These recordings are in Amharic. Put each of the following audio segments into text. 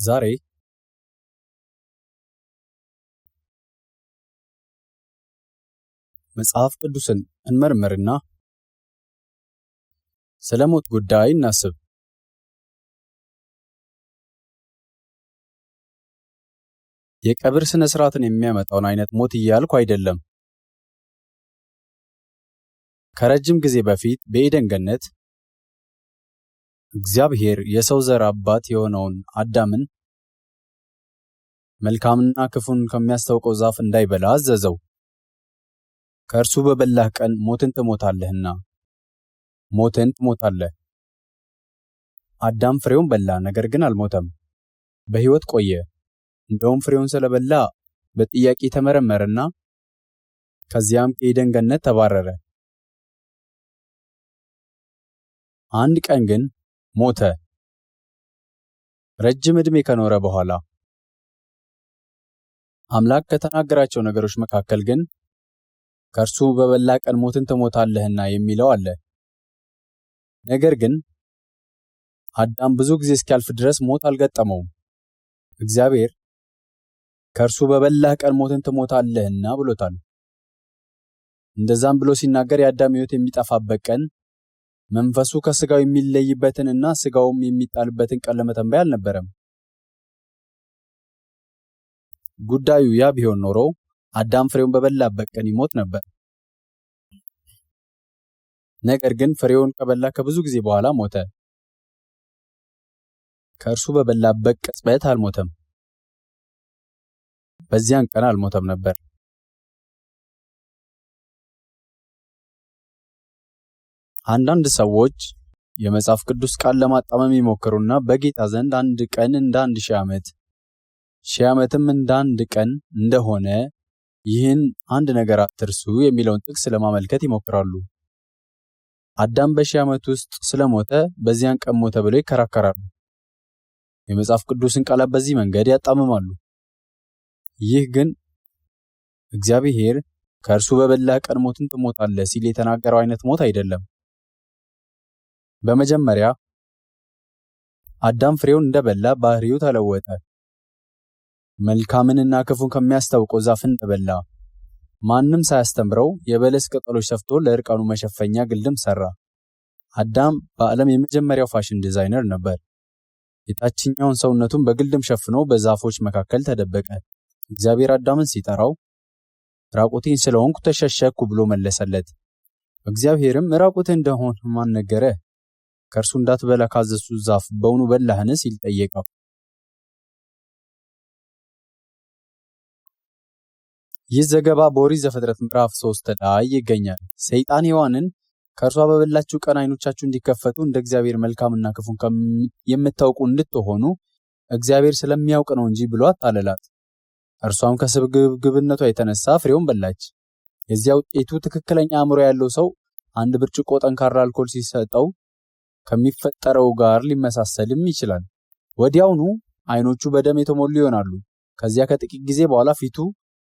ዛሬ መጽሐፍ ቅዱስን እንመርምርና ስለ ሞት ጉዳይ እናስብ። የቀብር ስነ ስርዓትን የሚያመጣውን አይነት ሞት እያልኩ አይደለም። ከረጅም ጊዜ በፊት በኤደን ገነት እግዚአብሔር የሰው ዘር አባት የሆነውን አዳምን መልካምና ክፉን ከሚያስታውቀው ዛፍ እንዳይበላ አዘዘው። ከእርሱ በበላህ ቀን ሞትን ትሞታለህና ሞትን ትሞታለህ። አዳም ፍሬውን በላ፣ ነገር ግን አልሞተም፣ በሕይወት ቆየ። እንደውም ፍሬውን ስለበላ በጥያቄ ተመረመረና ከዚያም ከኤደን ገነት ተባረረ። አንድ ቀን ግን ሞተ። ረጅም ዕድሜ ከኖረ በኋላ አምላክ ከተናገራቸው ነገሮች መካከል ግን ከእርሱ በበላ ቀን ሞትን ትሞታለህና የሚለው አለ። ነገር ግን አዳም ብዙ ጊዜ እስኪያልፍ ድረስ ሞት አልገጠመውም። እግዚአብሔር ከእርሱ በበላህ ቀን ሞትን ትሞታለህና ብሎታል። እንደዛም ብሎ ሲናገር የአዳም ሕይወት የሚጠፋበት ቀን መንፈሱ ከስጋው የሚለይበትንና ስጋውም የሚጣልበትን ቀን ለመተንበይ አልነበረም። ጉዳዩ ያ ቢሆን ኖሮ አዳም ፍሬውን በበላበት ቀን ይሞት ነበር። ነገር ግን ፍሬውን ከበላ ከብዙ ጊዜ በኋላ ሞተ። ከእርሱ በበላበት ቅጽበት አልሞተም። በዚያን ቀን አልሞተም ነበር። አንዳንድ ሰዎች የመጽሐፍ ቅዱስ ቃል ለማጣመም ይሞክሩና በጌታ ዘንድ አንድ ቀን እንደ 1000 ዓመት፣ 1000 ዓመትም እንደ አንድ ቀን እንደሆነ ይህን አንድ ነገር አትርሱ የሚለውን ጥቅስ ለማመልከት ይሞክራሉ። አዳም በ1000 ዓመት ውስጥ ስለሞተ በዚያን ቀን ሞተ ብለው ይከራከራሉ። የመጽሐፍ ቅዱስን ቃላት በዚህ መንገድ ያጣምማሉ። ይህ ግን እግዚአብሔር ከእርሱ በበላህ ቀን ሞትን ትሞታለህ ሲል የተናገረው አይነት ሞት አይደለም። በመጀመሪያ አዳም ፍሬውን እንደበላ ባህሪው ተለወጠ። መልካምንና ክፉን ከሚያስታውቀው ዛፍ እንደበላ ማንም ሳያስተምረው የበለስ ቅጠሎች ሰፍቶ ለእርቃኑ መሸፈኛ ግልድም ሰራ። አዳም በዓለም የመጀመሪያው ፋሽን ዲዛይነር ነበር። የታችኛውን ሰውነቱን በግልድም ሸፍኖ በዛፎች መካከል ተደበቀ። እግዚአብሔር አዳምን ሲጠራው ራቁቴን ስለሆንኩ ተሸሸኩ ብሎ መለሰለት። እግዚአብሔርም ራቁትህ እንደሆን ማን ነገረህ? ከእርሱ እንዳትበላ ካዘዝኩት ዛፍ በውኑ በላህን? ሲል ጠየቀው። ይህ ዘገባ በኦሪት ዘፍጥረት ምዕራፍ 3 ላይ ይገኛል። ሰይጣን ሔዋንን ከእርሷ በበላችሁ ቀን ዓይኖቻችሁ እንዲከፈቱ እንደ እግዚአብሔር መልካምና ክፉን የምታውቁ እንድትሆኑ እግዚአብሔር ስለሚያውቅ ነው እንጂ ብሎ አታለላት። እርሷም ከስግብግብነቷ የተነሳ ፍሬውን በላች። የዚያ ውጤቱ ትክክለኛ አእምሮ ያለው ሰው አንድ ብርጭቆ ጠንካራ አልኮል ሲሰጠው ከሚፈጠረው ጋር ሊመሳሰልም ይችላል። ወዲያውኑ ዓይኖቹ በደም የተሞሉ ይሆናሉ። ከዚያ ከጥቂት ጊዜ በኋላ ፊቱ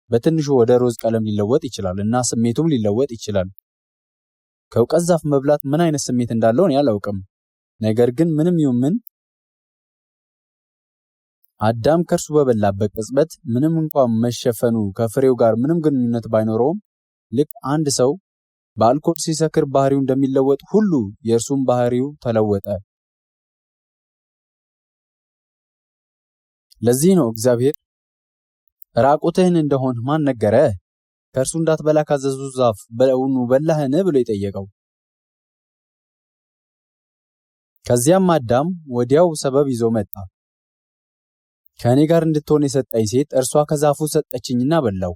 በትንሹ ወደ ሮዝ ቀለም ሊለወጥ ይችላል እና ስሜቱም ሊለወጥ ይችላል። ከእውቀት ዛፍ መብላት ምን አይነት ስሜት እንዳለው እኔ አላውቅም። ነገር ግን ምንም ይሁን ምን አዳም ከእርሱ በበላበት ቅጽበት ምንም እንኳን መሸፈኑ ከፍሬው ጋር ምንም ግንኙነት ባይኖረውም ልክ አንድ ሰው በአልኮል ሲሰክር ባህሪው እንደሚለወጥ ሁሉ የእርሱም ባህሪው ተለወጠ። ለዚህ ነው እግዚአብሔር ራቁትህን እንደሆን ማን ነገረህ? ከእርሱ እንዳትበላ ካዘዝኩት ዛፍ በውኑ በላህን? ብሎ የጠየቀው። ከዚያም አዳም ወዲያው ሰበብ ይዞ መጣ። ከእኔ ጋር እንድትሆን የሰጠኝ ሴት እርሷ ከዛፉ ሰጠችኝና በላው።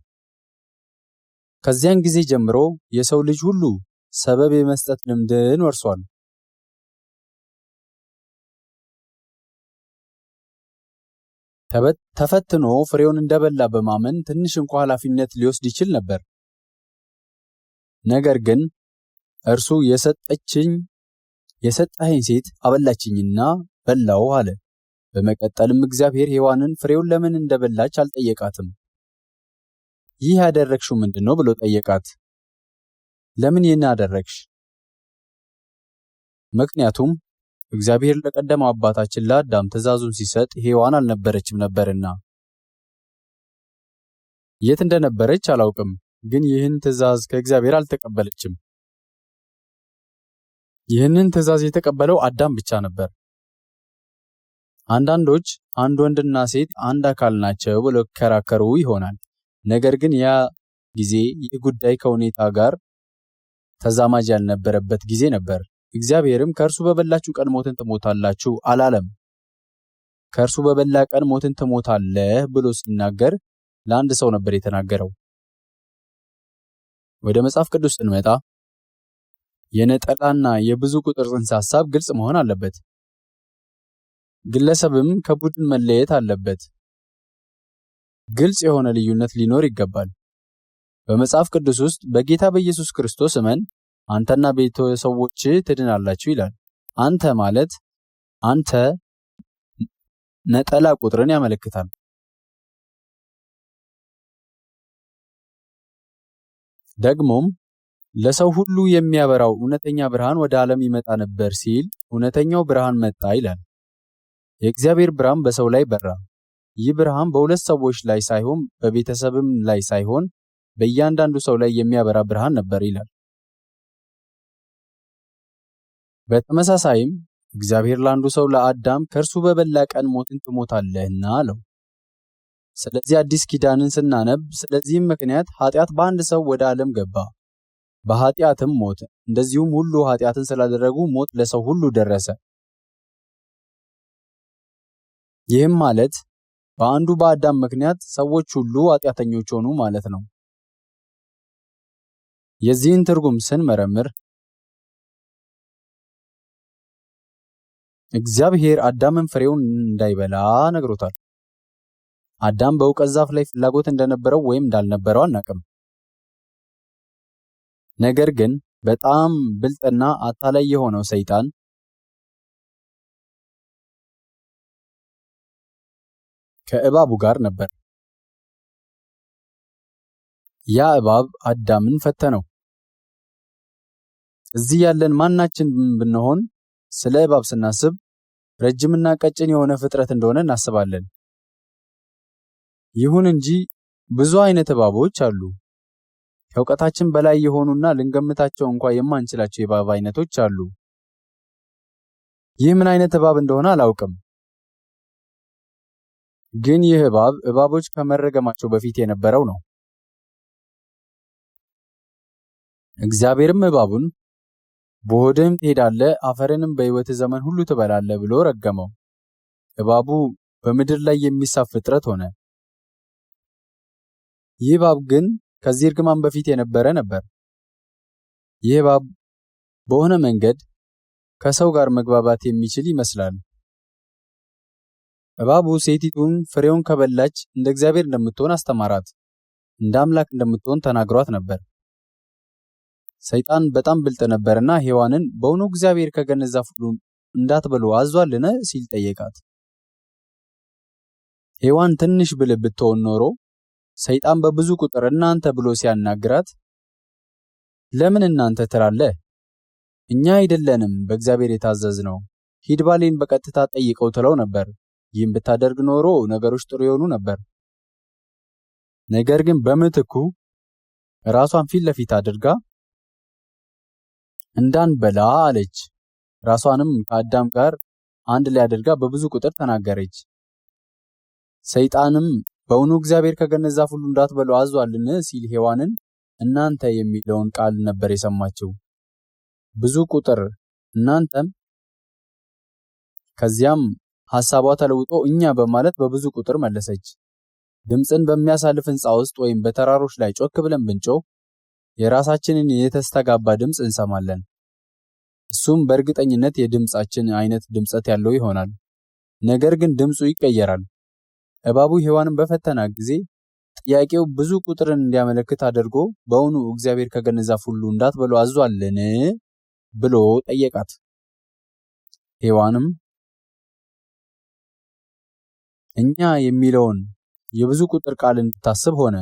ከዚያን ጊዜ ጀምሮ የሰው ልጅ ሁሉ ሰበብ የመስጠት ልምድን ወርሷል። ተፈትኖ ፍሬውን እንደበላ በማመን ትንሽ እንኳ ኃላፊነት ሊወስድ ይችል ነበር። ነገር ግን እርሱ የሰጠኸኝ ሴት አበላችኝና በላው አለ። በመቀጠልም እግዚአብሔር ሔዋንን ፍሬውን ለምን እንደበላች አልጠየቃትም። ይህ ያደረግሽው ምንድነው ብሎ ጠየቃት። ለምን ይህን አደረግሽ? ምክንያቱም እግዚአብሔር ለቀደመው አባታችን ለአዳም ትእዛዙን ሲሰጥ ሔዋን አልነበረችም ነበርና። የት እንደነበረች አላውቅም፣ ግን ይህን ትእዛዝ ከእግዚአብሔር አልተቀበለችም። ይህንን ትእዛዝ የተቀበለው አዳም ብቻ ነበር። አንዳንዶች አንድ ወንድና ሴት አንድ አካል ናቸው ብለው ይከራከሩ ይሆናል። ነገር ግን ያ ጊዜ ይህ ጉዳይ ከሁኔታ ጋር ተዛማጅ ያልነበረበት ጊዜ ነበር። እግዚአብሔርም ከእርሱ በበላችሁ ቀን ሞትን ትሞታላችሁ አላለም። ከእርሱ በበላ ቀን ሞትን ትሞታለህ ብሎ ሲናገር ለአንድ ሰው ነበር የተናገረው። ወደ መጽሐፍ ቅዱስ ስንመጣ የነጠላና የብዙ ቁጥር ጽንሰ ሐሳብ ግልጽ መሆን አለበት። ግለሰብም ከቡድን መለየት አለበት። ግልጽ የሆነ ልዩነት ሊኖር ይገባል። በመጽሐፍ ቅዱስ ውስጥ በጌታ በኢየሱስ ክርስቶስ እመን አንተና ቤተሰቦችህ ትድናላችሁ ይላል። አንተ ማለት አንተ ነጠላ ቁጥርን ያመለክታል። ደግሞም ለሰው ሁሉ የሚያበራው እውነተኛ ብርሃን ወደ ዓለም ይመጣ ነበር ሲል እውነተኛው ብርሃን መጣ ይላል። የእግዚአብሔር ብርሃን በሰው ላይ በራ። ይህ ብርሃን በሁለት ሰዎች ላይ ሳይሆን በቤተሰብም ላይ ሳይሆን በእያንዳንዱ ሰው ላይ የሚያበራ ብርሃን ነበር ይላል። በተመሳሳይም እግዚአብሔር ለአንዱ ሰው ለአዳም ከእርሱ በበላ ቀን ሞትን ትሞታለህና አለው። ስለዚህ አዲስ ኪዳንን ስናነብ ስለዚህም ምክንያት ኃጢአት በአንድ ሰው ወደ ዓለም ገባ፣ በኃጢአትም ሞት፣ እንደዚሁም ሁሉ ኃጢአትን ስላደረጉ ሞት ለሰው ሁሉ ደረሰ። ይህም ማለት በአንዱ በአዳም ምክንያት ሰዎች ሁሉ ኃጢአተኞች ሆኑ ማለት ነው። የዚህን ትርጉም ስንመረምር እግዚአብሔር አዳምን ፍሬውን እንዳይበላ ነግሮታል። አዳም በእውቀት ዛፍ ላይ ፍላጎት እንደነበረው ወይም እንዳልነበረው አናውቅም። ነገር ግን በጣም ብልጥና አታላይ የሆነው ሰይጣን ከእባቡ ጋር ነበር። ያ እባብ አዳምን ፈተነው። እዚህ ያለን ማናችን ብንሆን ስለ እባብ ስናስብ ረጅምና ቀጭን የሆነ ፍጥረት እንደሆነ እናስባለን። ይሁን እንጂ ብዙ አይነት እባቦች አሉ። ከእውቀታችን በላይ የሆኑና ልንገምታቸው እንኳን የማንችላቸው የእባብ አይነቶች አሉ። ይህ ምን አይነት እባብ እንደሆነ አላውቅም። ግን ይህ እባብ እባቦች ከመረገማቸው በፊት የነበረው ነው። እግዚአብሔርም እባቡን በሆድህም ትሄዳለህ፣ አፈርንም በሕይወትህ ዘመን ሁሉ ትበላለህ ብሎ ረገመው። እባቡ በምድር ላይ የሚሳብ ፍጥረት ሆነ። ይህ እባብ ግን ከዚህ እርግማን በፊት የነበረ ነበር። ይህ እባብ በሆነ መንገድ ከሰው ጋር መግባባት የሚችል ይመስላል። እባቡ ሴቲቱን ፍሬውን ከበላች እንደ እግዚአብሔር እንደምትሆን አስተማራት፣ እንደ አምላክ እንደምትሆን ተናግሯት ነበር። ሰይጣን በጣም ብልጥ ነበርና ሔዋንን በእውኑ እግዚአብሔር ከገነት ዛፍ ሁሉ እንዳትበሉ አዟልን ሲል ጠየቃት። ሔዋን ትንሽ ብልህ ብትሆን ኖሮ ሰይጣን በብዙ ቁጥር እናንተ ብሎ ሲያናግራት ለምን እናንተ ትላለህ? እኛ አይደለንም በእግዚአብሔር የታዘዝነው፣ ሂድ ባሌን በቀጥታ ጠይቀው ትለው ነበር። ይህም ብታደርግ ኖሮ ነገሮች ጥሩ ይሆኑ ነበር። ነገር ግን በምትኩ ራሷን ፊት ለፊት አድርጋ እንዳንበላ አለች። ራሷንም ከአዳም ጋር አንድ ላይ አድርጋ በብዙ ቁጥር ተናገረች። ሰይጣንም በእውኑ እግዚአብሔር ከገነት ዛፍ ሁሉ እንዳትበሉ አዟልን ሲል ሔዋንን እናንተ የሚለውን ቃል ነበር የሰማችው። ብዙ ቁጥር እናንተም። ከዚያም ሐሳቧ ተለውጦ እኛ በማለት በብዙ ቁጥር መለሰች። ድምፅን በሚያሳልፍ ሕንፃ ውስጥ ወይም በተራሮች ላይ ጮክ ብለን ብንጮህ የራሳችንን የተስተጋባ ድምፅ እንሰማለን። እሱም በእርግጠኝነት የድምፃችን አይነት ድምጸት ያለው ይሆናል። ነገር ግን ድምፁ ይቀየራል። እባቡ ሔዋንን በፈተና ጊዜ ጥያቄው ብዙ ቁጥርን እንዲያመለክት አድርጎ በእውኑ እግዚአብሔር ከገነት ዛፍ ሁሉ እንዳትበሉ አዟልን ብሎ ጠየቃት። ሔዋንም እኛ የሚለውን የብዙ ቁጥር ቃል እንድታስብ ሆነ።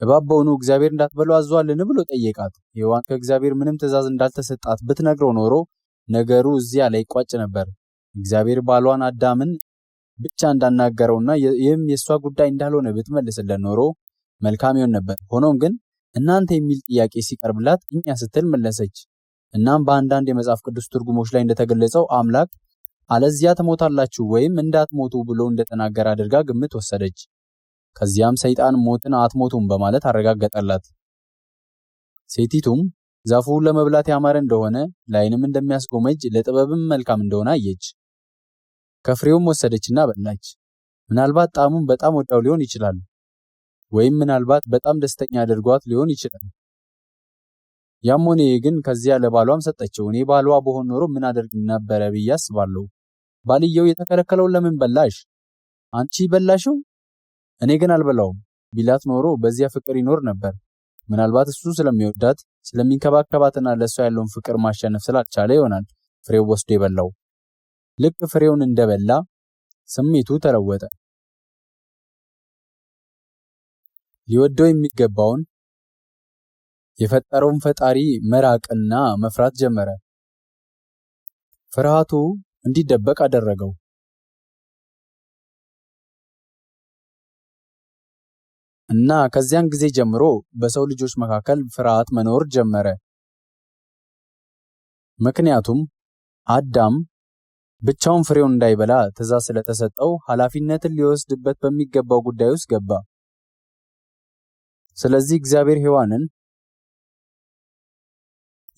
እባብ በእውኑ እግዚአብሔር እንዳትበሉ አዟልን ብሎ ጠየቃት። ሔዋን ከእግዚአብሔር ምንም ትእዛዝ እንዳልተሰጣት ብትነግረው ኖሮ ነገሩ እዚያ ላይ ይቋጭ ነበር። እግዚአብሔር ባሏን አዳምን ብቻ እንዳናገረውና ይህም የሷ ጉዳይ እንዳልሆነ ብትመልስለት ኖሮ መልካም ይሆን ነበር። ሆኖም ግን እናንተ የሚል ጥያቄ ሲቀርብላት እኛ ስትል መለሰች። እናም በአንዳንድ የመጽሐፍ ቅዱስ ትርጉሞች ላይ እንደተገለጸው አምላክ አለዚያ ትሞታላችሁ ወይም እንዳትሞቱ ብሎ እንደተናገረ አድርጋ ግምት ወሰደች። ከዚያም ሰይጣን ሞትን አትሞቱም በማለት አረጋገጠላት። ሴቲቱም ዛፉ ለመብላት ያማረ እንደሆነ ለዓይንም እንደሚያስጎመጅ ለጥበብም መልካም እንደሆነ አየች። ከፍሬውም ወሰደችና በላች። ምናልባት ጣዕሙን በጣም ወዳው ሊሆን ይችላል፣ ወይም ምናልባት በጣም ደስተኛ አድርጓት ሊሆን ይችላል። ያም ሆነ ግን ከዚያ ለባሏም ሰጠችው። እኔ ባሏ በሆን ኖሮ ምን አደርግ ነበረ ብዬ አስባለሁ። ባልየው የተከለከለውን ለምን በላሽ? አንቺ በላሽው፣ እኔ ግን አልበላውም ቢላት ኖሮ በዚያ ፍቅር ይኖር ነበር። ምናልባት እሱ ስለሚወዳት ስለሚንከባከባትና ለእሷ ያለውን ፍቅር ማሸነፍ ስላልቻለ ይሆናል ፍሬው ወስዶ የበላው። ልክ ፍሬውን እንደበላ ስሜቱ ተለወጠ። ሊወደው የሚገባውን የፈጠረውን ፈጣሪ መራቅና መፍራት ጀመረ። ፍርሃቱ እንዲደበቅ አደረገው። እና ከዚያን ጊዜ ጀምሮ በሰው ልጆች መካከል ፍርሃት መኖር ጀመረ። ምክንያቱም አዳም ብቻውን ፍሬውን እንዳይበላ ትእዛዝ ስለተሰጠው ኃላፊነትን ሊወስድበት በሚገባው ጉዳይ ውስጥ ገባ። ስለዚህ እግዚአብሔር ሔዋንን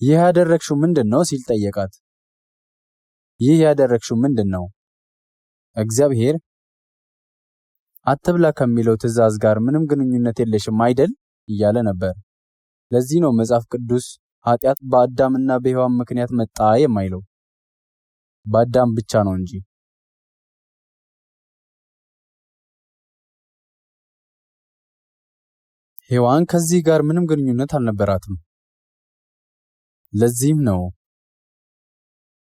ይህ ያደረግሽው ምንድነው ሲል ጠየቃት። ይህ ያደረግሽው ምንድነው? እግዚአብሔር አትብላ ከሚለው ትእዛዝ ጋር ምንም ግንኙነት የለሽም አይደል እያለ ነበር። ለዚህ ነው መጽሐፍ ቅዱስ ኃጢአት በአዳምና በሔዋን ምክንያት መጣ የማይለው፣ በአዳም ብቻ ነው እንጂ። ሔዋን ከዚህ ጋር ምንም ግንኙነት አልነበራትም። ለዚህም ነው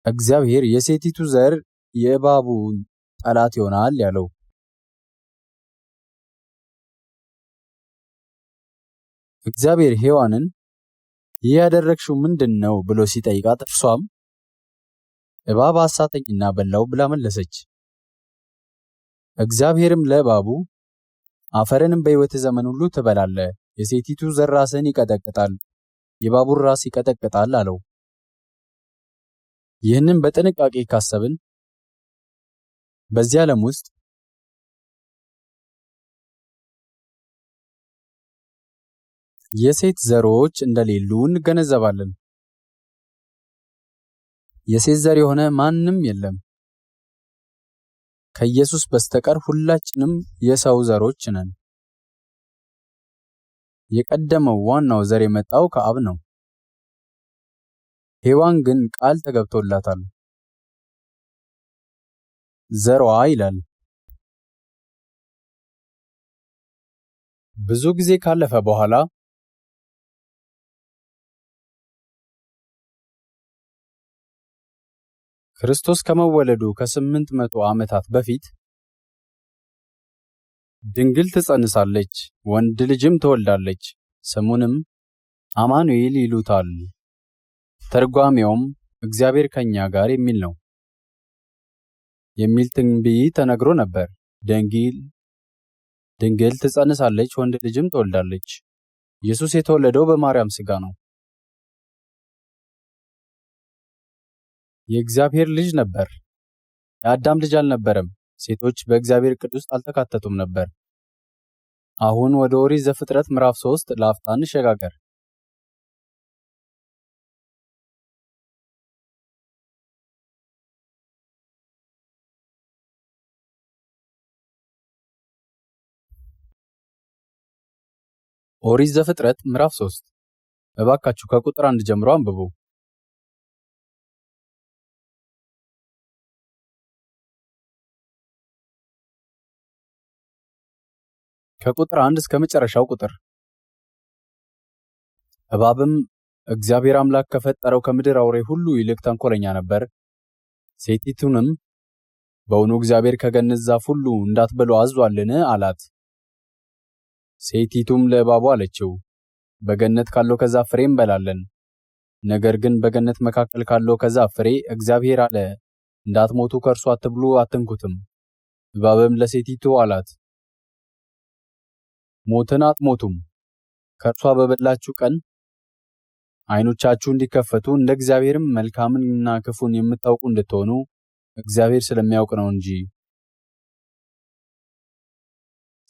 እግዚአብሔር የሴቲቱ ዘር የእባቡን ጠላት ይሆናል ያለው። እግዚአብሔር ሔዋንን ይህ ያደረግሽው ምንድነው ብሎ ሲጠይቃት እርሷም እባብ አሳተኝና በላው ብላ መለሰች። እግዚአብሔርም ለእባቡ አፈርንም በሕይወት ዘመን ሁሉ ትበላለህ፣ የሴቲቱ ዘር ራስን ይቀጠቅጣል፣ የእባቡን ራስ ይቀጠቅጣል አለው። ይህንን በጥንቃቄ ካሰብን በዚህ ዓለም ውስጥ የሴት ዘሮች እንደሌሉ እንገነዘባለን። የሴት ዘር የሆነ ማንም የለም። ከኢየሱስ በስተቀር ሁላችንም የሰው ዘሮች ነን። የቀደመው ዋናው ዘር የመጣው ከአብ ነው። ሔዋን ግን ቃል ተገብቶላታል። ዘሯ ይላል። ብዙ ጊዜ ካለፈ በኋላ ክርስቶስ ከመወለዱ ከ800 ዓመታት በፊት ድንግል ትጸንሳለች፣ ወንድ ልጅም ትወልዳለች፣ ስሙንም አማኑኤል ይሉታል። ትርጓሜውም እግዚአብሔር ከኛ ጋር የሚል ነው የሚል ትንቢት ተነግሮ ነበር። ድንግል ትጸንሳለች፣ ወንድ ልጅም ትወልዳለች። ኢየሱስ የተወለደው በማርያም ሥጋ ነው። የእግዚአብሔር ልጅ ነበር። የአዳም ልጅ አልነበረም። ሴቶች በእግዚአብሔር ዕቅድ ውስጥ አልተካተቱም ነበር። አሁን ወደ ኦሪት ዘፍጥረት ምዕራፍ 3 ለአፍታ እንሸጋገር። ኦሪት ዘፍጥረት ምዕራፍ 3 እባካችሁ ከቁጥር 1 ጀምሮ አንብቡ። ከቁጥር 1 እስከ መጨረሻው ቁጥር። እባብም እግዚአብሔር አምላክ ከፈጠረው ከምድር አውሬ ሁሉ ይልቅ ተንኮለኛ ነበር። ሴቲቱንም በውኑ እግዚአብሔር ከገነት ዛፍ ሁሉ እንዳትበሉ አዟልን? አላት። ሴቲቱም ለእባቡ አለችው፣ በገነት ካለው ከዛፍ ፍሬ እንበላለን። ነገር ግን በገነት መካከል ካለው ከዛፍ ፍሬ እግዚአብሔር አለ፣ እንዳትሞቱ ከእርሱ አትብሉ አትንኩትም። እባብም ለሴቲቱ አላት፣ ሞትን አትሞቱም። ከእርሷ በበላችሁ ቀን ዓይኖቻችሁ እንዲከፈቱ እንደ እግዚአብሔርም መልካምንና ክፉን የምታውቁ እንድትሆኑ እግዚአብሔር ስለሚያውቅ ነው እንጂ።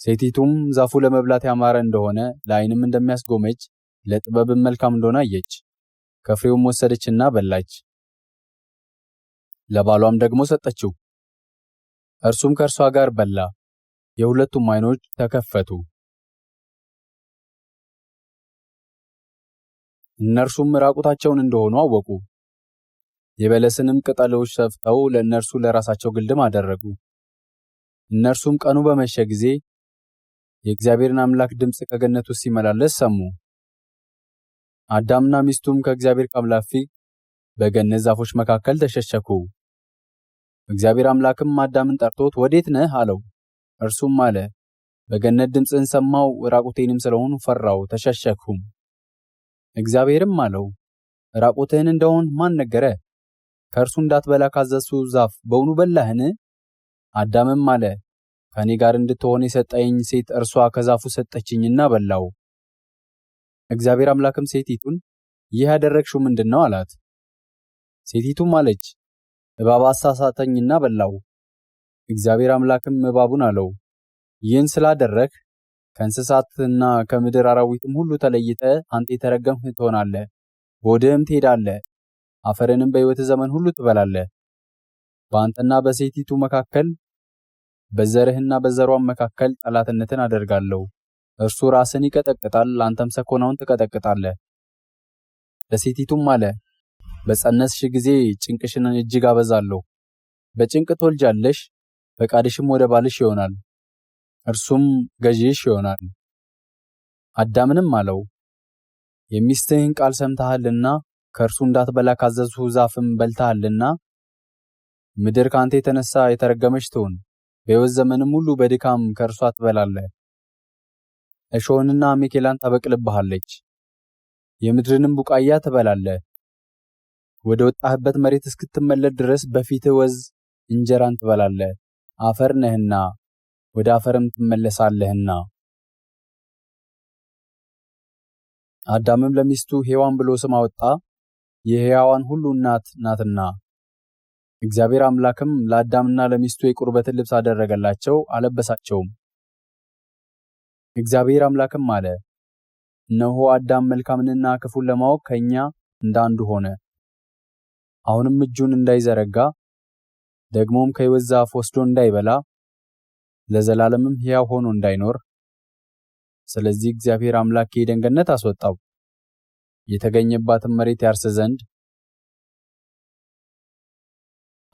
ሴቲቱም ዛፉ ለመብላት ያማረ እንደሆነ ለዓይንም እንደሚያስጎመጅ ለጥበብም መልካም እንደሆነ አየች። ከፍሬውም ወሰደችና በላች፣ ለባሏም ደግሞ ሰጠችው። እርሱም ከእርሷ ጋር በላ፣ የሁለቱም ዓይኖች ተከፈቱ። እነርሱም ራቁታቸውን እንደሆኑ አወቁ። የበለስንም ቅጠሎች ሰፍተው ለእነርሱ ለራሳቸው ግልድም አደረጉ። እነርሱም ቀኑ በመሸ ጊዜ የእግዚአብሔርን አምላክ ድምፅ ከገነት ውስጥ ሲመላለስ ሰሙ። አዳምና ሚስቱም ከእግዚአብሔር አምላክ ፊት በገነት ዛፎች መካከል ተሸሸኩ። እግዚአብሔር አምላክም አዳምን ጠርቶት ወዴት ነህ አለው። እርሱም አለ፣ በገነት ድምፅህን ሰማሁ፣ ራቁቴንም ስለሆኑ ፈራሁ፣ ተሸሸኩም። እግዚአብሔርም አለው፣ ራቁትህን እንደሆን ማን ነገረህ? ከእርሱ እንዳትበላ ካዘዝሁህ ዛፍ በውኑ በላህን? አዳምም አለ፣ ከእኔ ጋር እንድትሆን የሰጠኝ ሴት እርሷ ከዛፉ ሰጠችኝና በላው። እግዚአብሔር አምላክም ሴቲቱን ይህ ያደረግሽው ምንድን ነው አላት። ሴቲቱም አለች፣ እባብ አሳሳተኝና በላው። እግዚአብሔር አምላክም እባቡን አለው፣ ይህን ስላደረግህ ከእንስሳትና ከምድር አራዊትም ሁሉ ተለይተህ አንተ የተረገምህ ትሆናለህ፣ በሆድህም ትሄዳለህ፣ አፈርንም በሕይወትህ ዘመን ሁሉ ትበላለህ። በአንተና በሴቲቱ መካከል በዘርህና በዘሯም መካከል ጠላትነትን አደርጋለሁ። እርሱ ራስን ይቀጠቅጣል፣ አንተም ሰኮናውን ትቀጠቅጣለህ። ለሴቲቱም አለ፣ በጸነስሽ ጊዜ ጭንቅሽን እጅግ አበዛለሁ። በጭንቅ ትወልጃለሽ፣ ፈቃድሽም ወደ ባልሽ ይሆናል፣ እርሱም ገዢሽ ይሆናል። አዳምንም አለው፣ የሚስትህን ቃል ሰምተሃልና ከእርሱ እንዳትበላ ካዘዝሁህ ዛፍም በልተሃልና ምድር ካንተ የተነሳ የተረገመች ትሁን። በሕይወት ዘመንም ሁሉ በድካም ከእርሷ ትበላለህ። እሾህንና አሜኬላን ታበቅልብሃለች፣ የምድርንም ቡቃያ ትበላለህ። ወደ ወጣህበት መሬት እስክትመለስ ድረስ በፊትህ ወዝ እንጀራን ትበላለህ። አፈር ነህና ወደ አፈርም ትመለሳለህና። አዳምም ለሚስቱ ሔዋን ብሎ ስም አወጣ፣ የሕያዋን ሁሉ እናት ናትና። እግዚአብሔር አምላክም ለአዳምና ለሚስቱ የቁርበትን ልብስ አደረገላቸው፣ አለበሳቸውም። እግዚአብሔር አምላክም አለ፣ እነሆ አዳም መልካምንና ክፉን ለማወቅ ከእኛ እንደ አንዱ ሆነ። አሁንም እጁን እንዳይዘረጋ ደግሞም ከሕይወት ዛፍ ወስዶ እንዳይበላ ለዘላለምም ሕያው ሆኖ እንዳይኖር፣ ስለዚህ እግዚአብሔር አምላክ ከዔድን ገነት አስወጣው፣ የተገኘባትን መሬት ያርስ ዘንድ።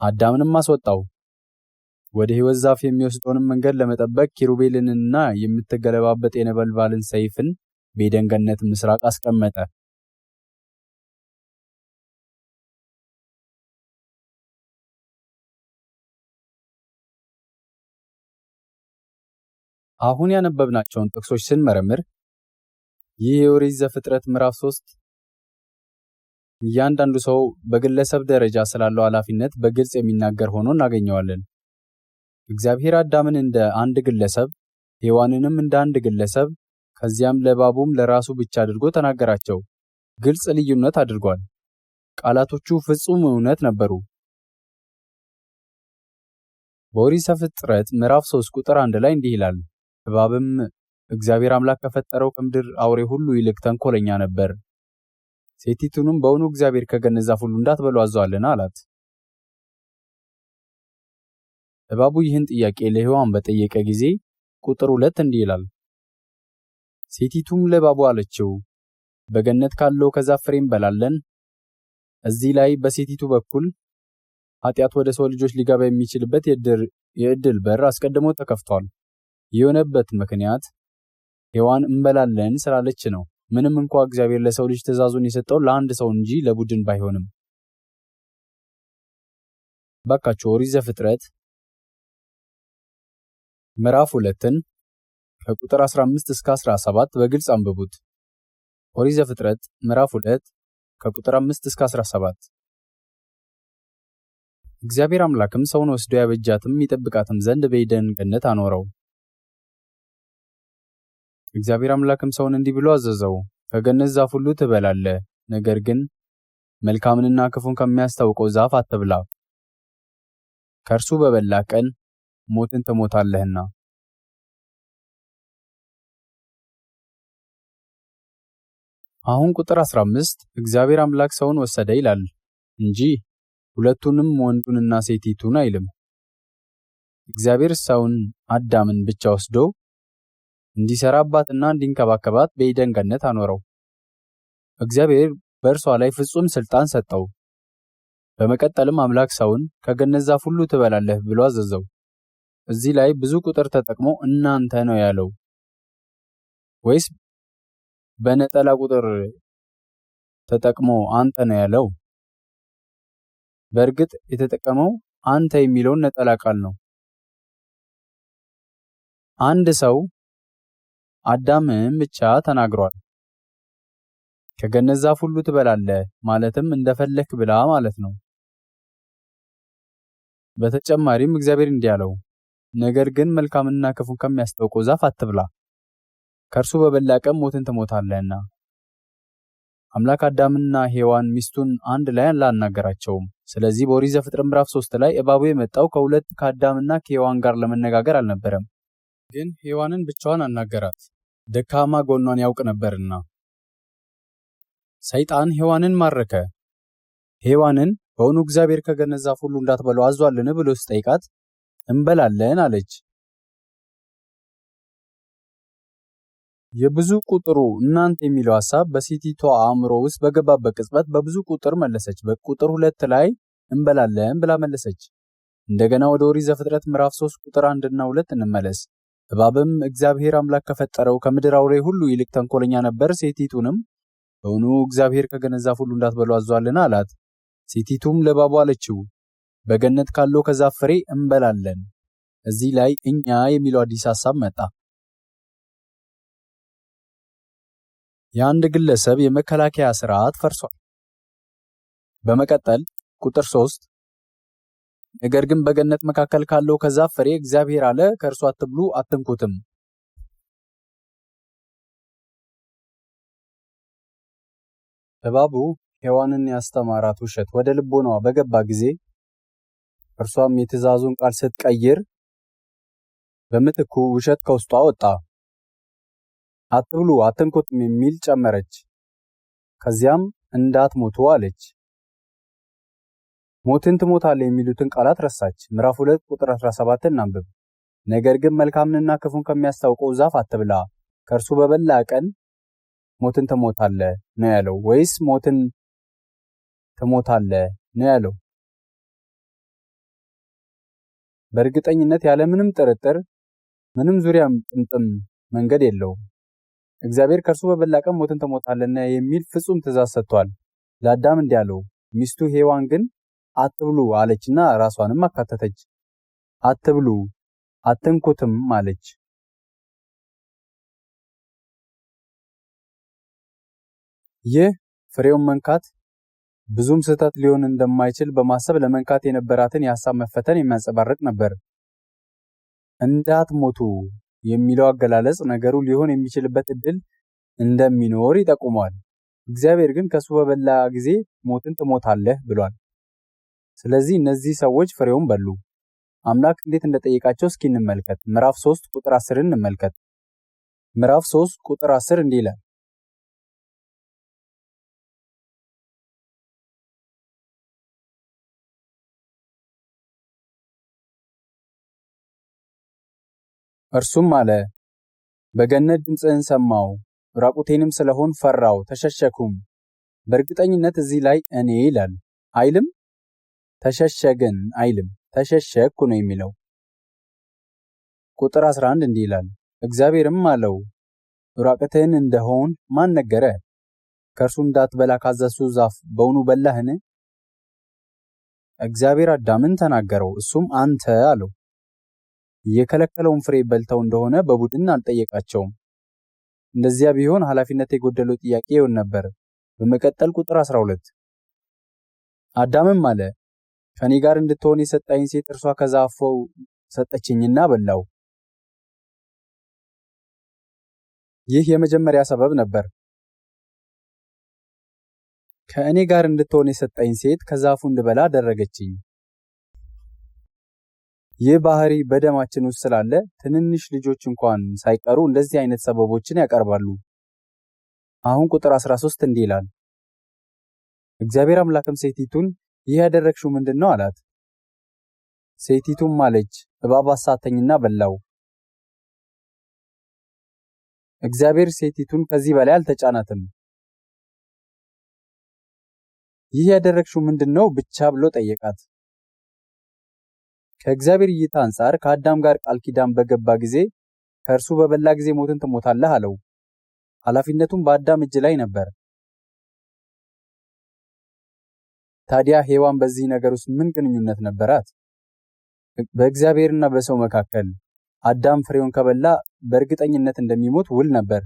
አዳምንም አስወጣው። ወደ ሕይወት ዛፍ የሚወስደውንም መንገድ ለመጠበቅ ኪሩቤልንና የምትገለባበጥ የነበልባልን ሰይፍን በዔድን ገነት ምስራቅ አስቀመጠ። አሁን ያነበብናቸውን ጥቅሶች ስንመረምር ይህ የኦሪት ዘፍጥረት ምዕራፍ 3 እያንዳንዱ ሰው በግለሰብ ደረጃ ስላለው ኃላፊነት በግልጽ የሚናገር ሆኖ እናገኘዋለን። እግዚአብሔር አዳምን እንደ አንድ ግለሰብ፣ ሔዋንንም እንደ አንድ ግለሰብ፣ ከዚያም ለእባቡም ለራሱ ብቻ አድርጎ ተናገራቸው። ግልጽ ልዩነት አድርጓል። ቃላቶቹ ፍጹም እውነት ነበሩ። በኦሪት ዘፍጥረት ምዕራፍ 3 ቁጥር 1 ላይ እንዲህ ይላል፣ እባብም እግዚአብሔር አምላክ ከፈጠረው ከምድር አውሬ ሁሉ ይልቅ ተንኮለኛ ነበር። ሴቲቱንም በእውኑ እግዚአብሔር ከገነት ዛፍ ሁሉ እንዳትበሉ አዘዋልና አላት። እባቡ ይህን ጥያቄ ለሔዋን በጠየቀ ጊዜ ቁጥር 2 እንዲህ ይላል፣ ሴቲቱም ለእባቡ አለችው፣ በገነት ካለው ከዛፍ ፍሬ እንበላለን። እዚህ ላይ በሴቲቱ በኩል ኃጢአት ወደ ሰው ልጆች ሊገባ የሚችልበት የዕድል በር አስቀድሞ ተከፍቷል። የሆነበት ምክንያት ሔዋን እንበላለን ስላለች ነው። ምንም እንኳ እግዚአብሔር ለሰው ልጅ ትእዛዙን የሰጠው ለአንድ ሰው እንጂ ለቡድን ባይሆንም። ባካችሁ ኦሪት ዘፍጥረት ምዕራፍ 2ን ከቁጥር 15 እስከ 17 በግልጽ አንብቡት። ኦሪት ዘፍጥረት ምዕራፍ 2 ከቁጥር 5 እስከ 17። እግዚአብሔር አምላክም ሰውን ወስዶ ያበጃትም ይጠብቃትም ዘንድ በኤደን ገነት አኖረው። እግዚአብሔር አምላክም ሰውን እንዲህ ብሎ አዘዘው፣ ከገነት ዛፍ ሁሉ ትበላለህ፣ ነገር ግን መልካምንና ክፉን ከሚያስታውቀው ዛፍ አትብላ፣ ከእርሱ በበላህ ቀን ሞትን ትሞታለህና። አሁን ቁጥር 15 እግዚአብሔር አምላክ ሰውን ወሰደ ይላል እንጂ ሁለቱንም ወንዱንና ሴቲቱን አይልም። እግዚአብሔር ሰውን አዳምን ብቻ ወስዶ እንዲሰራባትና እንዲንከባከባት በኤደን ገነት አኖረው። እግዚአብሔር በእርሷ ላይ ፍጹም ስልጣን ሰጠው። በመቀጠልም አምላክ ሰውን ከገነት ዛፍ ሁሉ ትበላለህ ብሎ አዘዘው። እዚህ ላይ ብዙ ቁጥር ተጠቅሞ እናንተ ነው ያለው ወይስ በነጠላ ቁጥር ተጠቅሞ አንተ ነው ያለው? በእርግጥ የተጠቀመው አንተ የሚለውን ነጠላ ቃል ነው። አንድ ሰው አዳምን ብቻ ተናግሯል። ከገነት ዛፍ ሁሉ ትበላለህ ማለትም እንደፈለክ ብላ ማለት ነው። በተጨማሪም እግዚአብሔር እንዲህ አለው፣ ነገር ግን መልካምንና ክፉን ከሚያስታውቀው ዛፍ አትብላ፣ ከእርሱ በበላ ቀን ሞትን ትሞታለህና። አምላክ አዳምና ሔዋን ሚስቱን አንድ ላይ አላናገራቸውም። ስለዚህ በኦሪት ዘፍጥረት ምዕራፍ 3 ላይ እባቡ የመጣው ከአዳምና ከሔዋን ጋር ለመነጋገር አልነበረም፣ ግን ሔዋንን ብቻዋን አናገራት፣ ደካማ ጎኗን ያውቅ ነበርና። ሰይጣን ሔዋንን ማረከ። ሔዋንን በእውኑ እግዚአብሔር ከገነት ዛፍ ሁሉ እንዳትበሉ አዟልን ብሎ ሲጠይቃት እንበላለን አለች። የብዙ ቁጥሩ እናንተ የሚለው ሐሳብ በሴቲቷ አእምሮ ውስጥ በገባበት ቅጽበት በብዙ ቁጥር መለሰች። በቁጥር 2 ላይ እንበላለን ብላ መለሰች። እንደገና ወደ ኦሪት ዘፍጥረት ምዕራፍ 3 ቁጥር 1 እና 2 እንመለስ። እባብም እግዚአብሔር አምላክ ከፈጠረው ከምድር አውሬ ሁሉ ይልቅ ተንኮለኛ ነበር። ሴቲቱንም በእውኑ እግዚአብሔር ከገነት ዛፍ ሁሉ እንዳትበሉ አዟልን አላት። ሴቲቱም ለእባቡ አለችው፣ በገነት ካለው ከዛፍ ፍሬ እንበላለን። እዚህ ላይ እኛ የሚለው አዲስ ሐሳብ መጣ። የአንድ ግለሰብ የመከላከያ ስርዓት ፈርሷል። በመቀጠል ቁጥር 3 ነገር ግን በገነት መካከል ካለው ከዛፍ ፍሬ እግዚአብሔር አለ፣ ከእርሱ አትብሉ አትንኩትም። እባቡ ሔዋንን ያስተማራት ውሸት ወደ ልቦናዋ በገባ ጊዜ እርሷም የትእዛዙን ቃል ስትቀይር በምትኩ ውሸት ከውስጧ ወጣ። አትብሉ አትንኩትም የሚል ጨመረች። ከዚያም እንዳትሞቱ አለች። ሞትን ትሞታለህ የሚሉትን ቃላት ረሳች። ምዕራፍ 2 ቁጥር 17 እናንብብ። ነገር ግን መልካምንና ክፉን ከሚያስታውቀው ዛፍ አትብላ፣ ከእርሱ በበላ ቀን ሞትን ትሞታለህ ነው ያለው ወይስ ሞትን ትሞታለህ ነው ያለው? በእርግጠኝነት ያለምንም ጥርጥር ምንም ዙሪያ ጥምጥም መንገድ የለውም። እግዚአብሔር ከእርሱ በበላ ቀን ሞትን ትሞታለህና የሚል ፍጹም ትእዛዝ ሰጥቷል። ለአዳም እንዲህ አለው። ሚስቱ ሔዋን ግን አትብሉ አለችና ራሷንም አካተተች። አትብሉ አትንኩትም አለች። ይህ ፍሬውን መንካት ብዙም ስህተት ሊሆን እንደማይችል በማሰብ ለመንካት የነበራትን የሐሳብ መፈተን የሚያንጸባርቅ ነበር። እንዳትሞቱ የሚለው አገላለጽ ነገሩ ሊሆን የሚችልበት ዕድል እንደሚኖር ይጠቁማል። እግዚአብሔር ግን ከሱ በበላ ጊዜ ሞትን ትሞታለህ ብሏል። ስለዚህ እነዚህ ሰዎች ፍሬውን በሉ። አምላክ እንዴት እንደጠየቃቸው እስኪ እንመልከት። ምዕራፍ 3 ቁጥር 10 እንመልከት። ምዕራፍ 3 ቁጥር 10 እንዲህ ይላል፣ እርሱም አለ፣ በገነት ድምፅህን ሰማሁ፣ ራቁቴንም ስለሆን ፈራው ተሸሸኩም። በእርግጠኝነት እዚህ ላይ እኔ ይላል አይልም፣ ተሸሸግን አይልም፣ ተሸሸግኩ ነው የሚለው። ቁጥር 11 እንዲህ ይላል፣ እግዚአብሔርም አለው፣ ራቁትህን እንደሆን ማን ነገረ? ከእርሱ እንዳትበላ ካዘዝሁህ ዛፍ በውኑ በላህን? እግዚአብሔር አዳምን ተናገረው፣ እሱም አንተ አለው። የከለከለውን ፍሬ በልተው እንደሆነ በቡድን አልጠየቃቸውም። እንደዚያ ቢሆን ኃላፊነት የጎደለው ጥያቄ ይሆን ነበር። በመቀጠል ቁጥር 12 አዳምም አለ፣ ከኔ ጋር እንድትሆን የሰጠኝ ሴት እርሷ ከዛፉ ሰጠችኝና በላው። ይህ የመጀመሪያ ሰበብ ነበር። ከእኔ ጋር እንድትሆን የሰጠኝ ሴት ከዛፉ እንድበላ አደረገችኝ። ይህ ባህሪ በደማችን ውስጥ ስላለ ትንንሽ ልጆች እንኳን ሳይቀሩ እንደዚህ አይነት ሰበቦችን ያቀርባሉ። አሁን ቁጥር 13 እንዲህ ይላል፣ እግዚአብሔር አምላክም ሴቲቱን ይህ ያደረግሽው ምንድነው አላት። ሴቲቱም አለች፣ እባብ አሳተኝና በላው። እግዚአብሔር ሴቲቱን ከዚህ በላይ አልተጫናትም። ይህ ያደረግሽው ምንድነው ብቻ ብሎ ጠየቃት። ከእግዚአብሔር እይታ አንጻር ከአዳም ጋር ቃል ኪዳን በገባ ጊዜ ከእርሱ በበላ ጊዜ ሞትን ትሞታለህ አለው። ኃላፊነቱም በአዳም እጅ ላይ ነበር። ታዲያ ሔዋን በዚህ ነገር ውስጥ ምን ግንኙነት ነበራት? በእግዚአብሔርና በሰው መካከል አዳም ፍሬውን ከበላ በእርግጠኝነት እንደሚሞት ውል ነበር።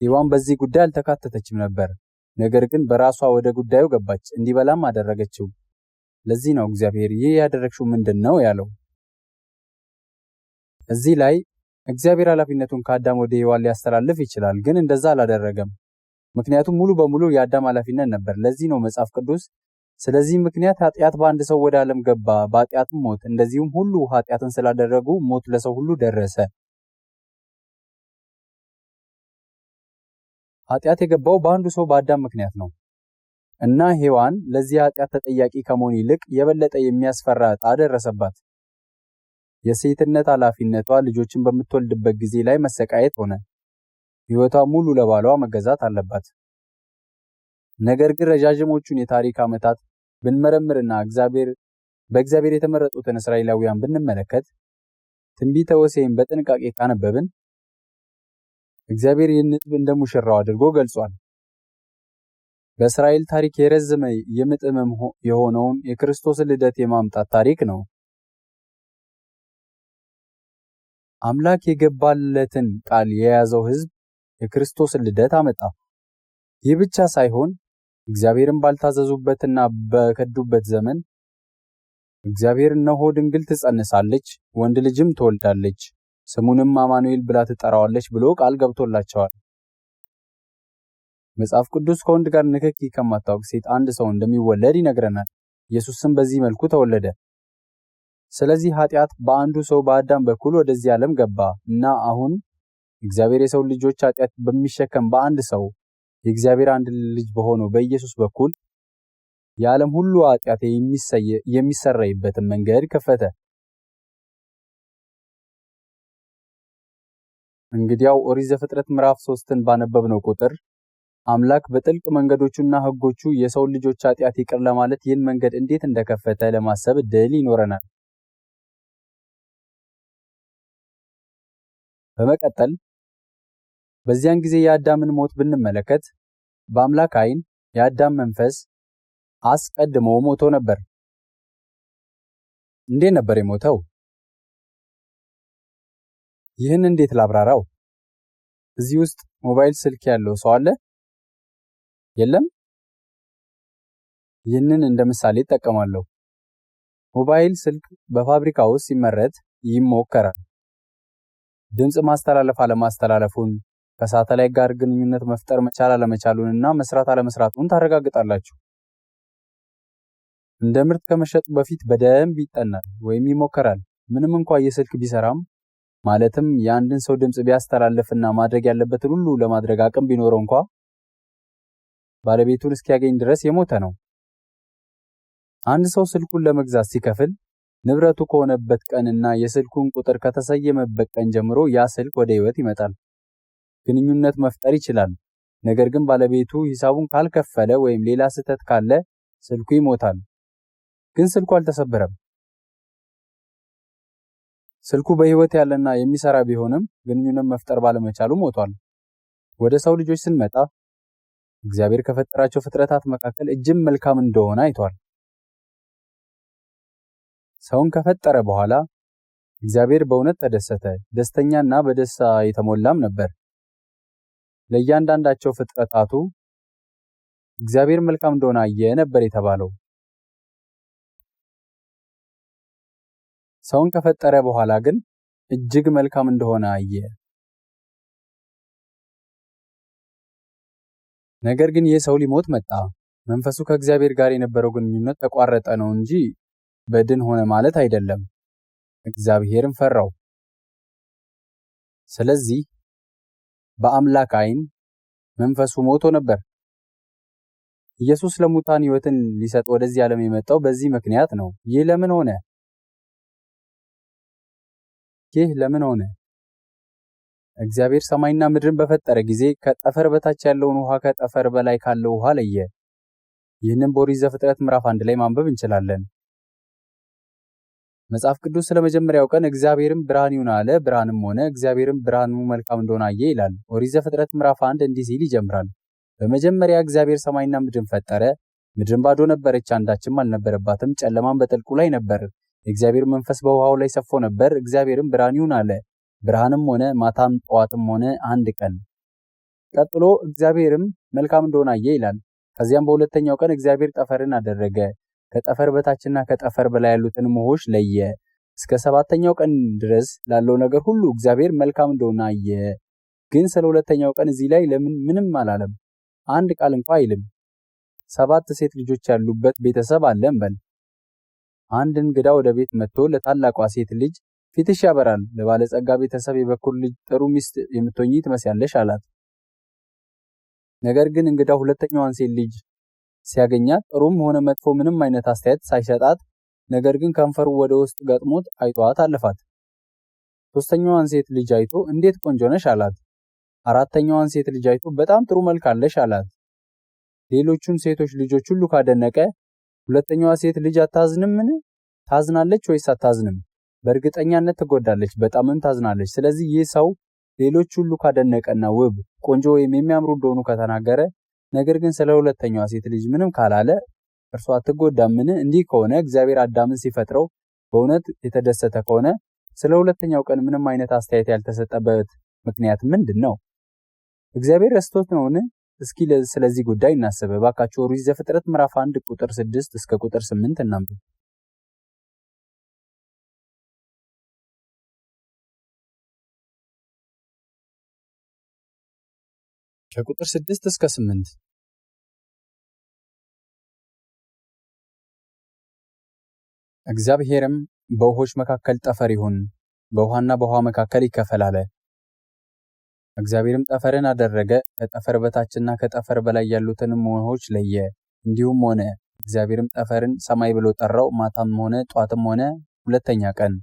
ሔዋን በዚህ ጉዳይ አልተካተተችም ነበር። ነገር ግን በራሷ ወደ ጉዳዩ ገባች፣ እንዲበላም አደረገችው። ለዚህ ነው እግዚአብሔር ይህ ያደረግሽው ምንድነው ያለው። እዚህ ላይ እግዚአብሔር ኃላፊነቱን ከአዳም ወደ ሔዋን ሊያስተላልፍ ይችላል፣ ግን እንደዛ አላደረገም። ምክንያቱም ሙሉ በሙሉ የአዳም ኃላፊነት ነበር። ለዚህ ነው መጽሐፍ ቅዱስ ስለዚህ ምክንያት ኃጢአት በአንድ ሰው ወደ ዓለም ገባ፣ በኃጢአትም ሞት፣ እንደዚሁም ሁሉ ኃጢአትን ስላደረጉ ሞት ለሰው ሁሉ ደረሰ። ኃጢአት የገባው በአንዱ ሰው በአዳም ምክንያት ነው እና ሔዋን ለዚህ ኃጢአት ተጠያቂ ከመሆን ይልቅ የበለጠ የሚያስፈራ ዕጣ ደረሰባት። የሴትነት ኃላፊነቷ ልጆችን በምትወልድበት ጊዜ ላይ መሰቃየት ሆነ። ሕይወቷ ሙሉ ለባሏ መገዛት አለባት። ነገር ግን ረጃጅሞቹን የታሪክ ዓመታት ብንመረምርና በእግዚአብሔር የተመረጡትን እስራኤላውያን ብንመለከት ትንቢተ ሆሴዕን በጥንቃቄ ካነበብን እግዚአብሔር ይህን ሕዝብ እንደ ሙሽራው አድርጎ ገልጿል። በእስራኤል ታሪክ የረዘመ የምጥ ሕመም የሆነውን የክርስቶስን ልደት የማምጣት ታሪክ ነው። አምላክ የገባለትን ቃል የያዘው ሕዝብ የክርስቶስን ልደት አመጣ። ይህ ብቻ ሳይሆን እግዚአብሔርን ባልታዘዙበትና በከዱበት ዘመን እግዚአብሔር እነሆ ድንግል ትጸንሳለች፣ ወንድ ልጅም ትወልዳለች፣ ስሙንም አማኑኤል ብላ ትጠራዋለች ብሎ ቃል ገብቶላቸዋል። መጽሐፍ ቅዱስ ከወንድ ጋር ንክኪ ከማታውቅ ሴት አንድ ሰው እንደሚወለድ ይነግረናል። ኢየሱስም በዚህ መልኩ ተወለደ። ስለዚህ ኃጢአት በአንዱ ሰው በአዳም በኩል ወደዚህ ዓለም ገባ እና አሁን እግዚአብሔር የሰው ልጆች ኃጢአት በሚሸከም በአንድ ሰው የእግዚአብሔር አንድ ልጅ በሆነው በኢየሱስ በኩል የዓለም ሁሉ ኃጢአት የሚሰረይበትን መንገድ ከፈተ። እንግዲያው ኦሪት ዘፍጥረት ምዕራፍ 3ን ባነበብነው ቁጥር አምላክ በጥልቅ መንገዶቹና ሕጎቹ የሰው ልጆች ኃጢአት ይቅር ለማለት ይህን መንገድ እንዴት እንደከፈተ ለማሰብ ዕድል ይኖረናል። በመቀጠል በዚያን ጊዜ የአዳምን ሞት ብንመለከት በአምላክ ዓይን የአዳም መንፈስ አስቀድሞ ሞቶ ነበር። እንዴት ነበር የሞተው? ይህን እንዴት ላብራራው? እዚህ ውስጥ ሞባይል ስልክ ያለው ሰው አለ? የለም? ይህንን እንደ ምሳሌ እጠቀማለሁ። ሞባይል ስልክ በፋብሪካ ውስጥ ሲመረት ይሞከራል። ድምጽ ማስተላለፍ አለማስተላለፉን፣ ከሳተላይት ጋር ግንኙነት መፍጠር መቻል አለመቻሉንና መስራት አለመስራቱን ታረጋግጣላችሁ። እንደ ምርት ከመሸጡ በፊት በደንብ ይጠናል ወይም ይሞከራል። ምንም እንኳን የስልክ ቢሰራም ማለትም የአንድን ሰው ድምጽ ቢያስተላልፍና ማድረግ ያለበትን ሁሉ ለማድረግ አቅም ቢኖረው እንኳን ባለቤቱን እስኪያገኝ ድረስ የሞተ ነው። አንድ ሰው ስልኩን ለመግዛት ሲከፍል ንብረቱ ከሆነበት ቀንና የስልኩን ቁጥር ከተሰየመበት ቀን ጀምሮ ያ ስልክ ወደ ሕይወት ይመጣል። ግንኙነት መፍጠር ይችላል። ነገር ግን ባለቤቱ ሂሳቡን ካልከፈለ ወይም ሌላ ስህተት ካለ ስልኩ ይሞታል። ግን ስልኩ አልተሰበረም። ስልኩ በሕይወት ያለና የሚሰራ ቢሆንም ግንኙነት መፍጠር ባለመቻሉ ሞቷል። ወደ ሰው ልጆች ስንመጣ እግዚአብሔር ከፈጠራቸው ፍጥረታት መካከል እጅግ መልካም እንደሆነ አይቷል። ሰውን ከፈጠረ በኋላ እግዚአብሔር በእውነት ተደሰተ፣ ደስተኛና በደስታ የተሞላም ነበር። ለእያንዳንዳቸው ፍጥረታቱ እግዚአብሔር መልካም እንደሆነ አየ ነበር የተባለው። ሰውን ከፈጠረ በኋላ ግን እጅግ መልካም እንደሆነ አየ። ነገር ግን ይህ ሰው ሊሞት መጣ። መንፈሱ ከእግዚአብሔር ጋር የነበረው ግንኙነት ተቋረጠ ነው እንጂ በድን ሆነ ማለት አይደለም። እግዚአብሔርም ፈራው። ስለዚህ በአምላክ ዓይን መንፈሱ ሞቶ ነበር። ኢየሱስ ለሙታን ሕይወትን ሊሰጥ ወደዚህ ዓለም የመጣው በዚህ ምክንያት ነው። ይህ ለምን ሆነ? እግዚአብሔር ሰማይና ምድርን በፈጠረ ጊዜ ከጠፈር በታች ያለውን ውሃ ከጠፈር በላይ ካለው ውሃ ለየ። ይህንን በኦሪት ዘፍጥረት ምዕራፍ 1 ላይ ማንበብ እንችላለን። መጽሐፍ ቅዱስ ስለመጀመሪያው ቀን እግዚአብሔርም ብርሃን ይሁን አለ፣ ብርሃንም ሆነ። እግዚአብሔርም ብርሃኑ መልካም እንደሆነ አየ ይላል። ኦሪት ዘፍጥረት ምዕራፍ 1 እንዲህ ሲል ይጀምራል። በመጀመሪያ እግዚአብሔር ሰማይና ምድርን ፈጠረ። ምድርን ባዶ ነበረች፣ አንዳችም አልነበረባትም። ጨለማም በጥልቁ ላይ ነበር፣ የእግዚአብሔር መንፈስ በውሃው ላይ ሰፎ ነበር። እግዚአብሔርም ብርሃን ይሁን አለ፣ ብርሃንም ሆነ። ማታም ጠዋትም ሆነ አንድ ቀን። ቀጥሎ እግዚአብሔርም መልካም እንደሆነ አየ ይላል። ከዚያም በሁለተኛው ቀን እግዚአብሔር ጠፈርን አደረገ፣ ከጠፈር በታችና ከጠፈር በላይ ያሉትን ውኆች ለየ። እስከ ሰባተኛው ቀን ድረስ ላለው ነገር ሁሉ እግዚአብሔር መልካም እንደሆነ አየ። ግን ስለ ሁለተኛው ቀን እዚህ ላይ ለምን ምንም አላለም? አንድ ቃል እንኳ አይልም። 7 ሴት ልጆች ያሉበት ቤተሰብ አለ እንበል። አንድ እንግዳ ወደ ቤት መጥቶ ለታላቋ ሴት ልጅ ፊትሽ ያበራል፣ ለባለጸጋ ቤተሰብ የበኩር ልጅ ጥሩ ሚስት የምትሆኚ ትመስያለሽ አላት። ነገር ግን እንግዳው ሁለተኛዋን ሴት ልጅ ሲያገኛት ጥሩም ሆነ መጥፎ ምንም አይነት አስተያየት ሳይሰጣት፣ ነገር ግን ከንፈሩ ወደ ውስጥ ገጥሞት አይቷት አለፋት። ሶስተኛዋን ሴት ልጅ አይቶ እንዴት ቆንጆ ነሽ አላት። አራተኛዋን ሴት ልጅ አይቶ በጣም ጥሩ መልክ አለሽ አላት። ሌሎቹን ሴቶች ልጆች ሁሉ ካደነቀ ሁለተኛዋ ሴት ልጅ አታዝንምን? ታዝናለች ወይስ አታዝንም? በእርግጠኛነት ትጎዳለች፣ በጣምም ታዝናለች። ስለዚህ ይህ ሰው ሌሎች ሁሉ ካደነቀና ውብ፣ ቆንጆ ወይም የሚያምሩ እንደሆኑ ከተናገረ፣ ነገር ግን ስለ ሁለተኛዋ ሴት ልጅ ምንም ካላለ እርሷ አትጎዳምን? እንዲህ ከሆነ እግዚአብሔር አዳምን ሲፈጥረው በእውነት የተደሰተ ከሆነ ስለ ሁለተኛው ቀን ምንም አይነት አስተያየት ያልተሰጠበት ምክንያት ምንድን ነው? እግዚአብሔር ረስቶት ነውን? እስኪ ስለዚህ ጉዳይ እናስብ። እባካችሁ ኦሪት ዘፍጥረት ምዕራፍ 1 ቁጥር 6 እስከ ቁጥር 8 እናንብብ። ከቁጥር 6 እስከ 8 እግዚአብሔርም በውኆች መካከል ጠፈር ይሁን፣ በውሃና በውሃ መካከል ይከፈል አለ። እግዚአብሔርም ጠፈርን አደረገ፣ ከጠፈር በታችና ከጠፈር በላይ ያሉትንም ውኆች ለየ። እንዲሁም ሆነ። እግዚአብሔርም ጠፈርን ሰማይ ብሎ ጠራው። ማታም ሆነ ጧትም ሆነ ሁለተኛ ቀን።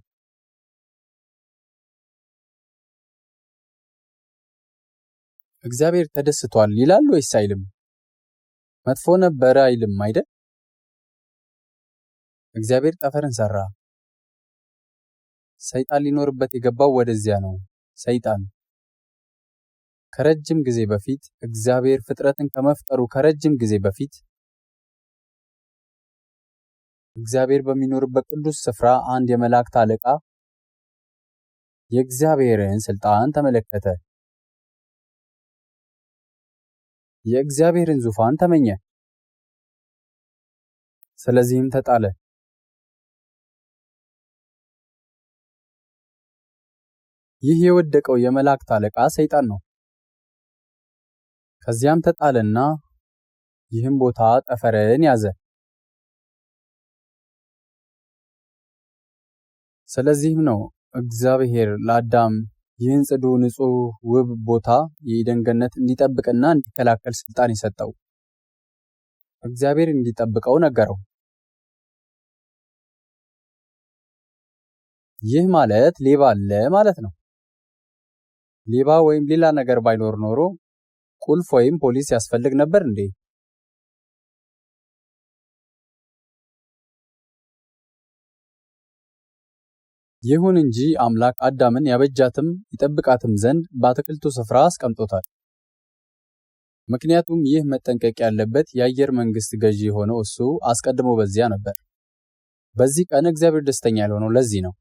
እግዚአብሔር ተደስቷል ይላል ወይስ አይልም? መጥፎ ነበረ አይልም አይደል? እግዚአብሔር ጠፈርን ሰራ። ሰይጣን ሊኖርበት የገባው ወደዚያ ነው። ሰይጣን ከረጅም ጊዜ በፊት እግዚአብሔር ፍጥረትን ከመፍጠሩ ከረጅም ጊዜ በፊት እግዚአብሔር በሚኖርበት ቅዱስ ስፍራ አንድ የመላእክት አለቃ የእግዚአብሔርን ስልጣን ተመለከተ። የእግዚአብሔርን ዙፋን ተመኘ። ስለዚህም ተጣለ። ይህ የወደቀው የመላእክት አለቃ ሰይጣን ነው። ከዚያም ተጣለና ይህም ቦታ ጠፈርን ያዘ። ስለዚህም ነው እግዚአብሔር ለአዳም ይህን ጽዱ፣ ንጹህ፣ ውብ ቦታ የኤደን ገነት እንዲጠብቅና እንዲከላከል ስልጣን የሰጠው። እግዚአብሔር እንዲጠብቀው ነገረው። ይህ ማለት ሌባ አለ ማለት ነው። ሌባ ወይም ሌላ ነገር ባይኖር ኖሮ ቁልፍ ወይም ፖሊስ ያስፈልግ ነበር እንዴ? ይሁን እንጂ አምላክ አዳምን ያበጃትም ይጠብቃትም ዘንድ በአትክልቱ ስፍራ አስቀምጦታል። ምክንያቱም ይህ መጠንቀቅ ያለበት የአየር መንግስት ገዢ የሆነው እሱ አስቀድሞ በዚያ ነበር። በዚህ ቀን እግዚአብሔር ደስተኛ ያልሆነው ለዚህ ነው።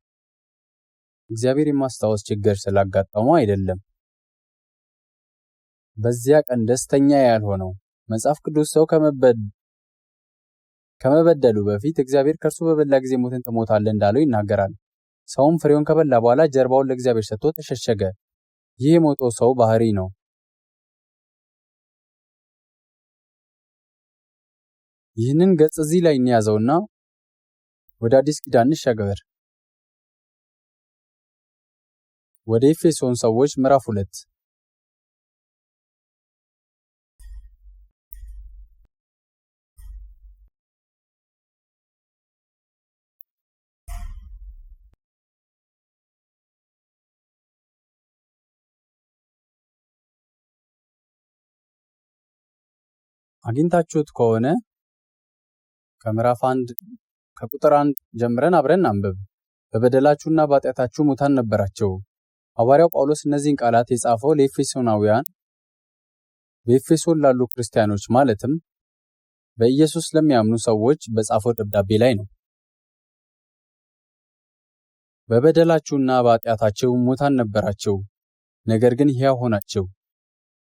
እግዚአብሔር የማስታወስ ችግር ስላጋጠመው አይደለም። በዚያ ቀን ደስተኛ ያልሆነው መጽሐፍ ቅዱስ ሰው ከመበደሉ በፊት እግዚአብሔር ከእርሱ በበላ ጊዜ ሞትን ትሞታለህ እንዳለው ይናገራል። ሰውም ፍሬውን ከበላ በኋላ ጀርባውን ለእግዚአብሔር ሰጥቶ ተሸሸገ። ይህ የሞተው ሰው ባህሪ ነው። ይህንን ገጽ እዚህ ላይ እንያዘውና ወደ አዲስ ኪዳን እንሻገር። ወደ ኤፌሶን ሰዎች ምዕራፍ 2። አግኝታችሁት ከሆነ ከምዕራፍ 1 ከቁጥር 1 ጀምረን አብረን አንብብ። በበደላችሁና በኃጢአታችሁ ሙታን ነበራችሁ። ሐዋርያው ጳውሎስ እነዚህን ቃላት የጻፈው ለኤፌሶናውያን በኤፌሶን ላሉ ክርስቲያኖች ማለትም በኢየሱስ ለሚያምኑ ሰዎች በጻፈው ደብዳቤ ላይ ነው። በበደላችሁና በኃጢአታችሁ ሙታን ነበራችሁ፣ ነገር ግን ሕያው ሆናችሁ።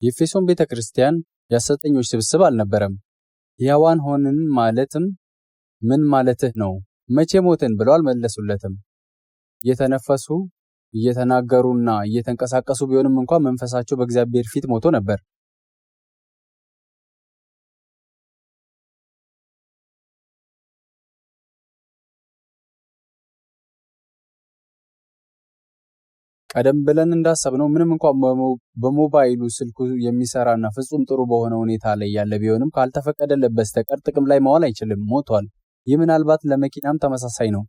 የኤፌሶን ቤተክርስቲያን የሐሰተኞች ስብስብ አልነበረም። ሕያዋን ሆንን ማለትም ምን ማለትህ ነው? መቼ ሞትን ብለው አልመለሱለትም። እየተነፈሱ እየተናገሩና እየተንቀሳቀሱ ቢሆንም እንኳን መንፈሳቸው በእግዚአብሔር ፊት ሞቶ ነበር። ቀደም ብለን እንዳሰብነው ምንም እንኳን በሞባይሉ ስልኩ የሚሰራና ፍጹም ጥሩ በሆነ ሁኔታ ላይ ያለ ቢሆንም ካልተፈቀደለት በስተቀር ጥቅም ላይ መዋል አይችልም፣ ሞቷል። ይህ ምናልባት ለመኪናም ተመሳሳይ ነው።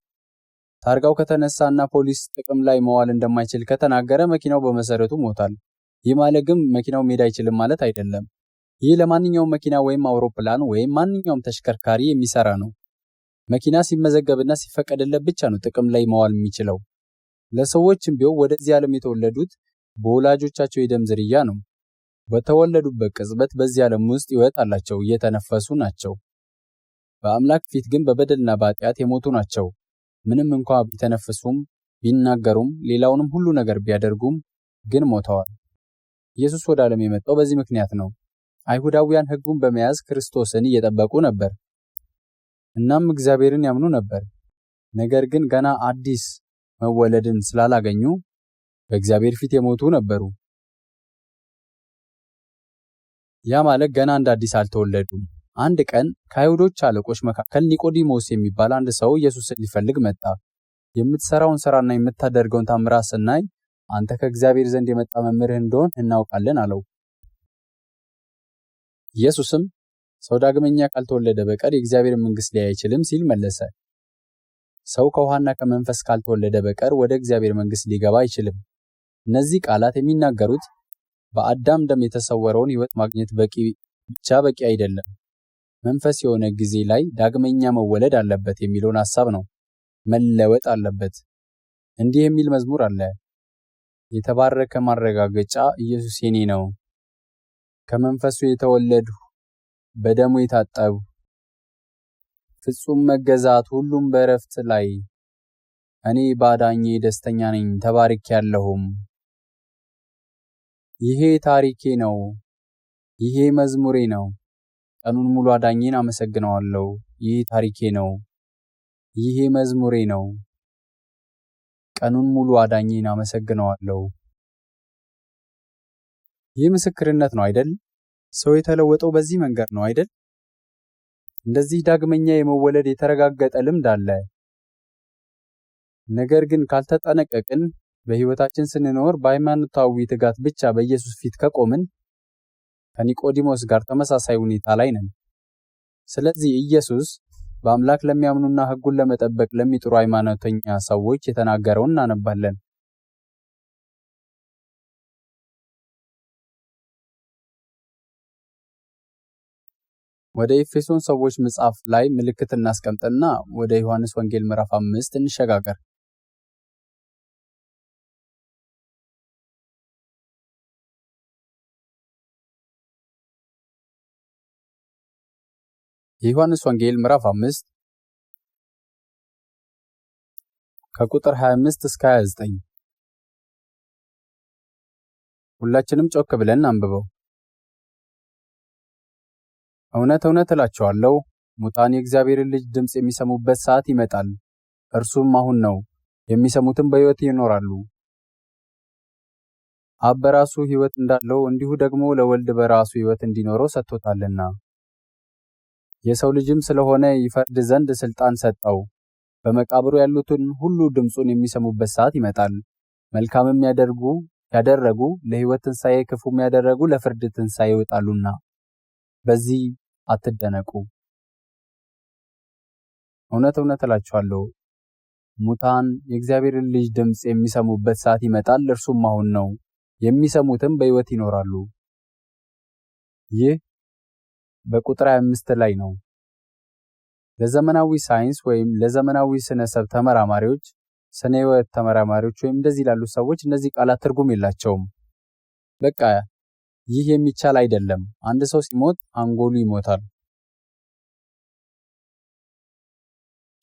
ታርጋው ከተነሳና ፖሊስ ጥቅም ላይ መዋል እንደማይችል ከተናገረ መኪናው በመሰረቱ ሞቷል። ይህ ማለት ግን መኪናው መሄድ አይችልም ማለት አይደለም። ይህ ለማንኛውም መኪና ወይም አውሮፕላን ወይም ማንኛውም ተሽከርካሪ የሚሰራ ነው። መኪና ሲመዘገብና ሲፈቀድለት ብቻ ነው ጥቅም ላይ መዋል የሚችለው። ለሰዎችም ቢሆን ወደዚህ ዓለም የተወለዱት በወላጆቻቸው የደም ዝርያ ነው። በተወለዱበት ቅጽበት በዚህ ዓለም ውስጥ ሕይወት አላቸው፣ እየተነፈሱ ናቸው። በአምላክ ፊት ግን በበደልና በኃጢአት የሞቱ ናቸው። ምንም እንኳ ቢተነፍሱም ቢናገሩም ሌላውንም ሁሉ ነገር ቢያደርጉም ግን ሞተዋል። ኢየሱስ ወደ ዓለም የመጣው በዚህ ምክንያት ነው። አይሁዳውያን ሕጉን በመያዝ ክርስቶስን እየጠበቁ ነበር። እናም እግዚአብሔርን ያምኑ ነበር። ነገር ግን ገና አዲስ መወለድን ስላላገኙ በእግዚአብሔር ፊት የሞቱ ነበሩ። ያ ማለት ገና እንደ አዲስ አልተወለዱም። አንድ ቀን ከአይሁዶች አለቆች መካከል ኒቆዲሞስ የሚባል አንድ ሰው ኢየሱስን ሊፈልግ መጣ። የምትሰራውን ሥራና የምታደርገውን ታምራት ስናይ አንተ ከእግዚአብሔር ዘንድ የመጣ መምህር እንደሆን እናውቃለን አለው። ኢየሱስም ሰው ዳግመኛ ካልተወለደ በቀር የእግዚአብሔር መንግሥት ሊያይ አይችልም ሲል መለሰ። ሰው ከውሃና ከመንፈስ ካልተወለደ በቀር ወደ እግዚአብሔር መንግሥት ሊገባ አይችልም። እነዚህ ቃላት የሚናገሩት በአዳም ደም የተሰወረውን ሕይወት ማግኘት ብቻ በቂ አይደለም፣ መንፈስ የሆነ ጊዜ ላይ ዳግመኛ መወለድ አለበት የሚለውን ሐሳብ ነው። መለወጥ አለበት። እንዲህ የሚል መዝሙር አለ። የተባረከ ማረጋገጫ ኢየሱስ የኔ ነው፣ ከመንፈሱ የተወለድሁ በደሙ የታጠብሁ፣ ፍጹም መገዛት ሁሉም በእረፍት ላይ፣ እኔ ባዳኜ ደስተኛ ነኝ ተባርኬያለሁም። ይሄ ታሪኬ ነው፣ ይሄ መዝሙሬ ነው፣ ቀኑን ሙሉ አዳኜን አመሰግነዋለሁ። ይህ ታሪኬ ነው፣ ይሄ መዝሙሬ ነው፣ ቀኑን ሙሉ አዳኜን አመሰግነዋለሁ። ይህ ምስክርነት ነው አይደል? ሰው የተለወጠው በዚህ መንገድ ነው አይደል? እንደዚህ ዳግመኛ የመወለድ የተረጋገጠ ልምድ አለ። ነገር ግን ካልተጠነቀቅን በሕይወታችን ስንኖር በሃይማኖታዊ ትጋት ብቻ በኢየሱስ ፊት ከቆምን ከኒቆዲሞስ ጋር ተመሳሳይ ሁኔታ ላይ ነን። ስለዚህ ኢየሱስ በአምላክ ለሚያምኑና ሕጉን ለመጠበቅ ለሚጥሩ ሃይማኖተኛ ሰዎች የተናገረውን እናነባለን። ወደ ኤፌሶን ሰዎች መጽሐፍ ላይ ምልክት እናስቀምጥና ወደ ዮሐንስ ወንጌል ምዕራፍ 5 እንሸጋገር። የዮሐንስ ወንጌል ምዕራፍ 5 ከቁጥር 25 እስከ 29 ሁላችንም ጮክ ብለን አንብበው። እውነት እውነት እላችኋለሁ ሙታን የእግዚአብሔርን ልጅ ድምፅ የሚሰሙበት ሰዓት ይመጣል፣ እርሱም አሁን ነው። የሚሰሙትም በሕይወት ይኖራሉ። አብ በራሱ ሕይወት እንዳለው እንዲሁ ደግሞ ለወልድ በራሱ ሕይወት እንዲኖረው ሰጥቶታልና። የሰው ልጅም ስለሆነ ይፈርድ ዘንድ ሥልጣን ሰጠው። በመቃብሩ ያሉትን ሁሉ ድምፁን የሚሰሙበት ሰዓት ይመጣል። መልካምም ያደረጉ ለሕይወት ትንሣኤ፣ ክፉም ያደረጉ ለፍርድ ትንሣኤ ይወጣሉና በዚህ አትደነቁ። እውነት እውነት እላችኋለሁ ሙታን የእግዚአብሔርን ልጅ ድምፅ የሚሰሙበት ሰዓት ይመጣል፣ እርሱም አሁን ነው። የሚሰሙትም በሕይወት ይኖራሉ። ይህ በቁጥር 25 ላይ ነው። ለዘመናዊ ሳይንስ ወይም ለዘመናዊ ስነ-ሰብ ተመራማሪዎች፣ ስነ ሕይወት ተመራማሪዎች ወይም እንደዚህ ላሉ ሰዎች እነዚህ ቃላት ትርጉም የላቸውም። በቃ ይህ የሚቻል አይደለም። አንድ ሰው ሲሞት አንጎሉ ይሞታል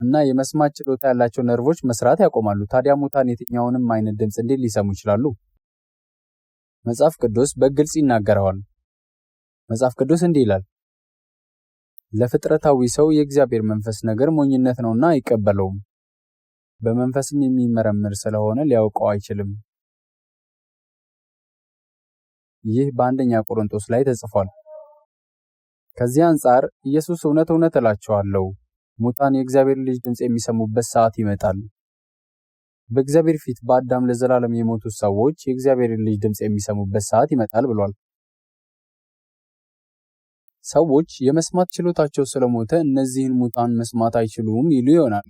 እና የመስማት ችሎታ ያላቸው ነርቮች መስራት ያቆማሉ። ታዲያ ሙታን የትኛውንም አይነት ድምፅ እንዴት ሊሰሙ ይችላሉ? መጽሐፍ ቅዱስ በግልጽ ይናገረዋል። መጽሐፍ ቅዱስ እንዲህ ይላል፣ ለፍጥረታዊ ሰው የእግዚአብሔር መንፈስ ነገር ሞኝነት ነውና አይቀበለውም፣ በመንፈስም የሚመረምር ስለሆነ ሊያውቀው አይችልም። ይህ በአንደኛ ቆሮንቶስ ላይ ተጽፏል። ከዚህ አንጻር ኢየሱስ እውነት እውነት እላችኋለሁ ሙታን የእግዚአብሔር ልጅ ድምፅ የሚሰሙበት ሰዓት ይመጣል። በእግዚአብሔር ፊት በአዳም ለዘላለም የሞቱት ሰዎች የእግዚአብሔር ልጅ ድምፅ የሚሰሙበት ሰዓት ይመጣል ብሏል። ሰዎች የመስማት ችሎታቸው ስለሞተ እነዚህን ሙታን መስማት አይችሉም ይሉ ይሆናል።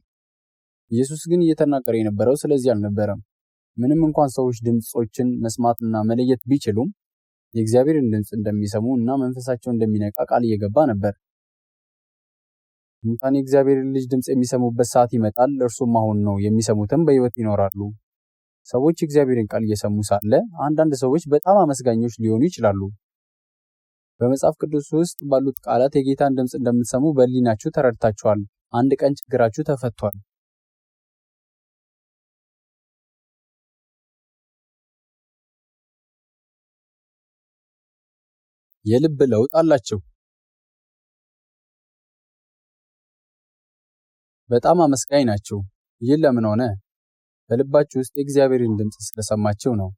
ኢየሱስ ግን እየተናገረ የነበረው ስለዚህ አልነበረም። ምንም እንኳን ሰዎች ድምፆችን መስማትና መለየት ቢችሉም የእግዚአብሔርን ድምፅ እንደሚሰሙ እና መንፈሳቸው እንደሚነቃ ቃል እየገባ ነበር። ሙታን የእግዚአብሔርን ልጅ ድምፅ የሚሰሙበት ሰዓት ይመጣል፣ እርሱም አሁን ነው። የሚሰሙትም በሕይወት ይኖራሉ። ሰዎች የእግዚአብሔርን ቃል እየሰሙ ሳለ አንዳንድ ሰዎች በጣም አመስጋኞች ሊሆኑ ይችላሉ። በመጽሐፍ ቅዱስ ውስጥ ባሉት ቃላት የጌታን ድምፅ እንደምትሰሙ በሕሊናችሁ ተረድታችኋል። አንድ ቀን ችግራችሁ ተፈቷል። የልብ ለውጥ አላቸው። በጣም አመስጋኝ ናቸው። ይህ ለምን ሆነ? በልባችሁ ውስጥ የእግዚአብሔርን ድምፅ ስለሰማችሁ ነው።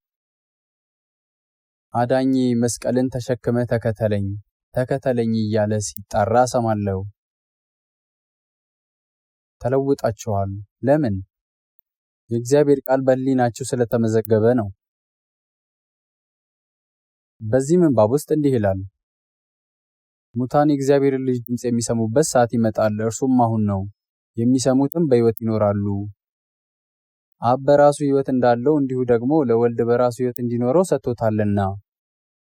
አዳኜ መስቀልን ተሸክመ ተከተለኝ ተከተለኝ እያለ ሲጣራ ሰማለሁ። ተለውጣችኋል። ለምን? የእግዚአብሔር ቃል በሕሊናችሁ ስለተመዘገበ ነው። በዚህ ምንባብ ውስጥ እንዲህ ይላል፣ ሙታን የእግዚአብሔርን ልጅ ድምፅ የሚሰሙበት ሰዓት ይመጣል፣ እርሱም አሁን ነው። የሚሰሙትም በሕይወት ይኖራሉ። አብ በራሱ ሕይወት እንዳለው እንዲሁ ደግሞ ለወልድ በራሱ ሕይወት እንዲኖረው ሰጥቶታልና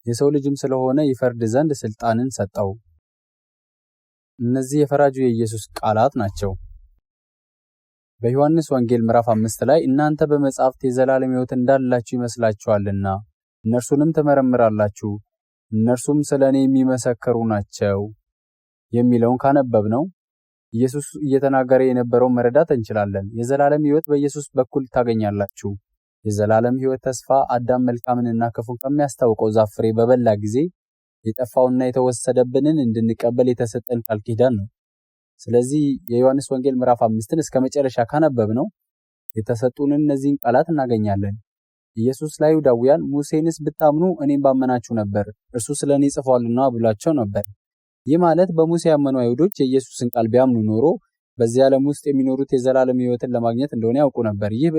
የሰው ልጅም ስለሆነ ይፈርድ ዘንድ ሥልጣንን ሰጠው። እነዚህ የፈራጁ የኢየሱስ ቃላት ናቸው። በዮሐንስ ወንጌል ምዕራፍ 5 ላይ እናንተ በመጻሕፍት የዘላለም ሕይወት እንዳላችሁ ይመስላችኋልና እነርሱንም ትመረምራላችሁ፣ እነርሱም ስለ እኔ የሚመሰክሩ ናቸው የሚለውን ካነበብነው ኢየሱስ እየተናገረ የነበረውን መረዳት እንችላለን። የዘላለም ሕይወት በኢየሱስ በኩል ታገኛላችሁ። የዘላለም ሕይወት ተስፋ አዳም መልካምንና ክፉን ከሚያስታውቀው ዛፍ ፍሬ በበላ ጊዜ የጠፋውና የተወሰደብንን እንድንቀበል የተሰጠን ቃል ኪዳን ነው። ስለዚህ የዮሐንስ ወንጌል ምዕራፍ 5ን እስከ መጨረሻ ካነበብነው የተሰጡንን እነዚህን ቃላት እናገኛለን። ኢየሱስ ለአይሁዳውያን ሙሴንስ ብታምኑ እኔም ባመናችሁ ነበር፣ እርሱ ስለ እኔ ጽፏልና ብሏቸው ነበር። ይህ ማለት በሙሴ ያመኑ አይሁዶች የኢየሱስን ቃል ቢያምኑ ኖሮ በዚህ ዓለም ውስጥ የሚኖሩት የዘላለም ሕይወትን ለማግኘት እንደሆነ ያውቁ ነበር። ይህ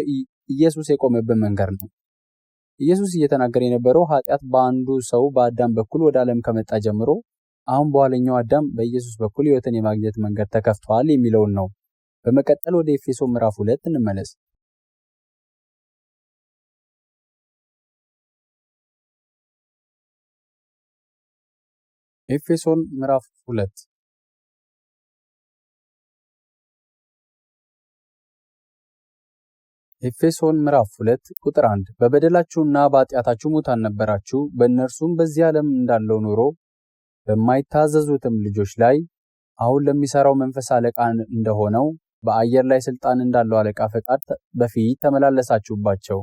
ኢየሱስ የቆመበት መንገድ ነው። ኢየሱስ እየተናገረ የነበረው ኃጢአት በአንዱ ሰው በአዳም በኩል ወደ ዓለም ከመጣ ጀምሮ አሁን በኋለኛው አዳም በኢየሱስ በኩል ሕይወትን የማግኘት መንገድ ተከፍቷል የሚለውን ነው። በመቀጠል ወደ ኤፌሶን ምዕራፍ 2 እንመለስ። ኤፌሶን ምዕራፍ 2 ኤፌሶን ምዕራፍ 2 ቁጥር 1 በበደላችሁና በኃጢአታችሁ ሙታን ነበራችሁ፣ በእነርሱም በዚህ ዓለም እንዳለው ኑሮ በማይታዘዙትም ልጆች ላይ አሁን ለሚሰራው መንፈስ አለቃ እንደሆነው በአየር ላይ ስልጣን እንዳለው አለቃ ፈቃድ በፊት ተመላለሳችሁባቸው።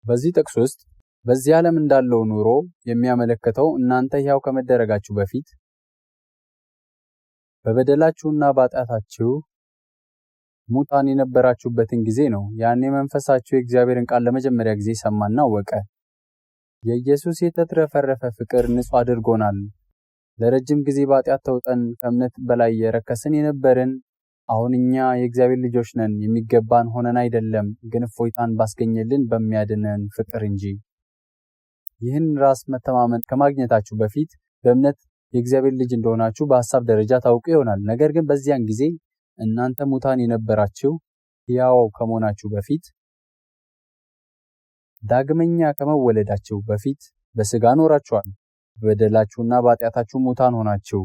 በዚህ ጥቅስ ውስጥ በዚህ ዓለም እንዳለው ኑሮ የሚያመለክተው እናንተ ሕያው ከመደረጋችሁ በፊት በበደላችሁና በኃጢአታችሁ ሙታን የነበራችሁበትን ጊዜ ነው። ያኔ መንፈሳችሁ የእግዚአብሔርን ቃል ለመጀመሪያ ጊዜ ሰማና አወቀ። የኢየሱስ የተትረፈረፈ ፍቅር ንጹሕ አድርጎናል። ለረጅም ጊዜ በኃጢአት ተውጠን ከእምነት በላይ የረከስን የነበርን አሁን እኛ የእግዚአብሔር ልጆች ነን። የሚገባን ሆነን አይደለም፣ ግን እፎይታን ባስገኘልን በሚያድነን ፍቅር እንጂ። ይህን ራስ መተማመን ከማግኘታችሁ በፊት በእምነት የእግዚአብሔር ልጅ እንደሆናችሁ በሐሳብ ደረጃ ታውቁ ይሆናል። ነገር ግን በዚያን ጊዜ እናንተ ሙታን የነበራችሁ ሕያው ከመሆናችሁ በፊት ዳግመኛ ከመወለዳችሁ በፊት በሥጋ ኖራችኋል። በበደላችሁና በኃጢአታችሁ ሙታን ሆናችሁ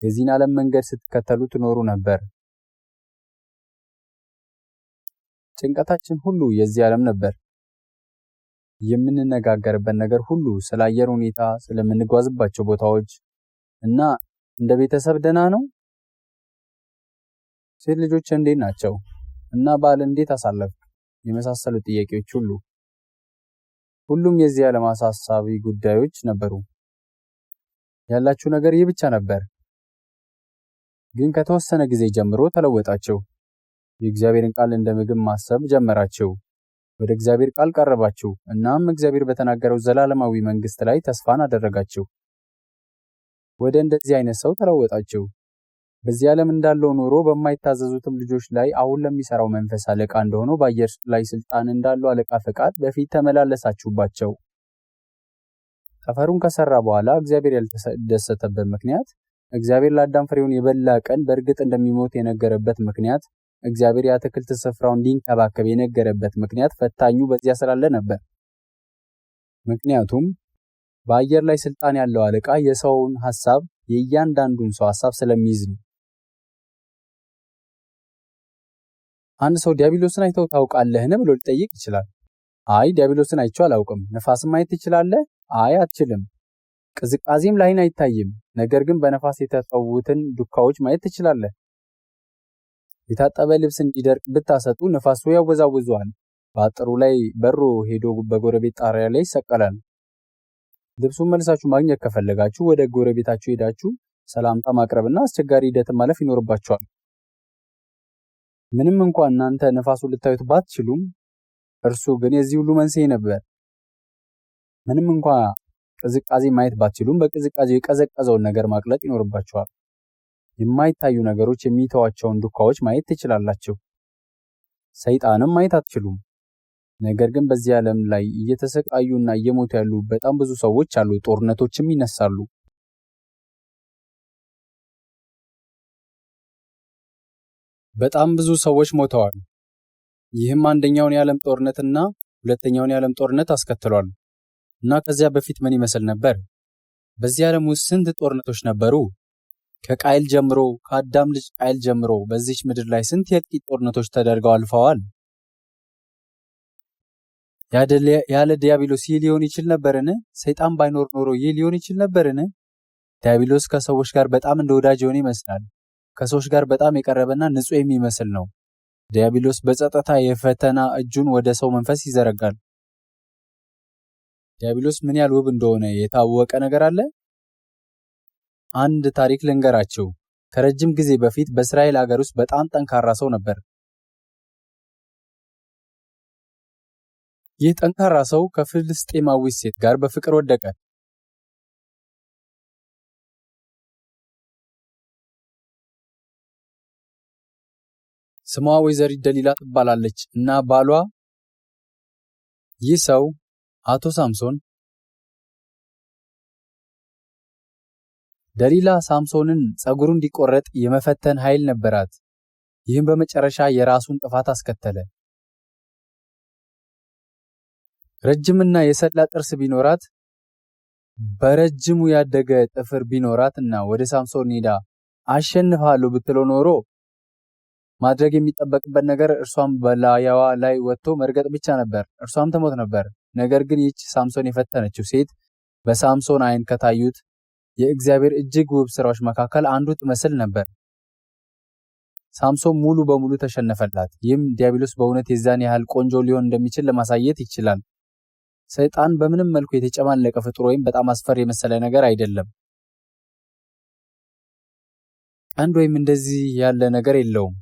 የዚህን ዓለም መንገድ ስትከተሉ ትኖሩ ነበር። ጭንቀታችን ሁሉ የዚህ ዓለም ነበር። የምንነጋገርበት ነገር ሁሉ ስለ አየር ሁኔታ፣ ስለምንጓዝባቸው ቦታዎች እና እንደ ቤተሰብ ደህና ነው? ሴት ልጆች እንዴት ናቸው? እና በዓል እንዴት አሳለፍክ? የመሳሰሉ ጥያቄዎች ሁሉም የዚህ ዓለም አሳሳቢ ጉዳዮች ነበሩ። ያላችሁ ነገር ይህ ብቻ ነበር። ግን ከተወሰነ ጊዜ ጀምሮ ተለወጣችሁ። የእግዚአብሔርን ቃል እንደ ምግብ ማሰብ ጀመራችሁ። ወደ እግዚአብሔር ቃል ቀረባችሁ። እናም እግዚአብሔር በተናገረው ዘላለማዊ መንግሥት ላይ ተስፋን አደረጋችሁ። ወደ እንደዚህ አይነት ሰው ተለወጣችሁ። በዚህ ዓለም እንዳለው ኑሮ በማይታዘዙትም ልጆች ላይ አሁን ለሚሰራው መንፈስ አለቃ እንደሆነው በአየር ላይ ስልጣን እንዳለው አለቃ ፈቃድ በፊት ተመላለሳችሁባቸው። ጠፈሩን ከሰራ በኋላ እግዚአብሔር ያልተደሰተበት ምክንያት፣ እግዚአብሔር ለአዳም ፍሬውን የበላ ቀን በእርግጥ እንደሚሞት የነገረበት ምክንያት፣ እግዚአብሔር የአትክልት ስፍራውን እንዲንከባከብ የነገረበት ምክንያት ፈታኙ በዚያ ስላለ ነበር። ምክንያቱም በአየር ላይ ስልጣን ያለው አለቃ የሰውን ሐሳብ የእያንዳንዱን ሰው ሐሳብ ስለሚይዝ ነው። አንድ ሰው ዲያብሎስን አይተው ታውቃለህን ብሎ ሊጠይቅ ይችላል። አይ ዲያብሎስን አይቼው አላውቅም። ነፋስን ማየት ትችላለህ? አይ አትችልም። ቅዝቃዜም ላይን አይታይም። ነገር ግን በነፋስ የተጠውትን ዱካዎች ማየት ትችላለህ። የታጠበ ልብስ እንዲደርቅ ብታሰጡ ነፋሱ ያወዛውዘዋል። በአጥሩ ላይ በሮ ሄዶ በጎረቤት ጣሪያ ላይ ይሰቀላል። ልብሱን መልሳችሁ ማግኘት ከፈለጋችሁ ወደ ጎረቤታችሁ ሄዳችሁ ሰላምታ ማቅረብና አስቸጋሪ ሂደትን ማለፍ ይኖርባችኋል። ምንም እንኳን እናንተ ነፋሱን ልታዩት ባትችሉም እርሱ ግን የዚህ ሁሉ መንስኤ ነበር። ምንም እንኳን ቅዝቃዜ ማየት ባትችሉም በቅዝቃዜ የቀዘቀዘውን ነገር ማቅለጥ ይኖርባችኋል። የማይታዩ ነገሮች የሚተዋቸውን ዱካዎች ማየት ትችላላችሁ። ሰይጣንም ማየት አትችሉም። ነገር ግን በዚህ ዓለም ላይ እየተሰቃዩና እየሞቱ ያሉ በጣም ብዙ ሰዎች አሉ። ጦርነቶችም ይነሳሉ። በጣም ብዙ ሰዎች ሞተዋል። ይህም አንደኛውን የዓለም ጦርነትና ሁለተኛውን የዓለም ጦርነት አስከትሏል። እና ከዚያ በፊት ምን ይመስል ነበር? በዚህ ዓለም ውስጥ ስንት ጦርነቶች ነበሩ? ከቃይል ጀምሮ ከአዳም ልጅ ቃይል ጀምሮ በዚች ምድር ላይ ስንት የጥቂት ጦርነቶች ተደርገው አልፈዋል። ያለ ዲያብሎስ ይህ ሊሆን ይችል ነበርን? ሰይጣን ባይኖር ኖሮ ይህ ሊሆን ይችል ነበርን? ዲያብሎስ ከሰዎች ጋር በጣም እንደ ወዳጅ የሆነ ይመስላል። ከሰዎች ጋር በጣም የቀረበና ንጹሕ የሚመስል ነው። ዲያብሎስ በጸጥታ የፈተና እጁን ወደ ሰው መንፈስ ይዘረጋል። ዲያብሎስ ምን ያህል ውብ እንደሆነ የታወቀ ነገር አለ። አንድ ታሪክ ልንገራችሁ። ከረጅም ጊዜ በፊት በእስራኤል ሀገር ውስጥ በጣም ጠንካራ ሰው ነበር። ይህ ጠንካራ ሰው ከፍልስጤማዊት ሴት ጋር በፍቅር ወደቀ። ስሟ ወይዘሪት ደሊላ ትባላለች እና ባሏ ይህ ሰው አቶ ሳምሶን ደሊላ ሳምሶንን ጸጉሩ እንዲቆረጥ የመፈተን ኃይል ነበራት። ይህም በመጨረሻ የራሱን ጥፋት አስከተለ። ረጅምና የሰላ ጥርስ ቢኖራት በረጅሙ ያደገ ጥፍር ቢኖራትና ወደ ሳምሶን ሄዳ አሸንፋለሁ ብትለው ኖሮ ማድረግ የሚጠበቅበት ነገር እርሷም በላያዋ ላይ ወጥቶ መርገጥ ብቻ ነበር። እርሷም ትሞት ነበር። ነገር ግን ይህች ሳምሶን የፈተነችው ሴት በሳምሶን ዓይን ከታዩት የእግዚአብሔር እጅግ ውብ ስራዎች መካከል አንዱ ትመስል ነበር። ሳምሶን ሙሉ በሙሉ ተሸነፈላት። ይህም ዲያብሎስ በእውነት የዛን ያህል ቆንጆ ሊሆን እንደሚችል ለማሳየት ይችላል። ሰይጣን በምንም መልኩ የተጨማለቀ ፍጡር ወይም በጣም አስፈሪ የመሰለ ነገር አይደለም። ቀንድ ወይም እንደዚህ ያለ ነገር የለውም።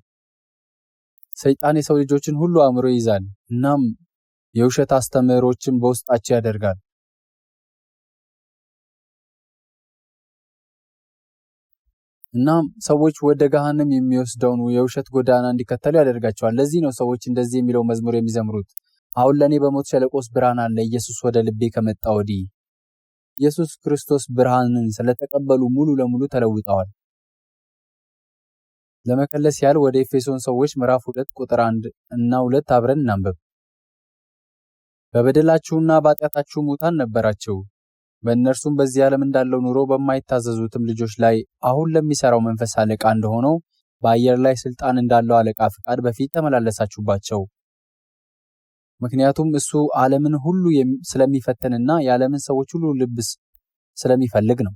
ሰይጣን የሰው ልጆችን ሁሉ አእምሮ ይይዛል እናም የውሸት አስተምህሮችን በውስጣቸው ያደርጋል። እናም ሰዎች ወደ ገሃነም የሚወስደውን የውሸት ጎዳና እንዲከተሉ ያደርጋቸዋል። ለዚህ ነው ሰዎች እንደዚህ የሚለው መዝሙር የሚዘምሩት፣ አሁን ለኔ በሞት ሸለቆ ውስጥ ብርሃን አለ ኢየሱስ ወደ ልቤ ከመጣ ወዲህ። ኢየሱስ ክርስቶስ ብርሃንን ስለተቀበሉ ሙሉ ለሙሉ ተለውጠዋል። ለመከለስ ያህል ወደ ኤፌሶን ሰዎች ምዕራፍ 2 ቁጥር 1 እና 2 አብረን እናንብብ። በበደላችሁና በኃጢአታችሁ ሙታን ነበራችሁ፣ በእነርሱም በዚህ ዓለም እንዳለው ኑሮ በማይታዘዙትም ልጆች ላይ አሁን ለሚሰራው መንፈስ አለቃ እንደሆነው በአየር ላይ ስልጣን እንዳለው አለቃ ፍቃድ በፊት ተመላለሳችሁባቸው። ምክንያቱም እሱ ዓለምን ሁሉ ስለሚፈትንና የዓለምን ሰዎች ሁሉ ልብ ስለሚፈልግ ነው።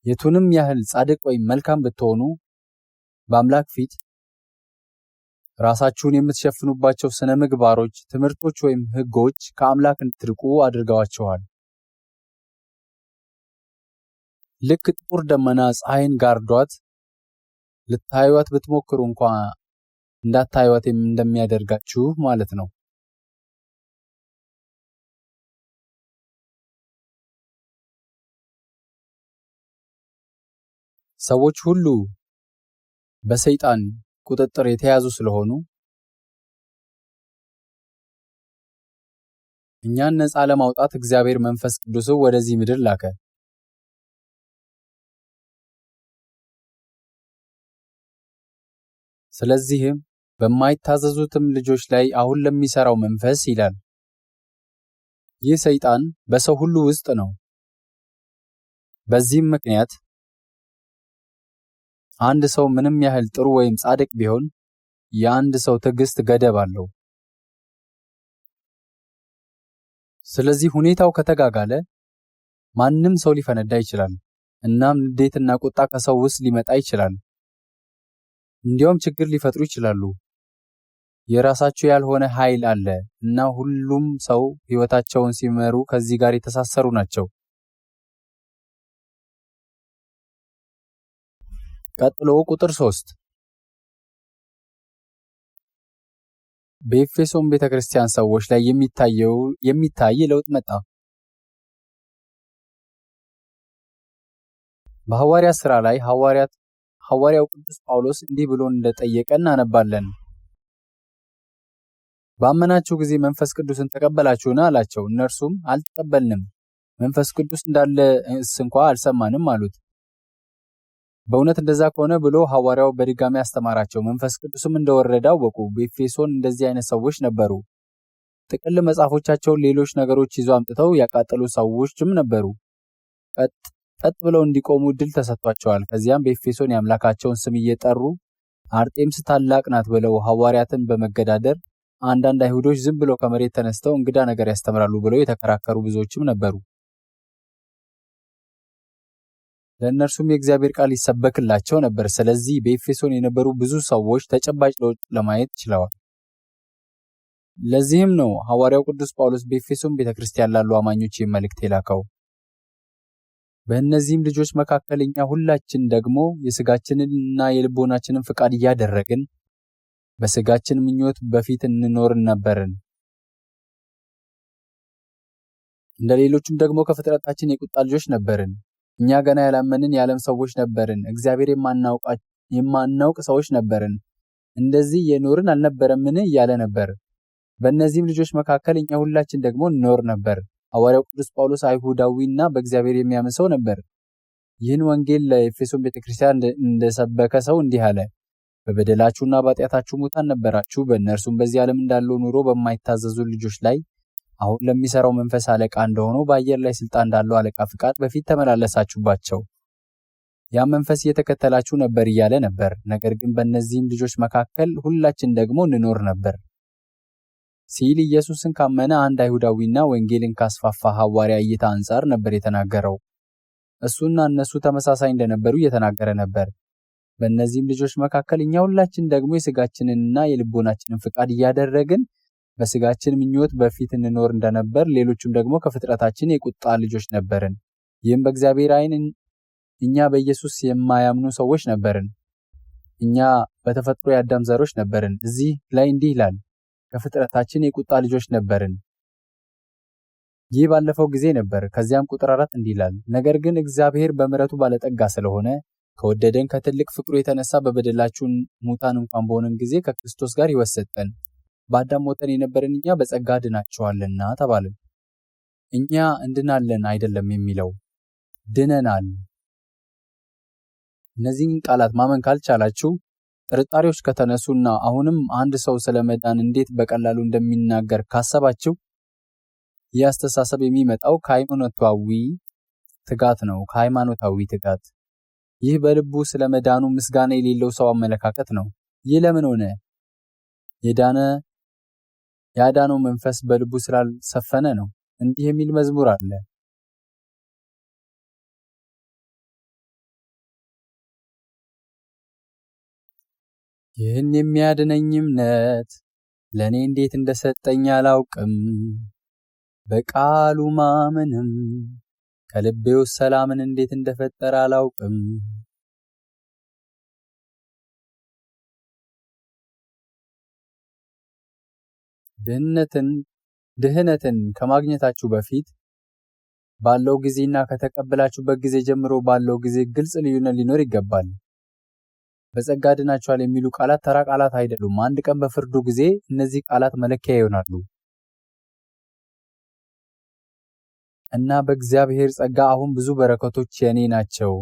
የቱንም ያህል ጻድቅ ወይም መልካም ብትሆኑ በአምላክ ፊት ራሳችሁን የምትሸፍኑባቸው ስነ ምግባሮች፣ ትምህርቶች ወይም ሕጎች ከአምላክ እንድትርቁ አድርገዋቸዋል። ልክ ጥቁር ደመና ፀሐይን ጋርዷት ልታዩት ብትሞክሩ እንኳን እንዳታዩት እንደሚያደርጋችሁ ማለት ነው። ሰዎች ሁሉ በሰይጣን ቁጥጥር የተያዙ ስለሆኑ እኛን ነፃ ለማውጣት እግዚአብሔር መንፈስ ቅዱስን ወደዚህ ምድር ላከ። ስለዚህም በማይታዘዙትም ልጆች ላይ አሁን ለሚሰራው መንፈስ ይላል። ይህ ሰይጣን በሰው ሁሉ ውስጥ ነው። በዚህም ምክንያት አንድ ሰው ምንም ያህል ጥሩ ወይም ጻድቅ ቢሆን የአንድ ሰው ትዕግስት ገደብ አለው። ስለዚህ ሁኔታው ከተጋጋለ ማንም ሰው ሊፈነዳ ይችላል። እናም ንዴትና ቁጣ ከሰው ውስጥ ሊመጣ ይችላል። እንዲያውም ችግር ሊፈጥሩ ይችላሉ። የራሳቸው ያልሆነ ኃይል አለ እና ሁሉም ሰው ሕይወታቸውን ሲመሩ ከዚህ ጋር የተሳሰሩ ናቸው። ቀጥሎ ቁጥር 3 በኤፌሶን ቤተክርስቲያን ሰዎች ላይ የሚታይ ለውጥ መጣ። በሐዋርያት ሥራ ላይ ሐዋርያው ቅዱስ ጳውሎስ እንዲህ ብሎ እንደጠየቀ እናነባለን። ባመናችሁ ጊዜ መንፈስ ቅዱስን ተቀበላችሁን አላቸው። እነርሱም አልተቀበልንም፣ መንፈስ ቅዱስ እንዳለ እንኳ አልሰማንም አሉት። በእውነት እንደዛ ከሆነ ብሎ ሐዋርያው በድጋሚ አስተማራቸው። መንፈስ ቅዱስም እንደወረደ አወቁ። በኤፌሶን እንደዚህ አይነት ሰዎች ነበሩ። ጥቅል መጽሐፎቻቸውን ሌሎች ነገሮች ይዞ አምጥተው ያቃጠሉ ሰዎችም ነበሩ። ቀጥ ብለው እንዲቆሙ እድል ተሰጥቷቸዋል። ከዚያም በኤፌሶን የአምላካቸውን ስም እየጠሩ አርጤምስ ታላቅ ናት ብለው ሐዋርያትን በመገዳደር አንዳንድ አይሁዶች ዝም ብለው ከመሬት ተነስተው እንግዳ ነገር ያስተምራሉ ብለው የተከራከሩ ብዙዎችም ነበሩ። ለእነርሱም የእግዚአብሔር ቃል ይሰበክላቸው ነበር። ስለዚህ በኤፌሶን የነበሩ ብዙ ሰዎች ተጨባጭ ለውጥ ለማየት ችለዋል። ለዚህም ነው ሐዋርያው ቅዱስ ጳውሎስ በኤፌሶን ቤተክርስቲያን ላሉ አማኞች መልእክት የላከው። በእነዚህም ልጆች መካከል እኛ ሁላችን ደግሞ የሥጋችንንና የልቦናችንን ፍቃድ እያደረግን በሥጋችን ምኞት በፊት እንኖር ነበርን። እንደ ሌሎችም ደግሞ ከፍጥረታችን የቁጣ ልጆች ነበርን። እኛ ገና ያላመንን የዓለም ሰዎች ነበርን። እግዚአብሔር የማናውቅ ሰዎች ነበርን። እንደዚህ የኖርን አልነበረምን እያለ ነበር። በእነዚህም ልጆች መካከል እኛ ሁላችን ደግሞ እንኖር ነበር። ሐዋርያው ቅዱስ ጳውሎስ አይሁዳዊና በእግዚአብሔር የሚያምን ሰው ነበር። ይህን ወንጌል ለኤፌሶን ቤተክርስቲያን እንደሰበከ ሰው እንዲህ አለ። በበደላችሁና በኃጢአታችሁ ሙታን ነበራችሁ፣ በእነርሱም በዚህ ዓለም እንዳለው ኑሮ በማይታዘዙ ልጆች ላይ አሁን ለሚሰራው መንፈስ አለቃ እንደሆነው በአየር ላይ ስልጣን እንዳለው አለቃ ፍቃድ በፊት ተመላለሳችሁባቸው። ያ መንፈስ እየተከተላችሁ ነበር እያለ ነበር። ነገር ግን በእነዚህም ልጆች መካከል ሁላችን ደግሞ እንኖር ነበር ሲል ኢየሱስን ካመነ አንድ አይሁዳዊና ወንጌልን ካስፋፋ ሐዋርያ እይታ አንጻር ነበር የተናገረው። እሱና እነሱ ተመሳሳይ እንደነበሩ እየተናገረ ነበር። በእነዚህም ልጆች መካከል እኛ ሁላችን ደግሞ የሥጋችንንና የልቦናችንን ፍቃድ እያደረግን በስጋችን ምኞት በፊት እንኖር እንደነበር ሌሎችም ደግሞ ከፍጥረታችን የቁጣ ልጆች ነበርን። ይህም በእግዚአብሔር ዓይን እኛ በኢየሱስ የማያምኑ ሰዎች ነበርን። እኛ በተፈጥሮ የአዳም ዘሮች ነበርን። እዚህ ላይ እንዲህ ይላል፣ ከፍጥረታችን የቁጣ ልጆች ነበርን። ይህ ባለፈው ጊዜ ነበር። ከዚያም ቁጥር 4 እንዲህ ይላል፣ ነገር ግን እግዚአብሔር በምሕረቱ ባለጠጋ ስለሆነ ከወደደን ከትልቅ ፍቅሩ የተነሳ በበደላችን ሙታን እንኳን በሆነን ጊዜ ከክርስቶስ ጋር ሕይወት ሰጠን። በአዳም ሞተን የነበርን እኛ በጸጋ ድናችኋልና ተባልን። እኛ እንድናለን አይደለም የሚለው ድነናል። እነዚህን ቃላት ማመን ካልቻላችሁ ጥርጣሬዎች ከተነሱና አሁንም አንድ ሰው ስለ መዳን እንዴት በቀላሉ እንደሚናገር ካሰባችሁ ይህ አስተሳሰብ የሚመጣው ከሃይማኖታዊ ትጋት ነው። ከሃይማኖታዊ ትጋት። ይህ በልቡ ስለ መዳኑ ምስጋና የሌለው ሰው አመለካከት ነው። ይህ ለምን ሆነ? ያዳነው መንፈስ በልቡ ስላልሰፈነ ነው። እንዲህ የሚል መዝሙር አለ። ይህን የሚያድነኝ እምነት ለእኔ እንዴት እንደሰጠኝ አላውቅም። በቃሉ ማመንም ከልቤ ውስጥ ሰላምን እንዴት እንደፈጠረ አላውቅም። ድህነትን ከማግኘታችሁ በፊት ባለው ጊዜና ከተቀበላችሁበት ጊዜ ጀምሮ ባለው ጊዜ ግልጽ ልዩነት ሊኖር ይገባል። በጸጋ ድናችኋል የሚሉ ቃላት ተራ ቃላት አይደሉም። አንድ ቀን በፍርዱ ጊዜ እነዚህ ቃላት መለኪያ ይሆናሉ። እና በእግዚአብሔር ጸጋ አሁን ብዙ በረከቶች የኔ ናቸው።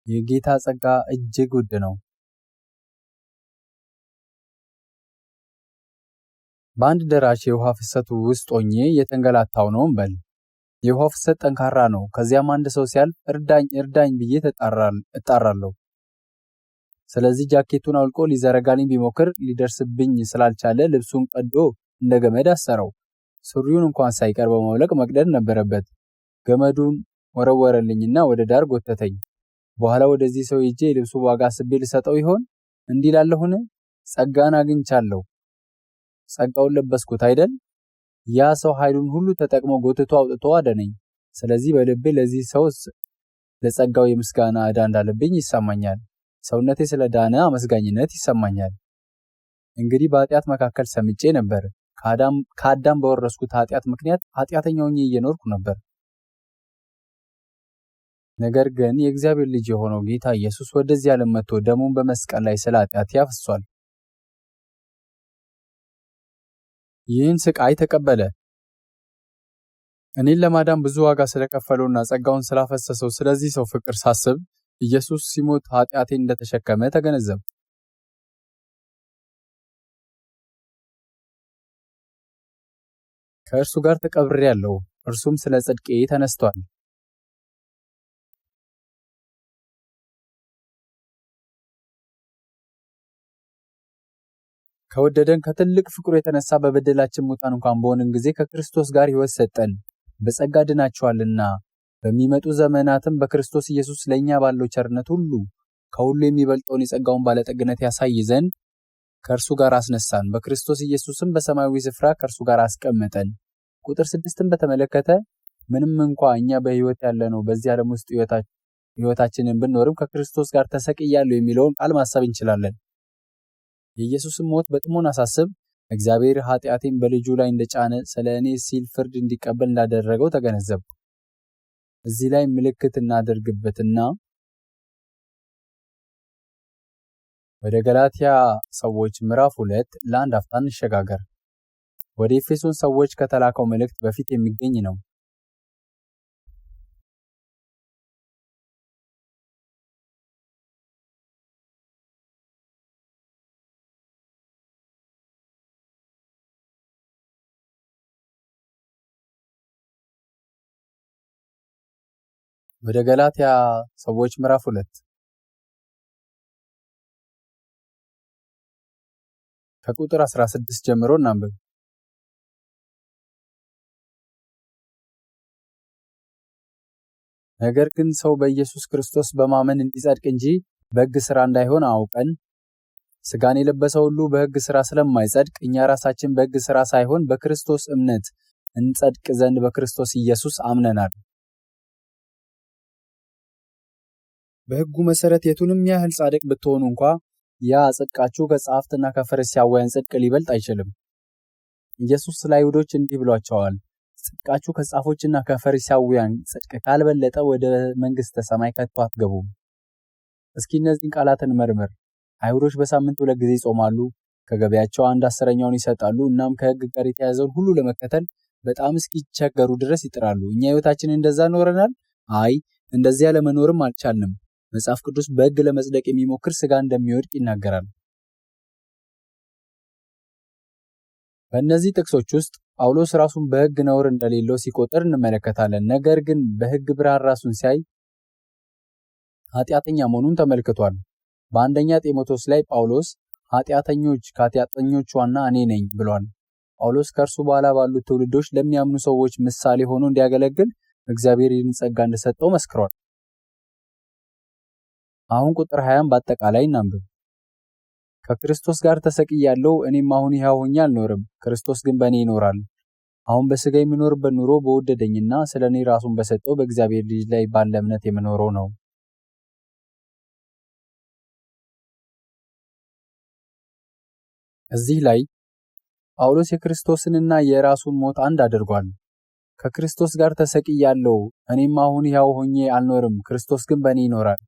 የጌታ ጸጋ እጅግ ውድ ነው። በአንድ ደራሽ የውሃ ፍሰቱ ውስጥ ሆኜ የተንገላታው ነው እንበል። የውሃው ፍሰት ጠንካራ ነው። ከዚያም አንድ ሰው ሲያልፍ እርዳኝ ብዬ እጣራለሁ። ስለዚህ ጃኬቱን አውልቆ ሊዘረጋልኝ ቢሞክር ሊደርስብኝ ስላልቻለ ልብሱን ቀዶ እንደ ገመድ አሰረው። ሱሪውን እንኳን ሳይቀር በማውለቅ መቅደድ ነበረበት። ገመዱን ወረወረልኝና ወደ ዳር ጎተተኝ። በኋላ ወደዚህ ሰው ሄጄ የልብሱ ዋጋ አስቤ ልሰጠው ይሆን? እንዲህ ላለሁን ጸጋን አግኝቻለሁ፣ ጸጋውን ለበስኩት አይደል? ያ ሰው ኃይሉን ሁሉ ተጠቅሞ ጎትቶ አውጥቶ አዳነኝ። ስለዚህ በልቤ ለዚህ ሰው ለጸጋው የምስጋና ዕዳ እንዳለብኝ ይሰማኛል። ሰውነቴ ስለ ዳነ አመስጋኝነት ይሰማኛል። እንግዲህ በኃጢአት መካከል ሰምጬ ነበር። ከአዳም በወረስኩት ኃጢአት ምክንያት ኃጢአተኛ ሆኜ እየኖርኩ ነበር። ነገር ግን የእግዚአብሔር ልጅ የሆነው ጌታ ኢየሱስ ወደዚህ ዓለም መጥቶ ደሙን በመስቀል ላይ ስለ ኃጢአት ያፈሷል። ይህን ስቃይ ተቀበለ። እኔን ለማዳን ብዙ ዋጋ ስለከፈለውና ጸጋውን ስላፈሰሰው ስለዚህ ሰው ፍቅር ሳስብ ኢየሱስ ሲሞት ኃጢአቴን እንደተሸከመ ተገነዘብ። ከእርሱ ጋር ተቀብሬያለሁ፣ እርሱም ስለ ጽድቄ ተነስቷል። ከወደደን ከትልቅ ፍቅሩ የተነሳ በበደላችን ሙታን እንኳን በሆንን ጊዜ ከክርስቶስ ጋር ሕይወት ሰጠን። በጸጋ ድናችኋልና በሚመጡ ዘመናትም በክርስቶስ ኢየሱስ ለእኛ ባለው ቸርነት ሁሉ ከሁሉ የሚበልጠውን የጸጋውን ባለጠግነት ያሳይ ዘንድ ከእርሱ ጋር አስነሳን። በክርስቶስ ኢየሱስም በሰማያዊ ስፍራ ከእርሱ ጋር አስቀመጠን። ቁጥር 6ን በተመለከተ ምንም እንኳ እኛ በሕይወት ያለነው በዚህ ዓለም ውስጥ ሕይወታችንን ብንኖርም ከክርስቶስ ጋር ተሰቅያለሁ የሚለውን ቃል ማሰብ እንችላለን። የኢየሱስን ሞት በጥሞና ሳስብ እግዚአብሔር ኃጢአቴን በልጁ ላይ እንደጫነ ስለ እኔ ሲል ፍርድ እንዲቀበል እንዳደረገው ተገነዘብኩ። እዚህ ላይ ምልክት እናደርግበትና ወደ ገላትያ ሰዎች ምዕራፍ 2 ለአንድ አፍታ እንሸጋገር። ወደ ኤፌሶን ሰዎች ከተላከው መልእክት በፊት የሚገኝ ነው። ወደ ገላትያ ሰዎች ምዕራፍ 2 ከቁጥር 16 ጀምሮ እናንብብ። ነገር ግን ሰው በኢየሱስ ክርስቶስ በማመን እንዲጸድቅ እንጂ በሕግ ሥራ እንዳይሆን አውቀን ሥጋን የለበሰ ሁሉ በሕግ ሥራ ስለማይጸድቅ እኛ ራሳችን በሕግ ሥራ ሳይሆን በክርስቶስ እምነት እንጸድቅ ዘንድ በክርስቶስ ኢየሱስ አምነናል። በሕጉ መሠረት የቱንም ያህል ጻድቅ ብትሆኑ እንኳ ያ ጽድቃችሁ ከጸሐፍትና ከፈሪሳውያን ጽድቅ ሊበልጥ አይችልም። ኢየሱስ ስለ አይሁዶች እንዲህ ብሏቸዋል፣ ጽድቃችሁ ከጻፎችና ከፈሪሳውያን ጽድቅ ካልበለጠ ወደ መንግሥተ ሰማይ ከቶ አትገቡም። እስኪ እነዚህን ቃላትን መርምር። አይሁዶች በሳምንት 2 ጊዜ ይጾማሉ፣ ከገበያቸው 1/10ኛውን ይሰጣሉ። እናም ከሕግ ጋር የተያዘውን ሁሉ ለመከተል በጣም እስኪቸገሩ ድረስ ይጥራሉ። እኛ ሕይወታችንን እንደዛ ኖረናል? አይ እንደዚያ ለመኖርም አልቻልንም። መጽሐፍ ቅዱስ በሕግ ለመጽደቅ የሚሞክር ሥጋ እንደሚወድቅ ይናገራል። በእነዚህ ጥቅሶች ውስጥ ጳውሎስ ራሱን በሕግ ነውር እንደሌለው ሲቆጥር እንመለከታለን። ነገር ግን በሕግ ብርሃን ራሱን ሲያይ ኃጢአተኛ መሆኑን ተመልክቷል። በአንደኛ ጢሞቴዎስ ላይ ጳውሎስ ኃጢአተኞች ከኃጢአተኞች ዋና እኔ ነኝ ብሏል። ጳውሎስ ከእርሱ በኋላ ባሉት ትውልዶች ለሚያምኑ ሰዎች ምሳሌ ሆኖ እንዲያገለግል እግዚአብሔር ይህን ጸጋ እንደሰጠው መስክሯል። አሁን ቁጥር 20 በአጠቃላይ እናንብብ። ከክርስቶስ ጋር ተሰቅያለሁ፣ እኔም አሁን ሕያው ሆኜ አልኖርም፣ ክርስቶስ ግን በእኔ ይኖራል። አሁን በሥጋ የምኖርበት ኑሮ በወደደኝና ስለ እኔ ራሱን በሰጠው በእግዚአብሔር ልጅ ላይ ባለ እምነት የምኖረው ነው። እዚህ ላይ ጳውሎስ የክርስቶስንና የራሱን ሞት አንድ አድርጓል። ከክርስቶስ ጋር ተሰቅያለሁ፣ እኔም አሁን ሕያው ሆኜ አልኖርም፣ ክርስቶስ ግን በእኔ ይኖራል።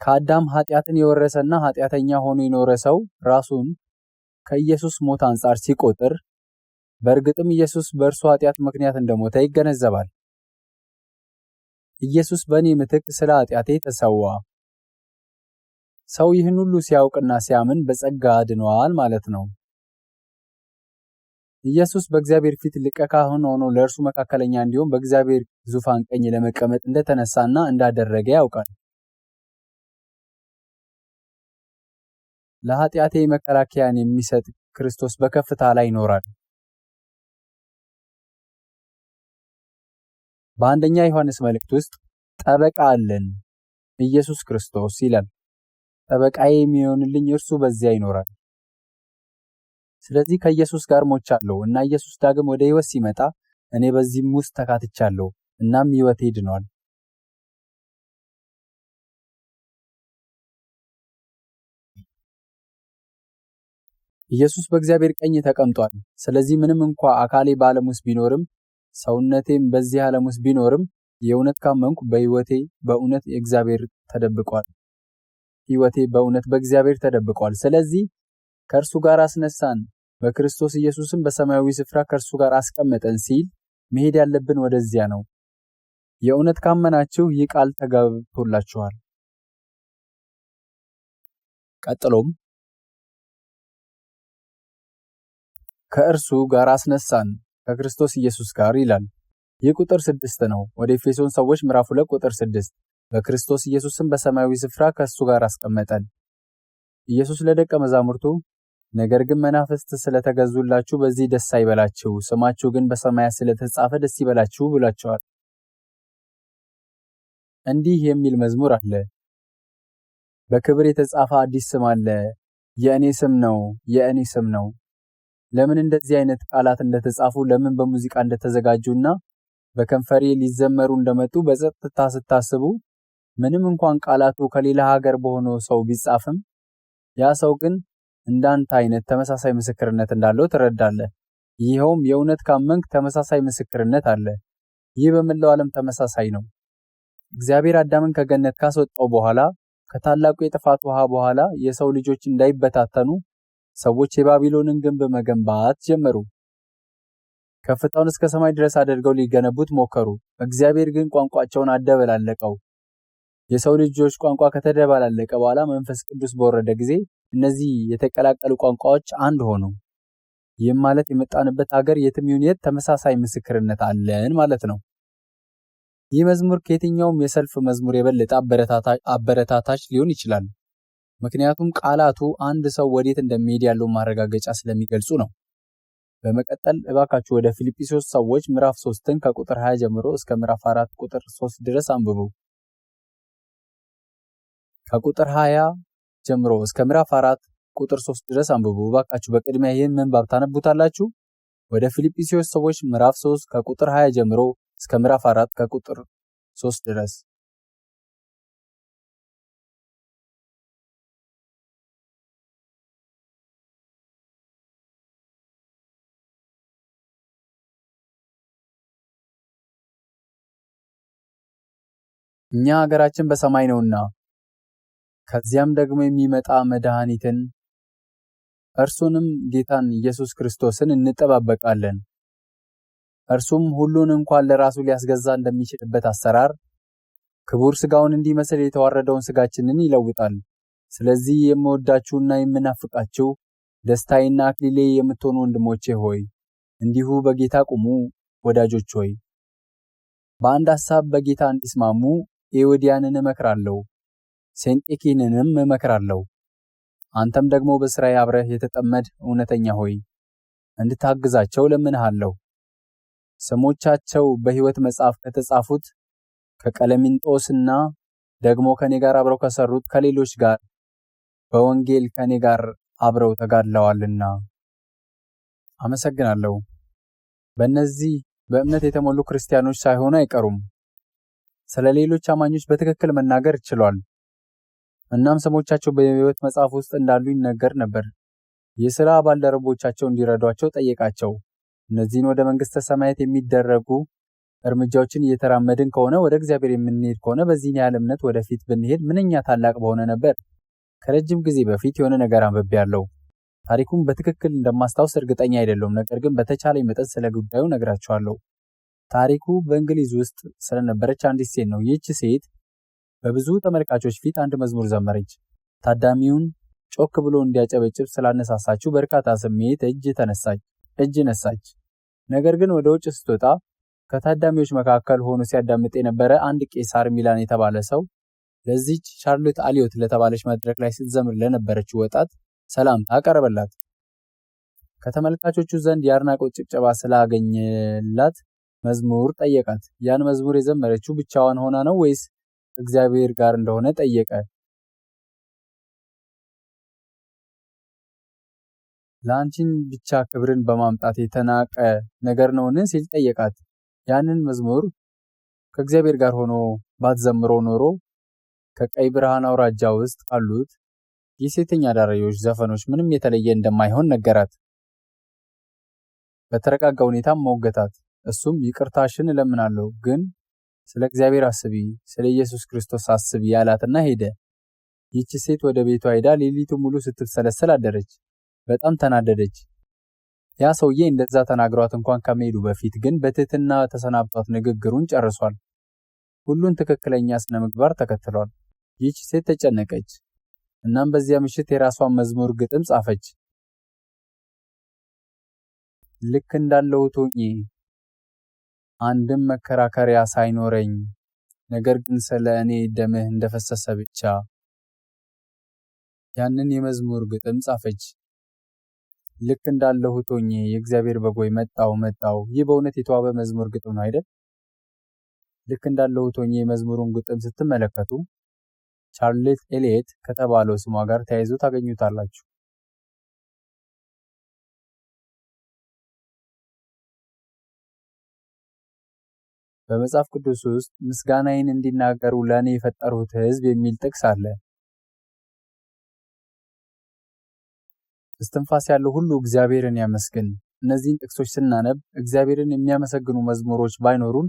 ከአዳም ኃጢአትን የወረሰና ኃጢአተኛ ሆኖ የኖረ ሰው ራሱን ከኢየሱስ ሞት አንጻር ሲቆጥር በእርግጥም ኢየሱስ በእርሱ ኃጢአት ምክንያት እንደሞተ ይገነዘባል። ኢየሱስ በእኔ ምትክ ስለ ኃጢአቴ ተሰዋ። ሰው ይህን ሁሉ ሲያውቅና ሲያምን በጸጋ ድኗል ማለት ነው። ኢየሱስ በእግዚአብሔር ፊት ሊቀ ካህን ሆኖ ለእርሱ መካከለኛ እንዲሆን በእግዚአብሔር ዙፋን ቀኝ ለመቀመጥ እንደተነሳና እንዳደረገ ያውቃል። ለኃጢአቴ መከላከያን የሚሰጥ ክርስቶስ በከፍታ ላይ ይኖራል። በአንደኛ ዮሐንስ መልእክት ውስጥ ጠበቃ አለን፣ ኢየሱስ ክርስቶስ ይላል። ጠበቃዬ የሚሆንልኝ እርሱ በዚያ ይኖራል። ስለዚህ ከኢየሱስ ጋር ሞቻለሁ እና ኢየሱስ ዳግም ወደ ሕይወት ሲመጣ እኔ በዚህም ውስጥ ተካትቻለሁ፣ እናም ሕይወቴ ድኗል። ኢየሱስ በእግዚአብሔር ቀኝ ተቀምጧል። ስለዚህ ምንም እንኳ አካሌ በዓለም ውስጥ ቢኖርም ሰውነቴም በዚህ ዓለም ውስጥ ቢኖርም የእውነት ካመንኩ በሕይወቴ በእውነት እግዚአብሔር ተደብቋል። ሕይወቴ በእውነት በእግዚአብሔር ተደብቋል። ስለዚህ ከእርሱ ጋር አስነሳን፣ በክርስቶስ ኢየሱስም በሰማያዊ ስፍራ ከእርሱ ጋር አስቀመጠን ሲል መሄድ ያለብን ወደዚያ ነው። የእውነት ካመናችሁ ይህ ቃል ተገብቶላችኋል። ቀጥሎም ከእርሱ ጋር አስነሳን ከክርስቶስ ኢየሱስ ጋር ይላል። ይህ ቁጥር 6 ነው። ወደ ኤፌሶን ሰዎች ምዕራፍ 2 ቁጥር 6 በክርስቶስ ኢየሱስም በሰማያዊ ስፍራ ከእሱ ጋር አስቀመጠን። ኢየሱስ ለደቀ መዛሙርቱ ነገር ግን መናፍስት ስለተገዙላችሁ በዚህ ደስ አይበላችሁ፣ ስማችሁ ግን በሰማያት ስለተጻፈ ደስ ይበላችሁ ብሏቸዋል። እንዲህ የሚል መዝሙር አለ። በክብር የተጻፈ አዲስ ስም አለ፣ የእኔ ስም ነው፣ የእኔ ስም ነው። ለምን እንደዚህ አይነት ቃላት እንደተጻፉ፣ ለምን በሙዚቃ እንደተዘጋጁና በከንፈሬ ሊዘመሩ እንደመጡ በጸጥታ ስታስቡ ምንም እንኳን ቃላቱ ከሌላ ሀገር በሆነው ሰው ቢጻፍም ያ ሰው ግን እንዳንተ አይነት ተመሳሳይ ምስክርነት እንዳለው ትረዳለህ። ይኸውም የእውነት ካመንክ ተመሳሳይ ምስክርነት አለ። ይህ በመላው ዓለም ተመሳሳይ ነው። እግዚአብሔር አዳምን ከገነት ካስወጣው በኋላ ከታላቁ የጥፋት ውሃ በኋላ የሰው ልጆች እንዳይበታተኑ ሰዎች የባቢሎንን ግንብ መገንባት ጀመሩ። ከፍታውን እስከ ሰማይ ድረስ አድርገው ሊገነቡት ሞከሩ። እግዚአብሔር ግን ቋንቋቸውን አደበላለቀው። የሰው ልጆች ቋንቋ ከተደባላለቀ በኋላ መንፈስ ቅዱስ በወረደ ጊዜ እነዚህ የተቀላቀሉ ቋንቋዎች አንድ ሆኑ። ይህም ማለት የመጣንበት ሀገር የትም ይሁን የት ተመሳሳይ ምስክርነት አለን ማለት ነው። ይህ መዝሙር ከየትኛውም የሰልፍ መዝሙር የበለጠ አበረታታች ሊሆን ይችላል። ምክንያቱም ቃላቱ አንድ ሰው ወዴት እንደሚሄድ ያለውን ማረጋገጫ ስለሚገልጹ ነው። በመቀጠል እባካችሁ ወደ ፊልጵስዩስ ሰዎች ምዕራፍ 3ን ከቁጥር 20 ጀምሮ እስከ ምዕራፍ 4 ቁጥር 3 ድረስ አንብቡ። ከቁጥር 20 ጀምሮ እስከ ምዕራፍ 4 ቁጥር 3 ድረስ አንብቡ። እባካችሁ በቅድሚያ ይህን ምንባብ ታነቡታላችሁ። ወደ ፊልጵስዩስ ሰዎች ምዕራፍ 3 ከቁጥር 20 ጀምሮ እስከ ምዕራፍ 4 ከቁጥር 3 ድረስ። እኛ ሀገራችን በሰማይ ነውና ከዚያም ደግሞ የሚመጣ መድኃኒትን እርሱንም ጌታን ኢየሱስ ክርስቶስን እንጠባበቃለን። እርሱም ሁሉን እንኳን ለራሱ ሊያስገዛ እንደሚችልበት አሰራር ክቡር ሥጋውን እንዲመስል የተዋረደውን ሥጋችንን ይለውጣል። ስለዚህ የምወዳችሁና የምናፍቃችሁ ደስታዬና አክሊሌ የምትሆኑ ወንድሞቼ ሆይ እንዲሁ በጌታ ቁሙ። ወዳጆች ሆይ በአንድ ሐሳብ በጌታ እንዲስማሙ ኤዎድያንን እመክራለሁ፣ ሴንጤኪንንም እመክራለሁ። አንተም ደግሞ በሥራዬ አብረህ የተጠመድ እውነተኛ ሆይ እንድታግዛቸው ለምንሃለሁ። ስሞቻቸው በሕይወት መጽሐፍ ከተጻፉት ከቀለሚንጦስና ደግሞ ከኔ ጋር አብረው ከሰሩት ከሌሎች ጋር በወንጌል ከኔ ጋር አብረው ተጋድለዋልና አመሰግናለሁ። በእነዚህ በእምነት የተሞሉ ክርስቲያኖች ሳይሆኑ አይቀሩም። ስለ ሌሎች አማኞች በትክክል መናገር ችሏል። እናም ስሞቻቸው በሕይወት መጽሐፍ ውስጥ እንዳሉ ይነገር ነበር። የሥራ ባልደረቦቻቸው እንዲረዷቸው ጠየቃቸው። እነዚህን ወደ መንግሥተ ሰማያት የሚደረጉ እርምጃዎችን እየተራመድን ከሆነ፣ ወደ እግዚአብሔር የምንሄድ ከሆነ በዚህን ያህል እምነት ወደፊት ብንሄድ ምንኛ ታላቅ በሆነ ነበር። ከረጅም ጊዜ በፊት የሆነ ነገር አንብቤያለሁ። ታሪኩን በትክክል እንደማስታውስ እርግጠኛ አይደለሁም፣ ነገር ግን በተቻለኝ መጠን ስለ ጉዳዩ ነግራችኋለሁ። ታሪኩ በእንግሊዝ ውስጥ ስለነበረች አንዲት ሴት ነው። ይህች ሴት በብዙ ተመልካቾች ፊት አንድ መዝሙር ዘመረች። ታዳሚውን ጮክ ብሎ እንዲያጨበጭብ ስላነሳሳችው በርካታ ስሜት እጅ ነሳች። ነገር ግን ወደ ውጭ ስትወጣ ከታዳሚዎች መካከል ሆኖ ሲያዳምጥ የነበረ አንድ ቄሳር ሚላን የተባለ ሰው ለዚች ሻርሎት አሊዮት ለተባለች መድረክ ላይ ስትዘምር ለነበረችው ወጣት ሰላምታ አቀረበላት። ከተመልካቾቹ ዘንድ የአድናቆት ጭብጨባ ስላገኘላት መዝሙር ጠየቃት። ያን መዝሙር የዘመረችው ብቻዋን ሆና ነው ወይስ እግዚአብሔር ጋር እንደሆነ ጠየቀ። ለአንቺን ብቻ ክብርን በማምጣት የተናቀ ነገር ነውን ሲል ጠየቃት። ያንን መዝሙር ከእግዚአብሔር ጋር ሆኖ ባትዘምሮ ኖሮ ከቀይ ብርሃን አውራጃ ውስጥ ካሉት የሴተኛ አዳሪዎች ዘፈኖች ምንም የተለየ እንደማይሆን ነገራት። በተረጋጋ ሁኔታም ሞገታት። እሱም ይቅርታሽን እለምናለሁ፣ ግን ስለ እግዚአብሔር አስቢ፣ ስለ ኢየሱስ ክርስቶስ አስቢ ያላትና ሄደ። ይህች ሴት ወደ ቤቷ ሄዳ ሌሊቱን ሙሉ ስትብሰለሰል አደረች። በጣም ተናደደች። ያ ሰውዬ እንደዛ ተናግሯት እንኳን ከመሄዱ በፊት ግን በትህትና ተሰናብቷት ንግግሩን ጨርሷል። ሁሉን ትክክለኛ ስነ ምግባር ተከትሏል። ይህች ሴት ተጨነቀች። እናም በዚያ ምሽት የራሷን መዝሙር ግጥም ጻፈች። ልክ እንዳለሁት ሆኜ አንድም መከራከሪያ ሳይኖረኝ፣ ነገር ግን ስለ እኔ ደምህ እንደፈሰሰ ብቻ። ያንን የመዝሙር ግጥም ጻፈች። ልክ እንዳለሁት ሆኜ የእግዚአብሔር በጎይ መጣው። ይህ በእውነት የተዋበ መዝሙር ግጥም ነው አይደል? ልክ እንዳለሁት ሆኜ የመዝሙሩን ግጥም ስትመለከቱ ቻርሎት ኤሊየት ከተባለው ስሟ ጋር ተያይዞ ታገኙታላችሁ። በመጽሐፍ ቅዱስ ውስጥ ምስጋናዬን እንዲናገሩ ለእኔ የፈጠሩት ሕዝብ የሚል ጥቅስ አለ። እስትንፋስ ያለው ሁሉ እግዚአብሔርን ያመስግን። እነዚህን ጥቅሶች ስናነብ እግዚአብሔርን የሚያመሰግኑ መዝሙሮች ባይኖሩን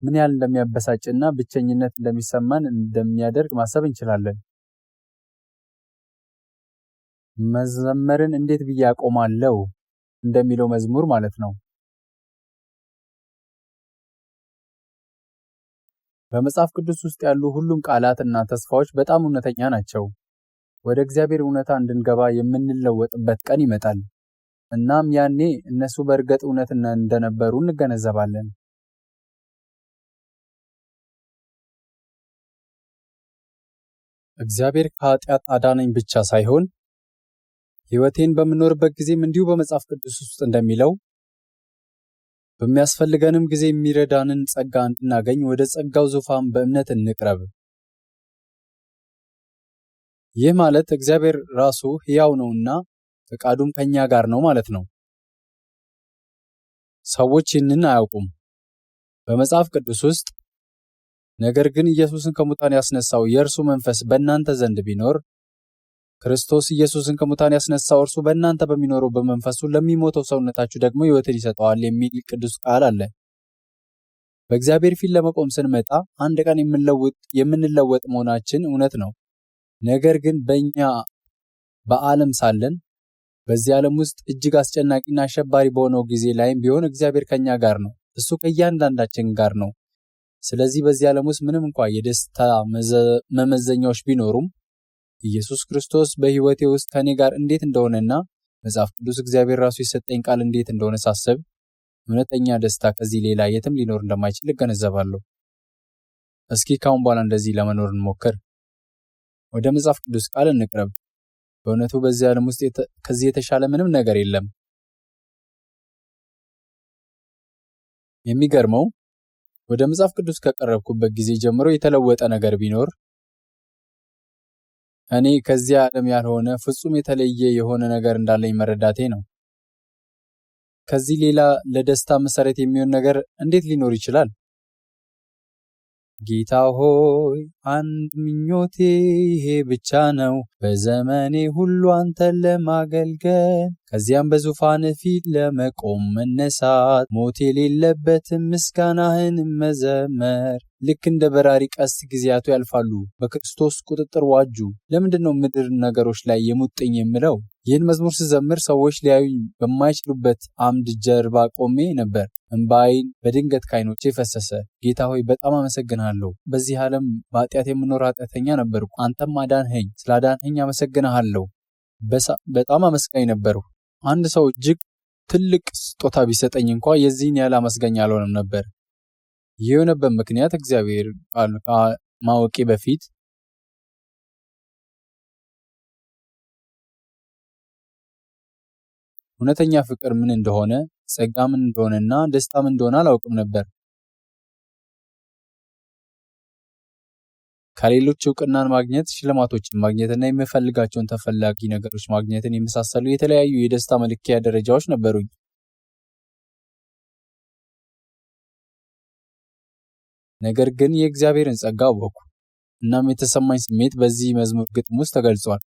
ምን ያህል እንደሚያበሳጭና ብቸኝነት እንደሚሰማን እንደሚያደርግ ማሰብ እንችላለን። መዘመርን እንዴት ብዬ አቆማለሁ እንደሚለው መዝሙር ማለት ነው። በመጽሐፍ ቅዱስ ውስጥ ያሉ ሁሉም ቃላትና ተስፋዎች በጣም እውነተኛ ናቸው። ወደ እግዚአብሔር እውነታ እንድንገባ የምንለወጥበት ቀን ይመጣል። እናም ያኔ እነሱ በእርግጥ እውነት እንደነበሩ እንገነዘባለን። እግዚአብሔር ከኃጢአት አዳነኝ ብቻ ሳይሆን ሕይወቴን በምኖርበት ጊዜም እንዲሁ በመጽሐፍ ቅዱስ ውስጥ እንደሚለው በሚያስፈልገንም ጊዜ የሚረዳንን ጸጋ እንድናገኝ ወደ ጸጋው ዙፋን በእምነት እንቅረብ። ይህ ማለት እግዚአብሔር ራሱ ሕያው ነውና ፈቃዱም ከኛ ጋር ነው ማለት ነው። ሰዎች ይህንን አያውቁም። በመጽሐፍ ቅዱስ ውስጥ ነገር ግን ኢየሱስን ከሙታን ያስነሳው የእርሱ መንፈስ በእናንተ ዘንድ ቢኖር ክርስቶስ ኢየሱስን ከሙታን ያስነሳው እርሱ በእናንተ በሚኖረው በመንፈሱ ለሚሞተው ሰውነታችሁ ደግሞ ሕይወትን ይሰጠዋል የሚል ቅዱስ ቃል አለ። በእግዚአብሔር ፊት ለመቆም ስንመጣ አንድ ቀን የምንለወጥ መሆናችን እውነት ነው። ነገር ግን በእኛ በዓለም ሳለን በዚህ ዓለም ውስጥ እጅግ አስጨናቂና አሸባሪ በሆነው ጊዜ ላይም ቢሆን እግዚአብሔር ከኛ ጋር ነው። እሱ ከእያንዳንዳችን ጋር ነው። ስለዚህ በዚህ ዓለም ውስጥ ምንም እንኳን የደስታ መመዘኛዎች ቢኖሩም ኢየሱስ ክርስቶስ በሕይወቴ ውስጥ ከኔ ጋር እንዴት እንደሆነና መጽሐፍ ቅዱስ እግዚአብሔር ራሱ የሰጠኝ ቃል እንዴት እንደሆነ ሳስብ እውነተኛ ደስታ ከዚህ ሌላ የትም ሊኖር እንደማይችል እገነዘባለሁ። እስኪ ካሁን በኋላ እንደዚህ ለመኖር እንሞክር። ወደ መጽሐፍ ቅዱስ ቃል እንቅረብ። በእውነቱ በዚህ ዓለም ውስጥ ከዚህ የተሻለ ምንም ነገር የለም። የሚገርመው ወደ መጽሐፍ ቅዱስ ከቀረብኩበት ጊዜ ጀምሮ የተለወጠ ነገር ቢኖር እኔ ከዚህ ዓለም ያልሆነ ፍጹም የተለየ የሆነ ነገር እንዳለኝ መረዳቴ ነው። ከዚህ ሌላ ለደስታ መሰረት የሚሆን ነገር እንዴት ሊኖር ይችላል? ጌታ ሆይ አንድ ምኞቴ ይሄ ብቻ ነው፣ በዘመኔ ሁሉ አንተን ለማገልገል፣ ከዚያም በዙፋን ፊት ለመቆም መነሳት፣ ሞት የሌለበትም ምስጋናህን መዘመር። ልክ እንደ በራሪ ቀስት ጊዜያቱ ያልፋሉ፣ በክርስቶስ ቁጥጥር ዋጁ። ለምንድን ነው ምድር ነገሮች ላይ የሙጥኝ የምለው? ይህን መዝሙር ስዘምር ሰዎች ሊያዩኝ በማይችሉበት አምድ ጀርባ ቆሜ ነበር። እንባዬን በድንገት ከዓይኖቼ ፈሰሰ። ጌታ ሆይ በጣም አመሰግንሃለሁ። በዚህ ዓለም በኃጢአት የምኖር ኃጢአተኛ ነበርኩ። አንተም አዳንኸኝ። ስላዳንኸኝ አመሰግንሃለሁ። በጣም አመስጋኝ ነበርኩ። አንድ ሰው እጅግ ትልቅ ስጦታ ቢሰጠኝ እንኳ የዚህን ያህል አመስጋኝ አልሆንም ነበር። ይህ የሆነበት ምክንያት እግዚአብሔር ማወቄ በፊት እውነተኛ ፍቅር ምን እንደሆነ፣ ጸጋ ምን እንደሆነና ደስታ ምን እንደሆነ አላውቅም ነበር። ከሌሎች እውቅናን ማግኘት፣ ሽልማቶችን ማግኘትና የምፈልጋቸውን ተፈላጊ ነገሮች ማግኘትን የመሳሰሉ የተለያዩ የደስታ መለኪያ ደረጃዎች ነበሩኝ። ነገር ግን የእግዚአብሔርን ጸጋ አወቅኩ። እናም የተሰማኝ ስሜት በዚህ መዝሙር ግጥም ውስጥ ተገልጿል።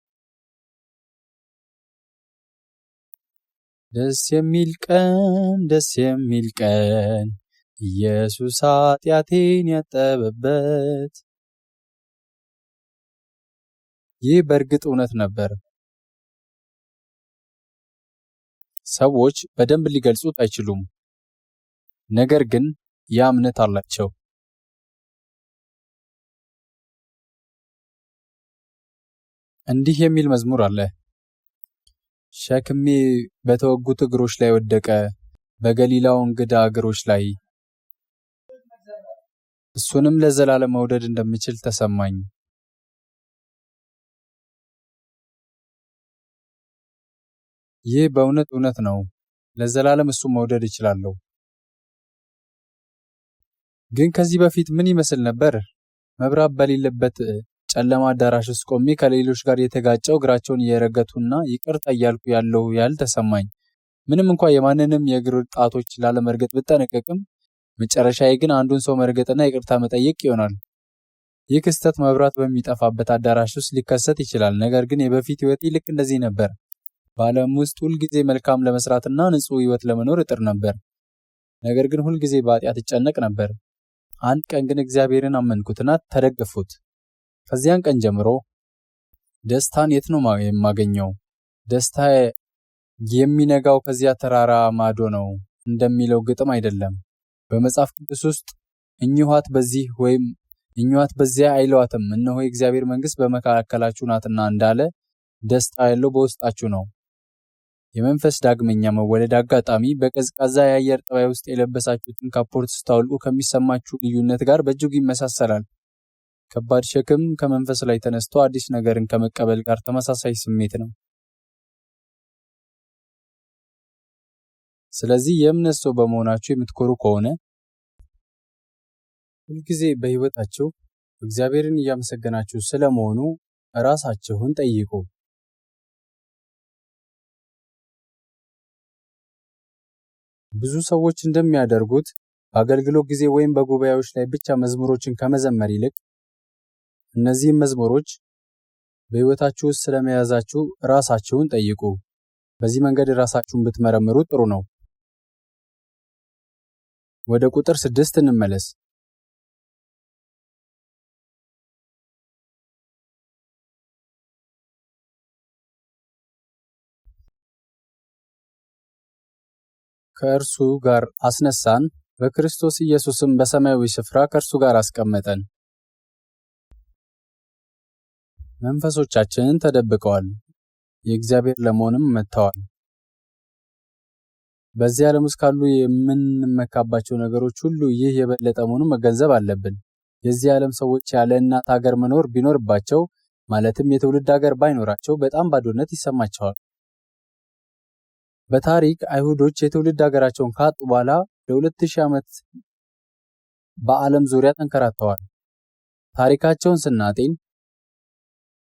ደስ የሚል ቀን፣ ደስ የሚል ቀን፣ ኢየሱስ ኃጢአቴን ያጠበበት። ይህ በእርግጥ እውነት ነበር። ሰዎች በደንብ ሊገልጹት አይችሉም፣ ነገር ግን ያ እምነት አላቸው። እንዲህ የሚል መዝሙር አለ። ሸክሜ በተወጉት እግሮች ላይ ወደቀ፣ በገሊላው እንግዳ እግሮች ላይ። እሱንም ለዘላለም መውደድ እንደምችል ተሰማኝ። ይህ በእውነት እውነት ነው። ለዘላለም እሱ መውደድ እችላለሁ። ግን ከዚህ በፊት ምን ይመስል ነበር? መብራት በሌለበት ጨለማ አዳራሽ ውስጥ ቆሜ ከሌሎች ጋር የተጋጨው እግራቸውን እየረገጡና ይቅርታ እያልኩ ያለው ያህል ተሰማኝ። ምንም እንኳ የማንንም የእግር ጣቶች ላለመርገጥ ብጠነቀቅም መጨረሻዬ ግን አንዱን ሰው መርገጥና ይቅርታ መጠየቅ ይሆናል። ይህ ክስተት መብራት በሚጠፋበት አዳራሽ ውስጥ ሊከሰት ይችላል። ነገር ግን የበፊት ሕይወቴ ልክ እንደዚህ ነበር። በዓለም ውስጥ ሁልጊዜ መልካም ለመስራትና ንጹሕ ሕይወት ለመኖር እጥር ነበር። ነገር ግን ሁልጊዜ በኃጢአት እጨነቅ ነበር። አንድ ቀን ግን እግዚአብሔርን አመንኩትና ተደገፉት። ከዚያን ቀን ጀምሮ ደስታን የት ነው የማገኘው? ደስታ የሚነጋው ከዚያ ተራራ ማዶ ነው እንደሚለው ግጥም አይደለም። በመጽሐፍ ቅዱስ ውስጥ እኚኋት በዚህ ወይም እኚኋት በዚያ አይለዋትም፣ እነሆ የእግዚአብሔር መንግሥት በመካከላችሁ ናትና እንዳለ ደስታ ያለው በውስጣችሁ ነው። የመንፈስ ዳግመኛ መወለድ አጋጣሚ በቀዝቃዛ የአየር ጠባይ ውስጥ የለበሳችሁትን ካፖርት ስታወልቁ ከሚሰማችሁ ልዩነት ጋር በእጅጉ ይመሳሰላል። ከባድ ሸክም ከመንፈስ ላይ ተነስቶ አዲስ ነገርን ከመቀበል ጋር ተመሳሳይ ስሜት ነው። ስለዚህ የእምነት ሰው በመሆናችሁ የምትኮሩ ከሆነ ሁልጊዜ በሕይወታችሁ እግዚአብሔርን እያመሰገናችሁ ስለመሆኑ ራሳችሁን ጠይቁ። ብዙ ሰዎች እንደሚያደርጉት በአገልግሎት ጊዜ ወይም በጉባኤዎች ላይ ብቻ መዝሙሮችን ከመዘመር ይልቅ እነዚህም መዝሙሮች በሕይወታችሁ ውስጥ ስለመያዛችሁ ራሳችሁን ጠይቁ። በዚህ መንገድ ራሳችሁን ብትመረምሩ ጥሩ ነው። ወደ ቁጥር 6 እንመለስ። ከእርሱ ጋር አስነሳን፣ በክርስቶስ ኢየሱስም በሰማያዊ ስፍራ ከእርሱ ጋር አስቀመጠን። መንፈሶቻችንን ተደብቀዋል፣ የእግዚአብሔር ለመሆንም መጥተዋል። በዚህ ዓለም ውስጥ ካሉ የምንመካባቸው ነገሮች ሁሉ ይህ የበለጠ መሆኑን መገንዘብ አለብን። የዚህ ዓለም ሰዎች ያለ እናት ሀገር መኖር ቢኖርባቸው፣ ማለትም የትውልድ ሀገር ባይኖራቸው በጣም ባዶነት ይሰማቸዋል። በታሪክ አይሁዶች የትውልድ ሀገራቸውን ካጡ በኋላ ለ2000 ዓመት በዓለም ዙሪያ ተንከራተዋል። ታሪካቸውን ስናጤን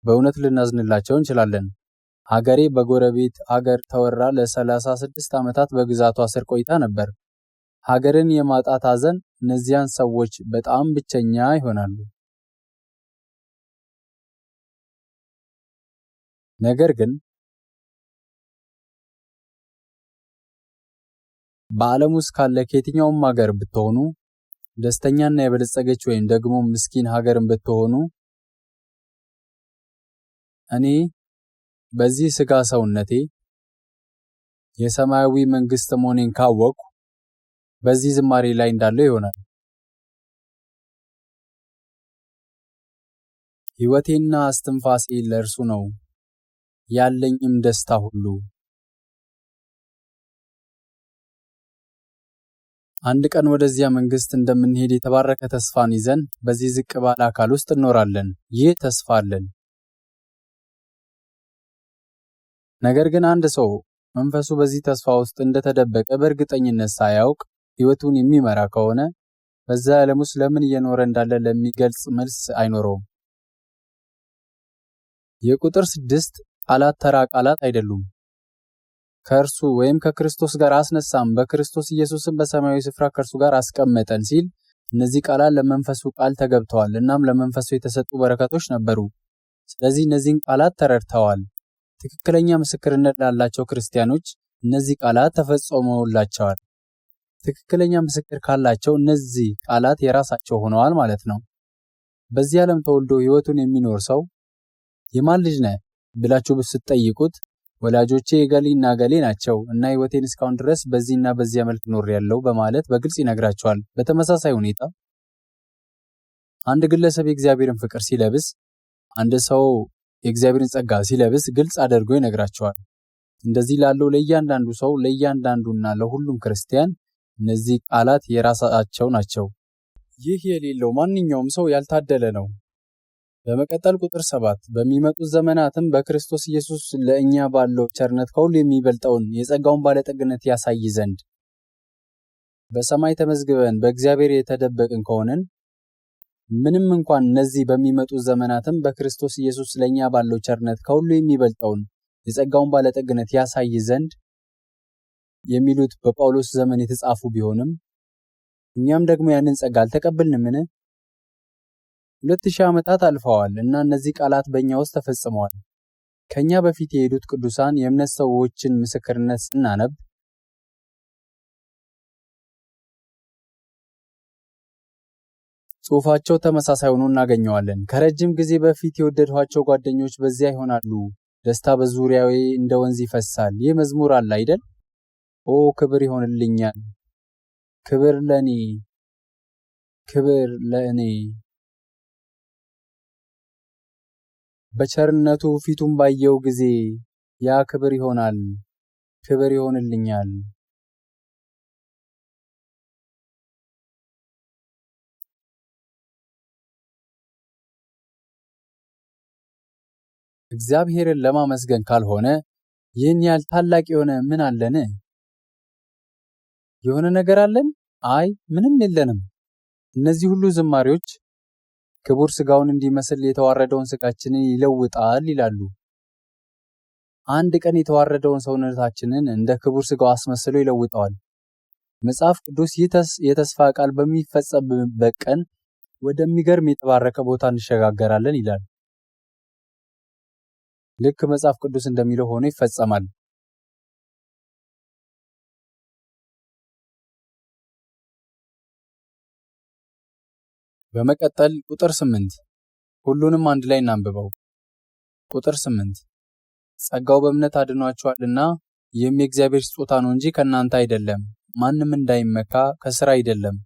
በእውነት ልናዝንላቸው እንችላለን። ሀገሬ በጎረቤት አገር ተወራ ለ36 ዓመታት በግዛቷ ስር ቆይታ ነበር። ሀገርን የማጣት ሐዘን እነዚያን ሰዎች በጣም ብቸኛ ይሆናሉ። ነገር ግን በዓለም ውስጥ ካለ ከየትኛውም ሀገር ብትሆኑ ደስተኛና የበለጸገች ወይም ደግሞ ምስኪን ሀገርን ብትሆኑ እኔ በዚህ ሥጋ ሰውነቴ የሰማያዊ መንግሥት መሆኔን ካወቅሁ በዚህ ዝማሬ ላይ እንዳለው ይሆናል። ሕይወቴና እስትንፋሴ ለእርሱ ነው፣ ያለኝም ደስታ ሁሉ። አንድ ቀን ወደዚያ መንግሥት እንደምንሄድ የተባረከ ተስፋን ይዘን በዚህ ዝቅ ባለ አካል ውስጥ እንኖራለን። ይህ ተስፋ አለን። ነገር ግን አንድ ሰው መንፈሱ በዚህ ተስፋ ውስጥ እንደተደበቀ በእርግጠኝነት ሳያውቅ ሕይወቱን የሚመራ ከሆነ በዛ ዓለም ውስጥ ለምን እየኖረ እንዳለ ለሚገልጽ መልስ አይኖረውም። የቁጥር 6 ቃላት ተራ ቃላት አይደሉም። ከእርሱ ወይም ከክርስቶስ ጋር አስነሳን፣ በክርስቶስ ኢየሱስም በሰማያዊ ስፍራ ከእርሱ ጋር አስቀመጠን ሲል እነዚህ ቃላት ለመንፈሱ ቃል ተገብተዋል፣ እናም ለመንፈሱ የተሰጡ በረከቶች ነበሩ። ስለዚህ እነዚህን ቃላት ተረድተዋል። ትክክለኛ ምስክርነት ላላቸው ክርስቲያኖች እነዚህ ቃላት ተፈጽመውላቸዋል። ትክክለኛ ምስክር ካላቸው እነዚህ ቃላት የራሳቸው ሆነዋል ማለት ነው። በዚህ ዓለም ተወልዶ ሕይወቱን የሚኖር ሰው የማን ልጅ ነህ ብላችሁ ስትጠይቁት ወላጆቼ እገሌና እገሌ ናቸው እና ሕይወቴን እስካሁን ድረስ በዚህና በዚያ መልክ ኖሬያለሁ በማለት በግልጽ ይነግራቸዋል። በተመሳሳይ ሁኔታ አንድ ግለሰብ የእግዚአብሔርን ፍቅር ሲለብስ፣ አንድ ሰው የእግዚአብሔርን ጸጋ ሲለብስ ግልጽ አድርጎ ይነግራቸዋል። እንደዚህ ላለው ለእያንዳንዱ ሰው፣ ለእያንዳንዱና ለሁሉም ክርስቲያን እነዚህ ቃላት የራሳቸው ናቸው። ይህ የሌለው ማንኛውም ሰው ያልታደለ ነው። በመቀጠል ቁጥር 7 በሚመጡት ዘመናትም በክርስቶስ ኢየሱስ ለእኛ ባለው ቸርነት ከሁሉ የሚበልጠውን የጸጋውን ባለጠግነት ያሳይ ዘንድ በሰማይ ተመዝግበን በእግዚአብሔር የተደበቅን ከሆንን ምንም እንኳን እነዚህ በሚመጡት ዘመናትም በክርስቶስ ኢየሱስ ለእኛ ባለው ቸርነት ከሁሉ የሚበልጠውን የጸጋውን ባለጠግነት ያሳይ ዘንድ የሚሉት በጳውሎስ ዘመን የተጻፉ ቢሆንም እኛም ደግሞ ያንን ጸጋ አልተቀበልንምን? 2000 ዓመታት አልፈዋል እና እነዚህ ቃላት በእኛ ውስጥ ተፈጽመዋል። ከኛ በፊት የሄዱት ቅዱሳን የእምነት ሰዎችን ምስክርነት ስናነብ ጽሑፋቸው ተመሳሳይ ሆኖ እናገኘዋለን። ከረጅም ጊዜ በፊት የወደድኋቸው ጓደኞች በዚያ ይሆናሉ፣ ደስታ በዙሪያዬ እንደ ወንዝ ይፈሳል። ይህ መዝሙር አለ አይደል? ኦ ክብር ይሆንልኛል፣ ክብር ለኔ፣ ክብር ለእኔ። በቸርነቱ ፊቱን ባየው ጊዜ ያ ክብር ይሆናል፣ ክብር ይሆንልኛል። እግዚአብሔርን ለማመስገን ካልሆነ ይህን ያህል ታላቅ የሆነ ምን አለን? የሆነ ነገር አለን? አይ ምንም የለንም። እነዚህ ሁሉ ዝማሬዎች ክቡር ሥጋውን እንዲመስል የተዋረደውን ሥጋችንን ይለውጣል ይላሉ። አንድ ቀን የተዋረደውን ሰውነታችንን እንደ ክቡር ሥጋው አስመስሎ ይለውጠዋል። መጽሐፍ ቅዱስ ይህ የተስፋ ቃል በሚፈጸምበት ቀን ወደሚገርም የተባረከ ቦታ እንሸጋገራለን ይላል። ልክ መጽሐፍ ቅዱስ እንደሚለው ሆኖ ይፈጸማል። በመቀጠል ቁጥር 8 ሁሉንም አንድ ላይ እናንብበው። ቁጥር 8 ጸጋው በእምነት አድኗችኋልና ይህም የእግዚአብሔር ስጦታ ነው እንጂ ከእናንተ አይደለም፣ ማንም እንዳይመካ ከሥራ አይደለም።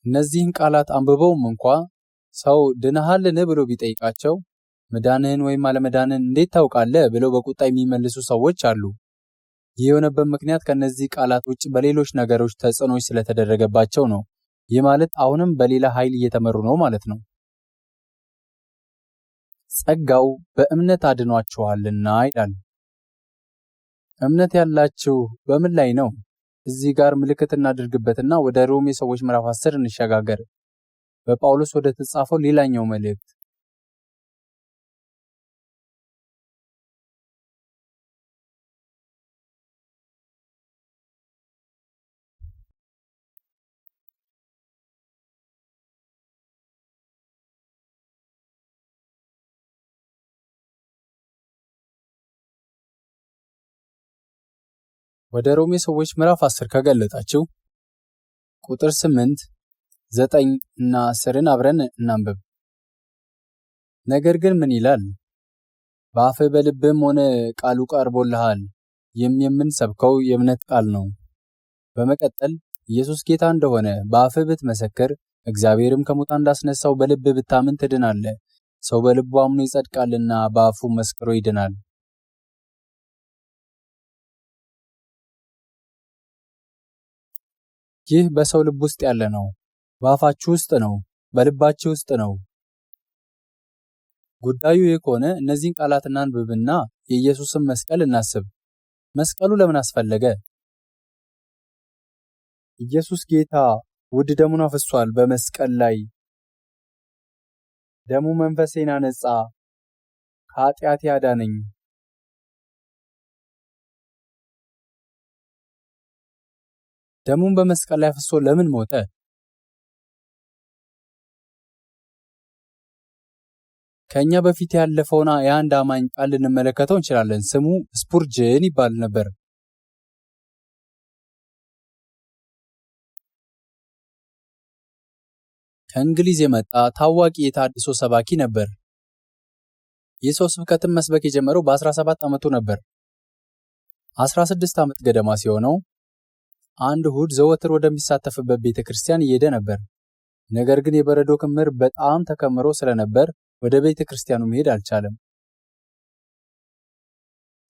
እነዚህን ቃላት አንብበውም እንኳ ሰው ድነሃልን ብሎ ቢጠይቃቸው መዳንህን ወይም አለመዳንህን እንዴት ታውቃለህ ብለው በቁጣ የሚመልሱ ሰዎች አሉ። ይህ የሆነበት ምክንያት ከእነዚህ ቃላት ውጭ በሌሎች ነገሮች ተጽዕኖች ስለተደረገባቸው ነው። ይህ ማለት አሁንም በሌላ ኃይል እየተመሩ ነው ማለት ነው። ጸጋው በእምነት አድኗችኋልና ይላል። እምነት ያላችሁ በምን ላይ ነው? እዚህ ጋር ምልክት እናድርግበትና ወደ ሮሜ ሰዎች ምዕራፍ 10 እንሸጋገር። በጳውሎስ ወደ ተጻፈው ሌላኛው መልእክት ወደ ሮሜ ሰዎች ምዕራፍ 10 ከገለጣችሁ ቁጥር 8፣ 9 እና 10ን አብረን እናንብብ። ነገር ግን ምን ይላል? በአፍህ በልብህም ሆነ ቃሉ ቀርቦልሃል። ይህም የምንሰብከው የእምነት ቃል ነው። በመቀጠል ኢየሱስ ጌታ እንደሆነ በአፍህ ብትመሰክር እግዚአብሔርም ከሙታን እንዳስነሳው በልብህ ብታምን ትድናለህ። ሰው በልቡ አምኖ ይጸድቃልና በአፉ መስክሮ ይድናል። ይህ በሰው ልብ ውስጥ ያለ ነው። በአፋችሁ ውስጥ ነው፣ በልባችሁ ውስጥ ነው። ጉዳዩ ይህ ከሆነ እነዚህን ቃላት እናንብብና የኢየሱስን መስቀል እናስብ። መስቀሉ ለምን አስፈለገ? ኢየሱስ ጌታ ውድ ደሙን አፍሷል በመስቀል ላይ። ደሙ መንፈሴን አነጻ፣ ከኃጢአቴ አዳነኝ። ደሙን በመስቀል ላይ አፍሶ ለምን ሞተ? ከኛ በፊት ያለፈውና የአንድ አማኝ ቃል ልንመለከተው እንችላለን። ስሙ ስፑርጅን ይባል ነበር። ከእንግሊዝ የመጣ ታዋቂ የተሐድሶ ሰባኪ ነበር። ይህ ሰው ስብከትን መስበክ የጀመረው በ17 ዓመቱ ነበር። 16 ዓመት ገደማ ሲሆነው አንድ እሁድ ዘወትር ወደሚሳተፍበት ቤተ ክርስቲያን እየሄደ ነበር። ነገር ግን የበረዶ ክምር በጣም ተከምሮ ስለነበር ወደ ቤተ ክርስቲያኑ መሄድ አልቻለም።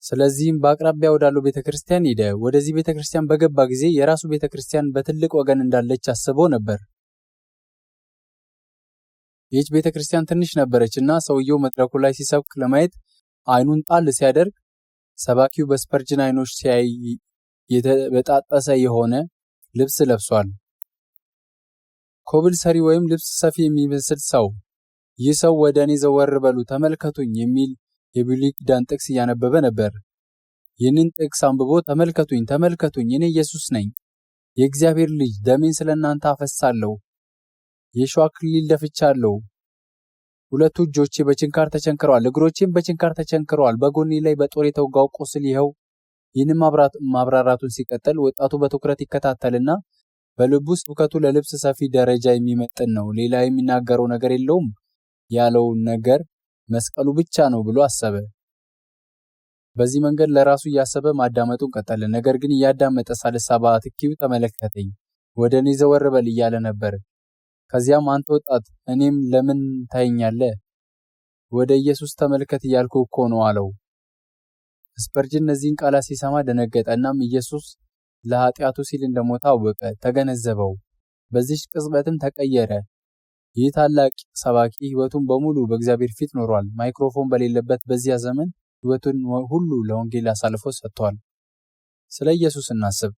ስለዚህም በአቅራቢያ ወዳለው ቤተ ክርስቲያን ሄደ። ወደዚህ ቤተ ክርስቲያን በገባ ጊዜ የራሱ ቤተ ክርስቲያን በትልቅ ወገን እንዳለች አስቦ ነበር። ይህች ቤተ ክርስቲያን ትንሽ ነበረችና ሰውየው መድረኩ ላይ ሲሰብክ ለማየት አይኑን ጣል ሲያደርግ ሰባኪው በስፐርጅን አይኖች ሲያይ የተበጣጠሰ የሆነ ልብስ ለብሷል። ኮብል ሰሪ ወይም ልብስ ሰፊ የሚመስል ሰው። ይህ ሰው ወደ እኔ ዘወር በሉ ተመልከቱኝ የሚል የብሉይ ኪዳን ጥቅስ እያነበበ ነበር። ይህንን ጥቅስ አንብቦ ተመልከቱኝ፣ ተመልከቱኝ፣ እኔ ኢየሱስ ነኝ፣ የእግዚአብሔር ልጅ፣ ደሜን ስለእናንተ አፈሳለሁ፣ የእሾህ አክሊል ደፍቻለሁ፣ ሁለቱ እጆቼ በችንካር ተቸንክረዋል፣ እግሮቼም በችንካር ተቸንክረዋል፣ በጎኔ ላይ በጦር የተወጋው ቁስል ይኸው። ይህንም ማብራራቱን ሲቀጥል ወጣቱ በትኩረት ይከታተልና በልቡ ስብከቱ ለልብስ ሰፊ ደረጃ የሚመጥን ነው፣ ሌላ የሚናገረው ነገር የለውም ያለውን ነገር መስቀሉ ብቻ ነው ብሎ አሰበ። በዚህ መንገድ ለራሱ እያሰበ ማዳመጡን ቀጠለ። ነገር ግን እያዳመጠ ሳልሳ በአትኪው ተመለከተኝ፣ ወደ እኔ ዘወር በል እያለ ነበር። ከዚያም አንተ ወጣት እኔም ለምን ታየኛለህ? ወደ ኢየሱስ ተመልከት እያልኩ እኮ ነው አለው። ስፐርጅን እነዚህን ቃላት ሲሰማ ደነገጠ። እናም ኢየሱስ ለኃጢአቱ ሲል እንደሞተ አወቀ፣ ተገነዘበው። በዚህ ቅጽበትም ተቀየረ። ይህ ታላቅ ሰባኪ ሕይወቱን በሙሉ በእግዚአብሔር ፊት ኖሯል። ማይክሮፎን በሌለበት በዚያ ዘመን ሕይወቱን ሁሉ ለወንጌል አሳልፎ ሰጥቷል። ስለ ኢየሱስ እናስብ።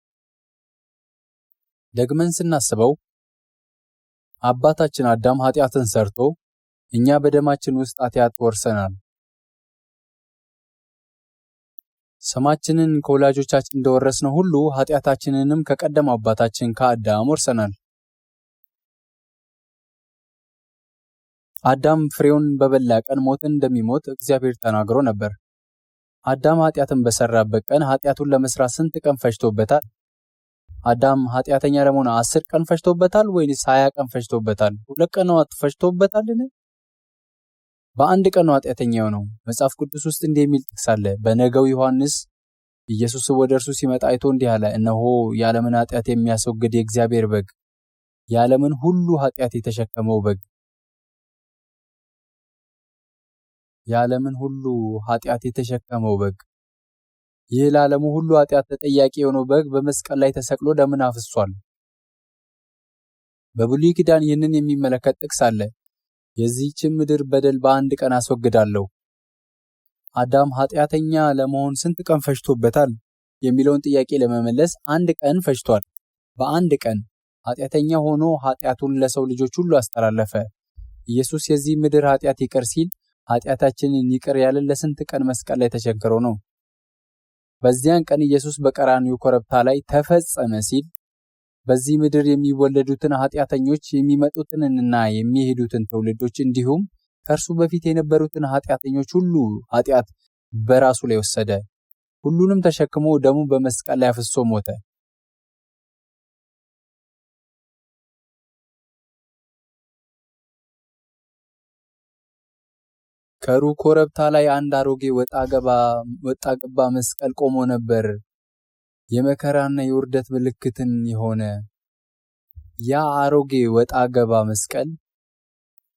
ደግመን ስናስበው አባታችን አዳም ኃጢአትን ሰርቶ እኛ በደማችን ውስጥ ኃጢአት ወርሰናል። ስማችንን ከወላጆቻችን እንደወረስነው ሁሉ ኃጢአታችንንም ከቀደመው አባታችን ከአዳም ወርሰናል። አዳም ፍሬውን በበላ ቀን ሞትን እንደሚሞት እግዚአብሔር ተናግሮ ነበር። አዳም ኃጢአትን በሰራበት ቀን ኃጢአቱን ለመስራት ስንት ቀን ፈጅቶበታል? አዳም ኃጢአተኛ ለመሆን 10 ቀን ፈጅቶበታል ወይስ 20 ቀን ፈጅቶበታል? 2 ቀን ፈጅቶበታልን? በአንድ ቀን ነው ኃጢአተኛ የሆነው። መጽሐፍ ቅዱስ ውስጥ እንዲህ የሚል ጥቅስ አለ። በነገው ዮሐንስ ኢየሱስ ወደ እርሱ ሲመጣ አይቶ እንዲህ አለ፣ እነሆ የዓለምን ኃጢአት የሚያስወግድ የእግዚአብሔር በግ፣ የዓለምን ሁሉ ኃጢአት የተሸከመው በግ። የዓለምን ሁሉ ኃጢአት የተሸከመው በግ። ይህ ለዓለሙ ሁሉ ኃጢአት ተጠያቂ የሆነው በግ በመስቀል ላይ ተሰቅሎ ደምን አፍሷል። በብሉይ ኪዳን ይህንን የሚመለከት ጥቅስ አለ። የዚህችን ምድር በደል በአንድ ቀን አስወግዳለሁ። አዳም ኃጢአተኛ ለመሆን ስንት ቀን ፈጅቶበታል የሚለውን ጥያቄ ለመመለስ 1 ቀን ፈጅቷል። በአንድ ቀን ኃጢአተኛ ሆኖ ኃጢአቱን ለሰው ልጆች ሁሉ አስተላለፈ። ኢየሱስ የዚህ ምድር ኃጢአት ይቅር ሲል ኃጢአታችንን ይቅር ያለን ለስንት ቀን መስቀል ላይ ተቸንክሮ ነው። በዚያን ቀን ኢየሱስ በቀራንዮ ኮረብታ ላይ ተፈጸመ ሲል በዚህ ምድር የሚወለዱትን ኃጢአተኞች የሚመጡትንና የሚሄዱትን ትውልዶች እንዲሁም ከእርሱ በፊት የነበሩትን ኃጢአተኞች ሁሉ ኃጢአት በራሱ ላይ ወሰደ። ሁሉንም ተሸክሞ ደሙ በመስቀል ላይ አፍስሶ ሞተ። ከሩቅ ኮረብታ ላይ አንድ አሮጌ ወጣ ገባ መስቀል ቆሞ ነበር። የመከራና የውርደት ምልክትን የሆነ ያ አሮጌ ወጣ ገባ መስቀል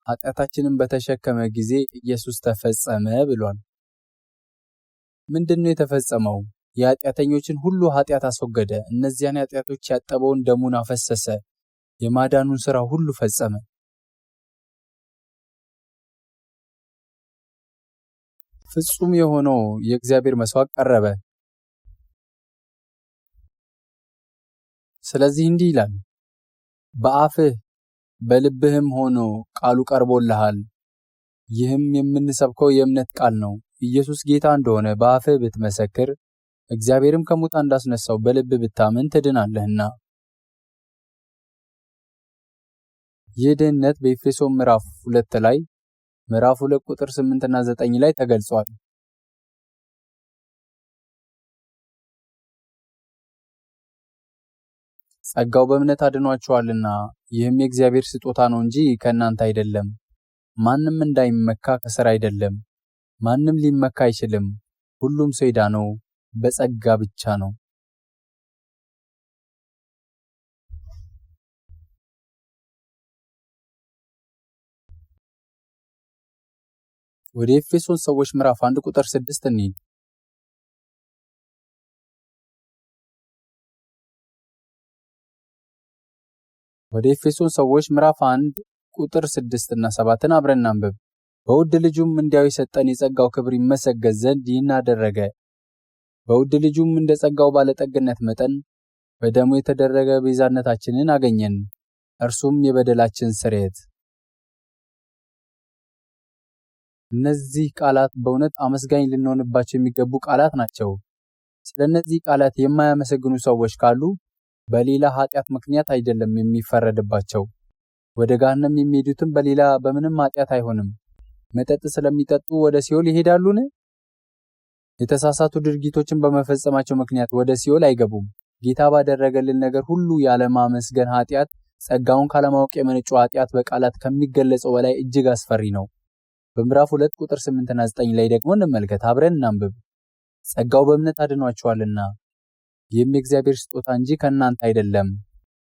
ኃጢአታችንን በተሸከመ ጊዜ ኢየሱስ ተፈጸመ ብሏል። ምንድነው የተፈጸመው? የኃጢአተኞችን ሁሉ ኃጢአት አስወገደ። እነዚያን ኃጢአቶች ያጠበውን ደሙን አፈሰሰ። የማዳኑን ሥራ ሁሉ ፈጸመ። ፍጹም የሆነው የእግዚአብሔር መስዋዕት ቀረበ። ስለዚህ እንዲህ ይላል፣ በአፍህ በልብህም ሆኖ ቃሉ ቀርቦልሃል። ይህም የምንሰብከው የእምነት ቃል ነው። ኢየሱስ ጌታ እንደሆነ በአፍህ ብትመሰክር እግዚአብሔርም ከሙታን እንዳስነሳው በልብህ ብታምን ትድናለህና። ይህ ድህነት በኤፌሶን ምዕራፍ 2 ቁጥር 8 እና 9 ላይ ተገልጿል። ጸጋው በእምነት አድኗችኋልና ይህም የእግዚአብሔር ስጦታ ነው እንጂ ከእናንተ አይደለም፣ ማንም እንዳይመካ ከሥራ አይደለም። ማንም ሊመካ አይችልም። ሁሉም ሰው የዳነው በጸጋ ብቻ ነው። ወደ ኤፌሶን ሰዎች ምዕራፍ 1 ቁጥር 6 እንሂድ። ወደ ኤፌሶን ሰዎች ምዕራፍ 1 ቁጥር 6 እና 7 አብረን እናንብብ። በውድ ልጁም እንዲያው የሰጠን የጸጋው ክብር ይመሰገን ዘንድ ይህን አደረገ። በውድ ልጁም እንደ ጸጋው ባለጠግነት መጠን በደሙ የተደረገ ቤዛነታችንን አገኘን፣ እርሱም የበደላችን ስርየት። እነዚህ ቃላት በእውነት አመስጋኝ ልንሆንባቸው የሚገቡ ቃላት ናቸው። ስለነዚህ ቃላት የማያመሰግኑ ሰዎች ካሉ በሌላ ኃጢአት ምክንያት አይደለም የሚፈረድባቸው። ወደ ገሃነም የሚሄዱትም በምንም ኃጢአት አይሆንም። መጠጥ ስለሚጠጡ ወደ ሲኦል ይሄዳሉን? የተሳሳቱ ድርጊቶችን በመፈጸማቸው ምክንያት ወደ ሲኦል አይገቡም። ጌታ ባደረገልን ነገር ሁሉ ያለማመስገን ኃጢአት፣ ጸጋውን ካለማወቅ የመነጩ ኃጢአት በቃላት ከሚገለጸው በላይ እጅግ አስፈሪ ነው። በምዕራፍ 2 ቁጥር 8 እና 9 ላይ ደግሞ እንመልከት፣ አብረን እናንብብ። ጸጋው በእምነት አድኗችኋልና ይህም የእግዚአብሔር ስጦታ እንጂ ከእናንተ አይደለም፣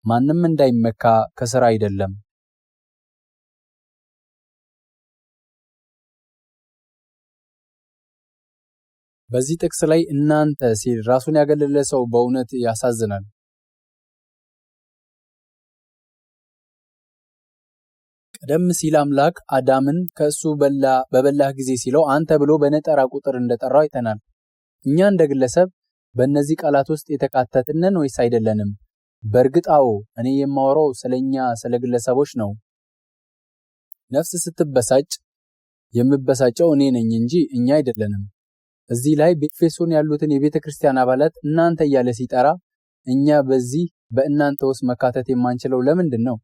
ማንም እንዳይመካ ከሥራ አይደለም። በዚህ ጥቅስ ላይ እናንተ ሲል ራሱን ያገለለ ሰው በእውነት ያሳዝናል። ቀደም ሲል አምላክ አዳምን ከእሱ በበላህ ጊዜ ሲለው አንተ ብሎ በነጠራ ቁጥር እንደጠራው አይተናል። እኛ እንደ ግለሰብ በእነዚህ ቃላት ውስጥ የተካተትነን ወይስ አይደለንም? በእርግጥ አዎ፣ እኔ የማወራው ስለኛ ስለ ግለሰቦች ነው። ነፍስ ስትበሳጭ የምበሳጨው እኔ ነኝ እንጂ እኛ አይደለንም። እዚህ ላይ በኤፌሶን ያሉትን የቤተ ክርስቲያን አባላት እናንተ እያለ ሲጠራ እኛ በዚህ በእናንተ ውስጥ መካተት የማንችለው ለምንድን ነው?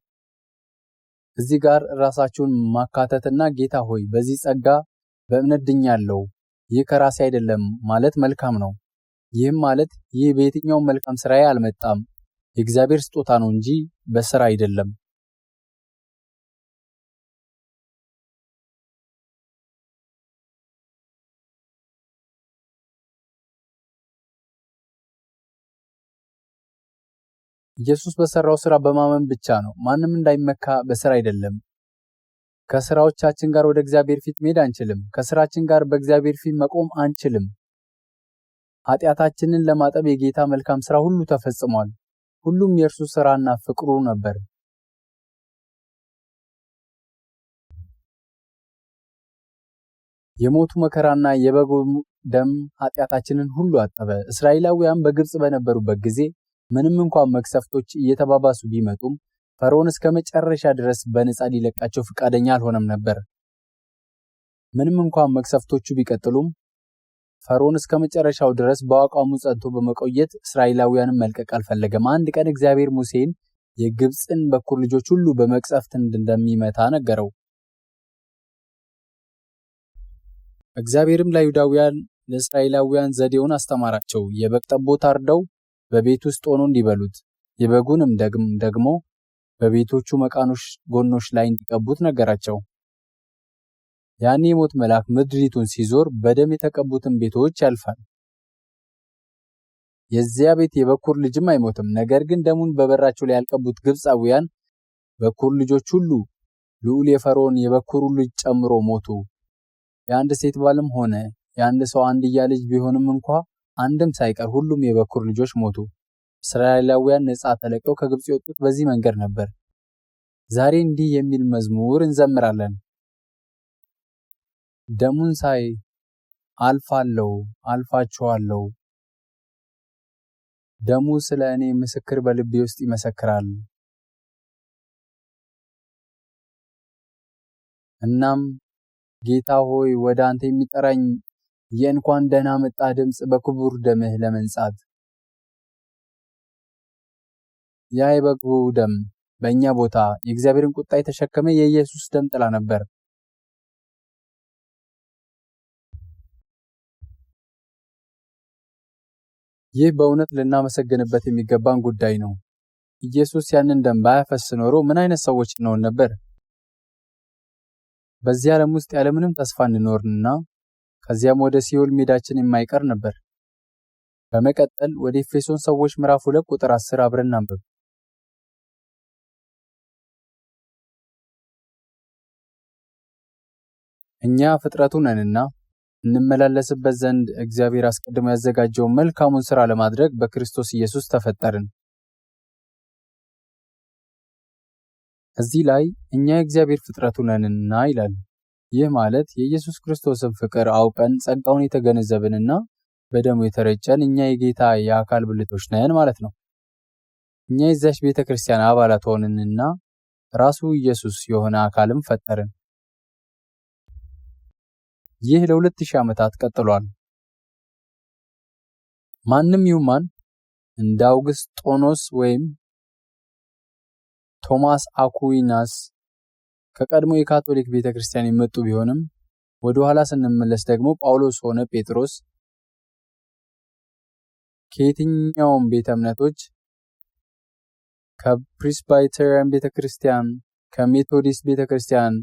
እዚህ ጋር ራሳችሁን ማካተትና ጌታ ሆይ በዚህ ጸጋ በእምነት ድኛለሁ፣ ይህ ከራሴ አይደለም ማለት መልካም ነው። ይህም ማለት ይህ በየትኛውም መልካም ስራዬ አልመጣም፣ የእግዚአብሔር ስጦታ ነው እንጂ በስራ አይደለም። ኢየሱስ በሰራው ስራ በማመን ብቻ ነው። ማንም እንዳይመካ በስራ አይደለም። ከስራዎቻችን ጋር ወደ እግዚአብሔር ፊት መሄድ አንችልም። ከስራችን ጋር በእግዚአብሔር ፊት መቆም አንችልም። ኃጢአታችንን ለማጠብ የጌታ መልካም ስራ ሁሉ ተፈጽሟል። ሁሉም የእርሱ ስራና ፍቅሩ ነበር። የሞቱ መከራና የበጉ ደም ኃጢአታችንን ሁሉ አጠበ። እስራኤላውያን በግብጽ በነበሩበት ጊዜ ምንም እንኳን መቅሰፍቶች እየተባባሱ ቢመጡም ፈርዖን እስከ መጨረሻ ድረስ በነፃ ሊለቃቸው ፈቃደኛ አልሆነም ነበር። ምንም እንኳን መቅሰፍቶቹ ቢቀጥሉም ፈርዖን እስከ መጨረሻው ድረስ በአቋሙ ጸንቶ በመቆየት እስራኤላውያንን መልቀቅ አልፈለገም። አንድ ቀን እግዚአብሔር ሙሴን የግብጽን በኩር ልጆች ሁሉ በመቅሰፍት እንደሚመታ ነገረው። እግዚአብሔርም ለይሁዳውያን ለእስራኤላውያን ዘዴውን አስተማራቸው። የበግ ጠቦት አርደው በቤት ውስጥ ሆኖ እንዲበሉት፣ የበጉንም ደግሞ በቤቶቹ መቃኖች ጎኖች ላይ እንዲቀቡት ነገራቸው። ያኔ የሞት መልአክ ምድሪቱን ሲዞር በደም የተቀቡትን ቤቶች ያልፋል። የዚያ ቤት የበኩር ልጅም አይሞትም። ነገር ግን ደሙን በበራቸው ላይ ያልቀቡት ግብጻውያን በኩር ልጆች ሁሉ ልዑል የፈርዖን የበኩሩ ልጅ ጨምሮ ሞቱ። የአንድ ሴት ባልም ሆነ የአንድ ሰው አንድያ ልጅ ቢሆንም እንኳ አንድም ሳይቀር ሁሉም የበኩር ልጆች ሞቱ። እስራኤላውያን ነፃ ተለቀው ከግብጽ የወጡት በዚህ መንገድ ነበር። ዛሬ እንዲህ የሚል መዝሙር እንዘምራለን። ደሙን ሳይ አልፋችኋለሁ። ደሙ ስለ እኔ ምስክር በልቤ ውስጥ ይመሰክራል። እናም ጌታ ሆይ ወደ አንተ የሚጠራኝ የእንኳን ደህና መጣ ድምጽ በክቡር ደምህ ለመንጻት። ያ የበጉ ደም በእኛ ቦታ የእግዚአብሔርን ቁጣ የተሸከመ የኢየሱስ ደም ጥላ ነበር። ይህ በእውነት ልናመሰግንበት የሚገባን ጉዳይ ነው። ኢየሱስ ያንን ደም ባያፈስ ኖሮ ምን አይነት ሰዎች እንሆን ነበር? በዚህ ዓለም ውስጥ ያለምንም ተስፋ እንኖርና ከዚያም ወደ ሲኦል ሜዳችን የማይቀር ነበር። በመቀጠል ወደ ኤፌሶን ሰዎች ምዕራፍ 2 ቁጥር 10 አብረን እናንብብ። እኛ ፍጥረቱ ነንና እንመላለስበት ዘንድ እግዚአብሔር አስቀድሞ ያዘጋጀውን መልካሙን ሥራ ለማድረግ በክርስቶስ ኢየሱስ ተፈጠርን። እዚህ ላይ እኛ የእግዚአብሔር ፍጥረቱ ነንና ይላል። ይህ ማለት የኢየሱስ ክርስቶስን ፍቅር አውቀን ጸጋውን የተገነዘብንና በደሙ የተረጨን እኛ የጌታ የአካል ብልቶች ነን ማለት ነው። እኛ የዛች ቤተክርስቲያን አባላት ሆንንና ራሱ ኢየሱስ የሆነ አካልም ፈጠርን። ይህ ለ2000 ዓመታት ቀጥሏል። ማንም ይሁን ማን እንደ አውግስጦኖስ ወይም ቶማስ አኩዊናስ ከቀድሞ የካቶሊክ ቤተክርስቲያን የመጡ ቢሆንም ወደ ኋላ ስንመለስ ደግሞ ጳውሎስ ሆነ ጴጥሮስ ከየትኛውም ቤተ እምነቶች ከፕሪስባይተሪያን ቤተክርስቲያን፣ ከሜቶዲስት ቤተክርስቲያን፣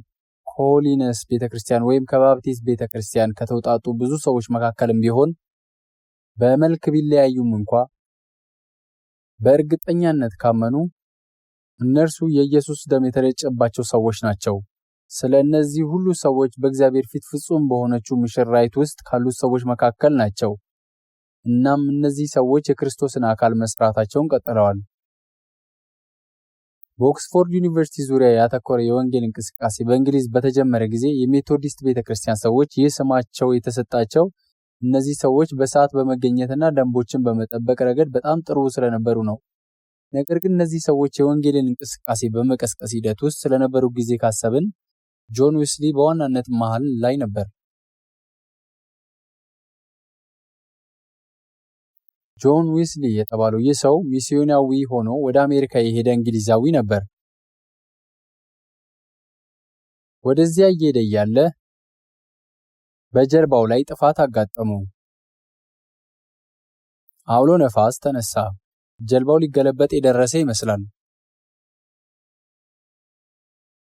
ከሆሊነስ ቤተክርስቲያን ወይም ከባፕቲስት ቤተክርስቲያን ከተውጣጡ ብዙ ሰዎች መካከልም ቢሆን በመልክ ቢለያዩም እንኳ በእርግጠኛነት ካመኑ እነርሱ የኢየሱስ ደም የተረጨባቸው ሰዎች ናቸው። ስለ እነዚህ ሁሉ ሰዎች በእግዚአብሔር ፊት ፍጹም በሆነችው ሙሽራይት ውስጥ ካሉት ሰዎች መካከል ናቸው። እናም እነዚህ ሰዎች የክርስቶስን አካል መስራታቸውን ቀጥለዋል። በኦክስፎርድ ዩኒቨርሲቲ ዙሪያ ያተኮረ የወንጌል እንቅስቃሴ በእንግሊዝ በተጀመረ ጊዜ የሜቶዲስት ቤተክርስቲያን ሰዎች ይህ ስማቸው የተሰጣቸው እነዚህ ሰዎች በሰዓት በመገኘትና ደንቦችን በመጠበቅ ረገድ በጣም ጥሩ ስለነበሩ ነው። ነገር ግን እነዚህ ሰዎች የወንጌልን እንቅስቃሴ በመቀስቀስ ሂደት ውስጥ ስለነበሩ ጊዜ ካሰብን ጆን ዌስሊ በዋናነት መሃል ላይ ነበር። ጆን ዌስሊ የተባለው ይህ ሰው ሚስዮናዊ ሆኖ ወደ አሜሪካ የሄደ እንግሊዛዊ ነበር። ወደዚያ እየሄደ እያለ በጀልባው ላይ ጥፋት አጋጠመው። አውሎ ነፋስ ተነሳ። ጀልባው ሊገለበጥ የደረሰ ይመስላል።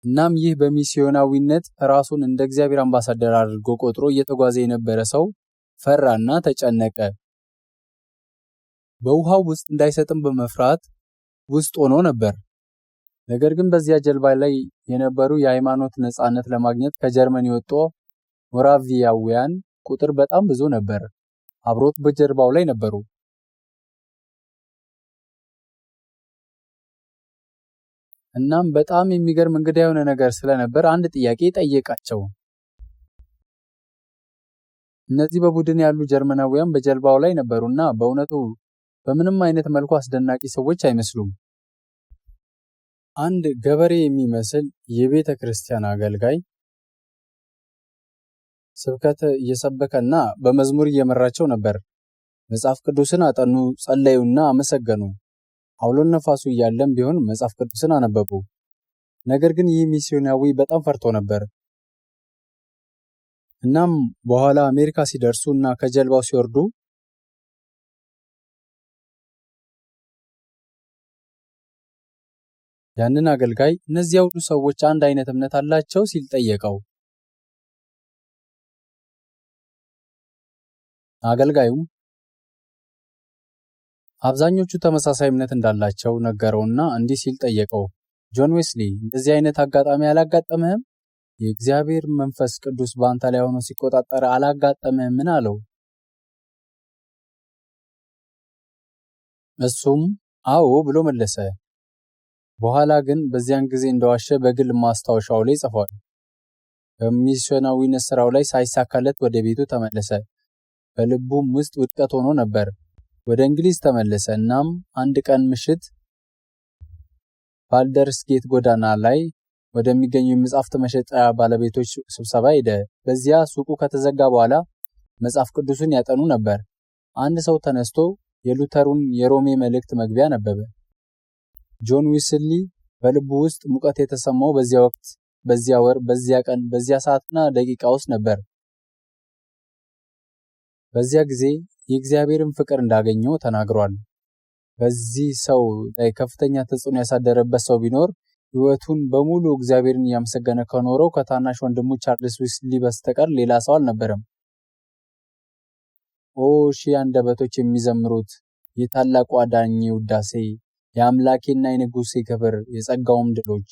እናም ይህ በሚስዮናዊነት ራሱን እንደ እግዚአብሔር አምባሳደር አድርጎ ቆጥሮ እየተጓዘ የነበረ ሰው ፈራና ተጨነቀ። በውሃው ውስጥ እንዳይሰጥም በመፍራት ውስጥ ሆኖ ነበር። ነገር ግን በዚያ ጀልባ ላይ የነበሩ የሃይማኖት ነጻነት ለማግኘት ከጀርመን የወጡ ሞራቪያውያን ቁጥር በጣም ብዙ ነበር። አብሮት በጀልባው ላይ ነበሩ። እናም በጣም የሚገርም እንግዳ የሆነ ነገር ስለነበር አንድ ጥያቄ ጠየቃቸው። እነዚህ በቡድን ያሉ ጀርመናውያን በጀልባው ላይ ነበሩና በእውነቱ በምንም አይነት መልኩ አስደናቂ ሰዎች አይመስሉም። አንድ ገበሬ የሚመስል የቤተ ክርስቲያን አገልጋይ ስብከት እየሰበከና በመዝሙር እየመራቸው ነበር። መጽሐፍ ቅዱስን አጠኑ፣ ጸለዩና አመሰገኑ። አውሎ ነፋሱ እያለም ቢሆን መጽሐፍ ቅዱስን አነበቡ። ነገር ግን ይህ ሚስዮናዊ በጣም ፈርቶ ነበር። እናም በኋላ አሜሪካ ሲደርሱ እና ከጀልባው ሲወርዱ ያንን አገልጋይ እነዚያ ሁሉ ሰዎች አንድ አይነት እምነት አላቸው ሲል ጠየቀው። አገልጋዩም አብዛኞቹ ተመሳሳይ እምነት እንዳላቸው ነገረውና እንዲህ ሲል ጠየቀው፣ ጆን ዌስሊ እንደዚህ አይነት አጋጣሚ አላጋጠመህም? የእግዚአብሔር መንፈስ ቅዱስ በአንተ ላይ ሆኖ ሲቆጣጠር አላጋጠመህም? ምን አለው? እሱም አዎ ብሎ መለሰ። በኋላ ግን በዚያን ጊዜ እንደዋሸ በግል ማስታወሻው ላይ ጽፏል። በሚስዮናዊነት ስራው ላይ ሳይሳካለት ወደ ቤቱ ተመለሰ። በልቡም ውስጥ ውድቀት ሆኖ ነበር። ወደ እንግሊዝ ተመለሰ። እናም አንድ ቀን ምሽት ባልደርስጌት ጎዳና ላይ ወደሚገኙ የመጽሐፍት መሸጫ ባለቤቶች ስብሰባ ሄደ። በዚያ ሱቁ ከተዘጋ በኋላ መጽሐፍ ቅዱስን ያጠኑ ነበር። አንድ ሰው ተነስቶ የሉተሩን የሮሜ መልእክት መግቢያ ነበበ። ጆን ዌስሊ በልቡ ውስጥ ሙቀት የተሰማው በዚያ ወቅት፣ በዚያ ወር፣ በዚያ ቀን፣ በዚያ ሰዓትና ደቂቃ ውስጥ ነበር። በዚያ ጊዜ የእግዚአብሔርን ፍቅር እንዳገኘው ተናግሯል። በዚህ ሰው ላይ ከፍተኛ ተጽዕኖ ያሳደረበት ሰው ቢኖር ሕይወቱን በሙሉ እግዚአብሔርን እያመሰገነ ከኖረው ከታናሽ ወንድሙ ቻርልስ ዌስሊ በስተቀር ሌላ ሰው አልነበረም። ኦ ሺህ አንደበቶች የሚዘምሩት የታላቁ አዳኜ ውዳሴ፣ የአምላኬና የንጉሴ ክብር፣ የጸጋውም ድሎች።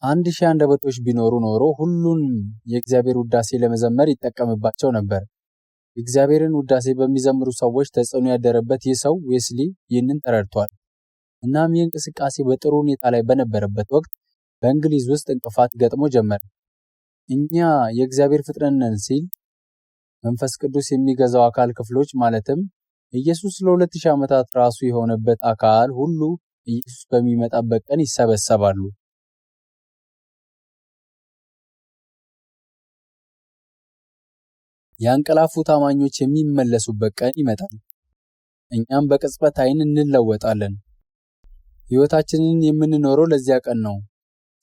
1000 አንደበቶች ቢኖሩ ኖሮ ሁሉንም የእግዚአብሔር ውዳሴ ለመዘመር ይጠቀምባቸው ነበር። የእግዚአብሔርን ውዳሴ በሚዘምሩ ሰዎች ተጽዕኖ ያደረበት ይህ ሰው ዌስሊ ይህንን ተረድቷል። እናም ይህ እንቅስቃሴ በጥሩ ሁኔታ ላይ በነበረበት ወቅት በእንግሊዝ ውስጥ እንቅፋት ገጥሞ ጀመረ። እኛ የእግዚአብሔር ፍጥረት ነን ሲል መንፈስ ቅዱስ የሚገዛው አካል ክፍሎች ማለትም ኢየሱስ ለ2000 ዓመታት ራሱ የሆነበት አካል ሁሉ ኢየሱስ በሚመጣበት ቀን ይሰበሰባሉ። ያንቀላፉ ታማኞች የሚመለሱበት ቀን ይመጣል። እኛም በቅጽበት ዓይን እንለወጣለን። ሕይወታችንን የምንኖረው ለዚያ ቀን ነው።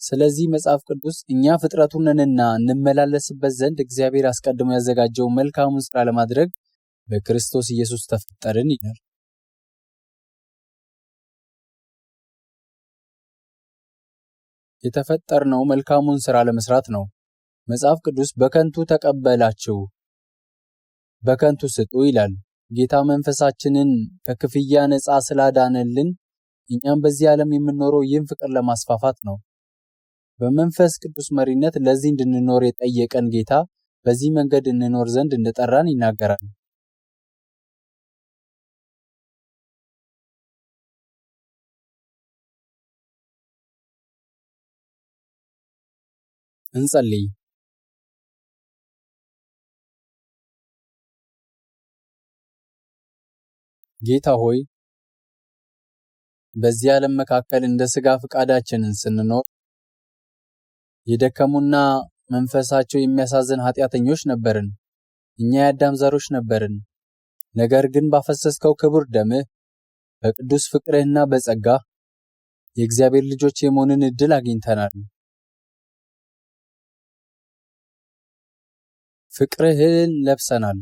ስለዚህ መጽሐፍ ቅዱስ እኛ ፍጥረቱ ነንና እንመላለስበት ዘንድ እግዚአብሔር አስቀድሞ ያዘጋጀው መልካሙን ሥራ ለማድረግ በክርስቶስ ኢየሱስ ተፈጠርን ይላል። የተፈጠርነው መልካሙን ሥራ ለመስራት ነው። መጽሐፍ ቅዱስ በከንቱ ተቀበላችሁ፣ በከንቱ ስጡ ይላል። ጌታ መንፈሳችንን ከክፍያ ነፃ ስላዳነልን እኛም በዚህ ዓለም የምንኖረው ይህን ፍቅር ለማስፋፋት ነው። በመንፈስ ቅዱስ መሪነት ለዚህ እንድንኖር የጠየቀን ጌታ በዚህ መንገድ እንኖር ዘንድ እንደጠራን ይናገራል። እንጸልይ። ጌታ ሆይ በዚህ ዓለም መካከል እንደ ሥጋ ፈቃዳችንን ስንኖር የደከሙና መንፈሳቸው የሚያሳዝን ኃጢአተኞች ነበርን። እኛ የአዳም ዘሮች ነበርን። ነገር ግን ባፈሰስከው ክቡር ደምህ በቅዱስ ፍቅርህና በጸጋ የእግዚአብሔር ልጆች የመሆንን ዕድል አግኝተናል። ፍቅርህን ለብሰናል።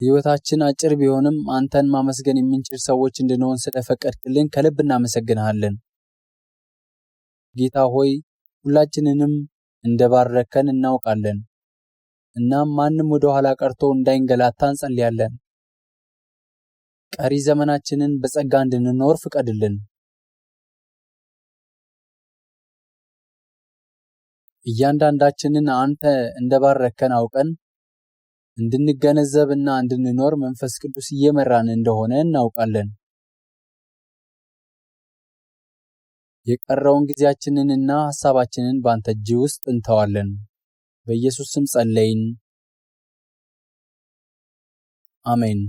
ሕይወታችን አጭር ቢሆንም አንተን ማመስገን የምንችል ሰዎች እንድንሆን ስለፈቀድክልን ከልብ እናመሰግንሃለን። ጌታ ሆይ ሁላችንንም እንደባረከን እናውቃለን። እናም ማንም ወደ ኋላ ቀርቶ እንዳይንገላታ እንጸልያለን። ቀሪ ዘመናችንን በጸጋ እንድንኖር ፍቀድልን። እያንዳንዳችንን አንተ እንደባረከን አውቀን እንድንገነዘብና እንድንኖር መንፈስ ቅዱስ እየመራን እንደሆነ እናውቃለን። የቀረውን ጊዜያችንንና ሐሳባችንን ባንተ እጅ ውስጥ እንተዋለን። በኢየሱስ ስም ጸለይን። አሜን።